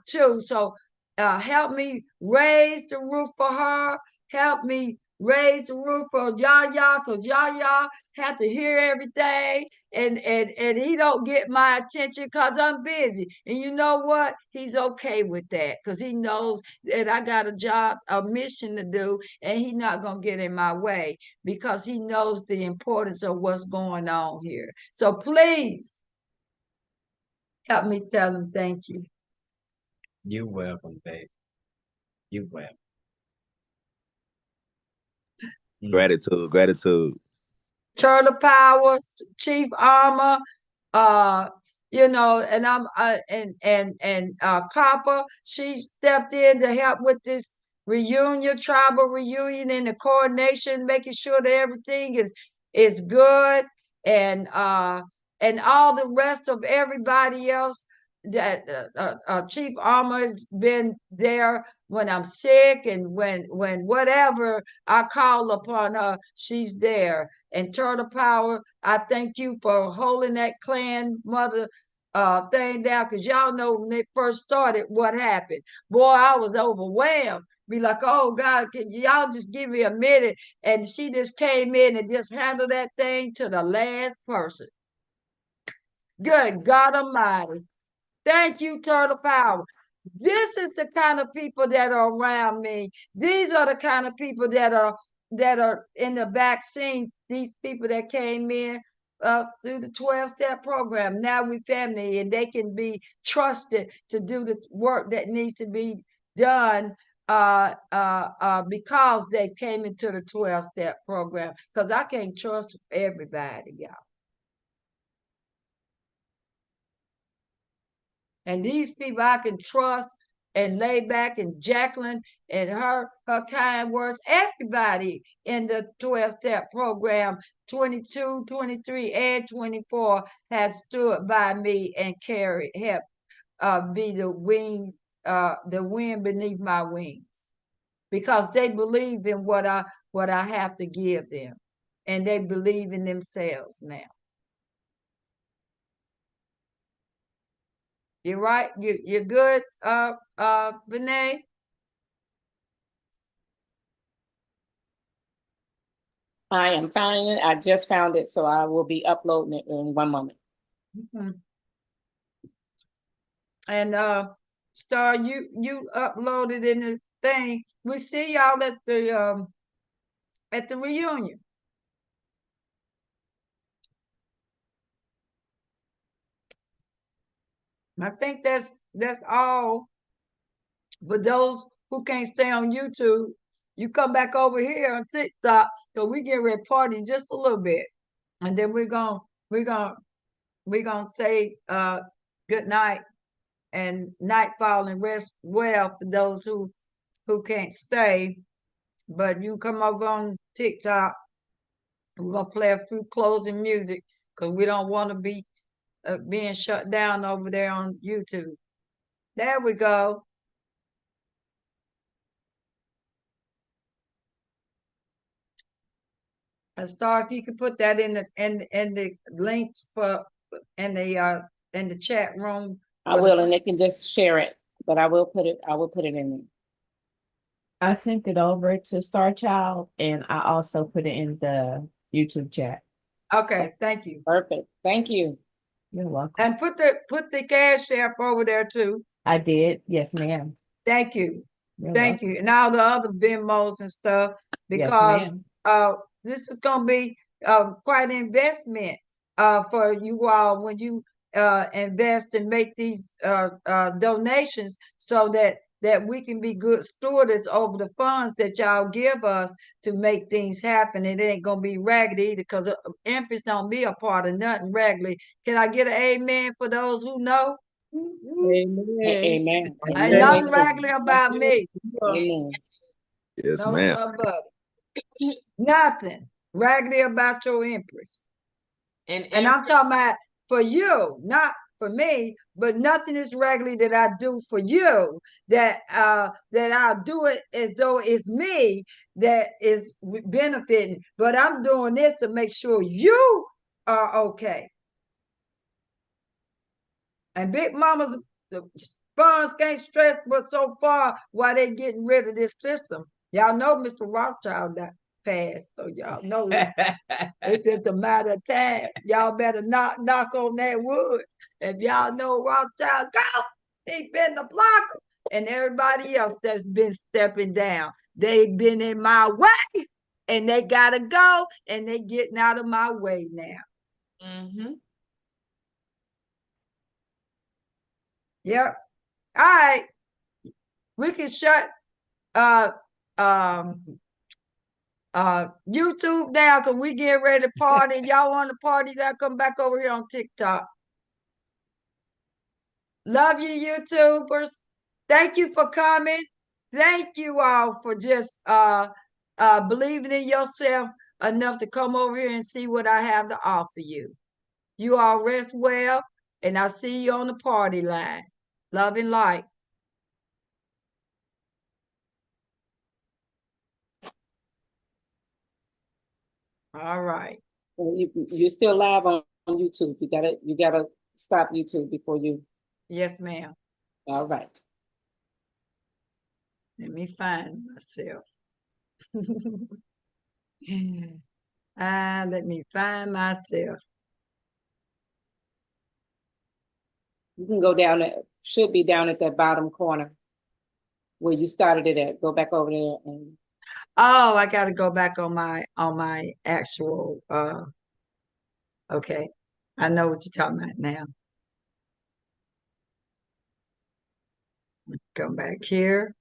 too. So help me raise the roof for her. Help me raise the roof for Yaya, because Yaya have to hear everything, and he don't get my attention because I'm busy. And you know what? He's okay with that, because he knows that I got a mission to do, and he's not gonna get in my way, because he knows the importance of what's going on here. So please help me tell him thank you. You're welcome, babe. You're welcome. Gratitude, gratitude. Turtle Power, Chief Armor, and I'm Copper. She stepped in to help with this reunion, tribal reunion, and the coordination, making sure that everything is good, and all the rest of everybody else. That Chief Armor's been there when I'm sick, and when whatever I call upon her, she's there. And Turtle Power, I thank you for holding that clan mother thing down, because y'all know when it first started, what happened. Boy, I was overwhelmed. Be like, oh God, can y'all just give me a minute? And she just came in and just handled that thing to the last person. Good God Almighty. Thank you, Turtle Power. This is the kind of people that are around me. These are the kind of people that are in the back scenes. These people that came in through the 12-step program. Now we family, and they can be trusted to do the work that needs to be done because they came into the 12-step program. Because I can't trust everybody, y'all. And these people I can trust and lay back, and Jacqueline and her kind words, everybody in the 12-step program, 22, 23, and 24 has stood by me and helped be the wind beneath my wings, because they believe in what I have to give them, and they believe in themselves now. You're right. You're good, Vinay. I am finding it. I just found it, so I will be uploading it in 1 moment. And Star, you uploaded in the thing. We see y'all at the reunion. I think that's all. But those who can't stay on YouTube, you come back over here on TikTok, so we get ready to party just a little bit, and then we're gonna say good night and nightfall, and rest well for those who can't stay. But you come over on TikTok. We're gonna play a few closing music, because we don't want to be being shut down over there on YouTube. There we go. Star, if you could put that in the links for in the chat room. I will, and they can just share it, but I will put it in there. I sent it over to Star Child, and I also put it in the YouTube chat. Okay, thank you. Perfect. Thank you. You're welcome. And put the Cash App over there too. I did. Yes, ma'am. Thank you. You're Thank welcome. you. And all the other Venmos and stuff, Yes, because ma'am. this is gonna be quite an investment for you all when you invest and make these donations, so that we can be good stewards over the funds that y'all give us to make things happen. It ain't gonna be raggedy either, because Empress don't be a part of nothing raggedy. Can I get an amen for those who know? Amen. Amen. Ain't nothing raggedy about me. Amen. Yes, No, ma'am. sir, buddy. Nothing raggedy about your Empress. And I'm talking about for you, not for me, but nothing is raggedy that I do for you that I'll do it as though it's me that is benefiting. But I'm doing this to make sure you are okay. And Big Mama's the funds can't stretch but so far while they getting rid of this system. Y'all know Mr. Rothschild that passed, so y'all know it's just a matter of time. Y'all better knock on that wood. If y'all know Rothschild, go. He been the blocker, and everybody else that's been stepping down. They've been in my way, and they gotta go, and they getting out of my way now. Mm-hmm. Yep. All right. We can shut YouTube down because we get ready to party. Y'all want to party, you gotta come back over here on TikTok. Love you, YouTubers. Thank you for coming. Thank you all for just believing in yourself enough to come over here and see what I have to offer you. You all rest well, and I'll see you on the party line. Love and light. All right. You're still live on YouTube. You gotta stop YouTube before you. Yes, ma'am. All right. Let me find myself. Let me find myself. You can go down there. Should be down at that bottom corner where you started it at. Go back over there and. Oh, I got to go back on my actual. Okay, I know what you're talking about now. Come back here.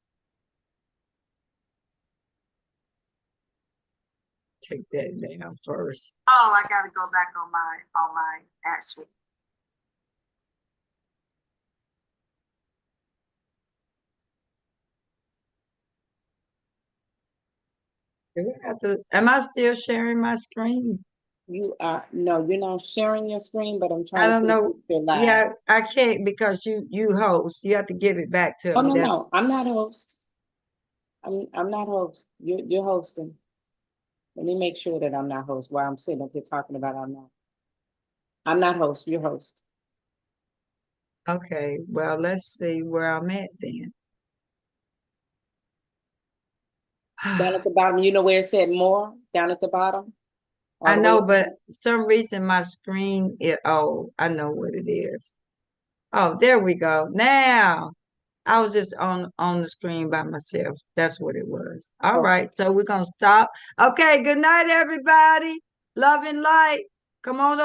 Take that down first. Oh, I got to go back on my actual. Do we have to? Am I still sharing my screen? You are no, you're not sharing your screen, but I'm trying I to don't see know. if you're live. Yeah, I can't because you host. You have to give it back to Oh me. no, I'm not host. I'm not host. You're hosting. Let me make sure that I'm not host. While I'm sitting up here talking about I'm not host. You're host. Okay, well, let's see where I'm at then. Down at the bottom, you know where it said more? Down at the bottom? I know, but for some reason my screen, I know what it is. Oh, there we go. Now, I was just on the screen by myself. That's what it was. All right, so we're going to stop. Okay, good night, everybody. Love and light. Come on over.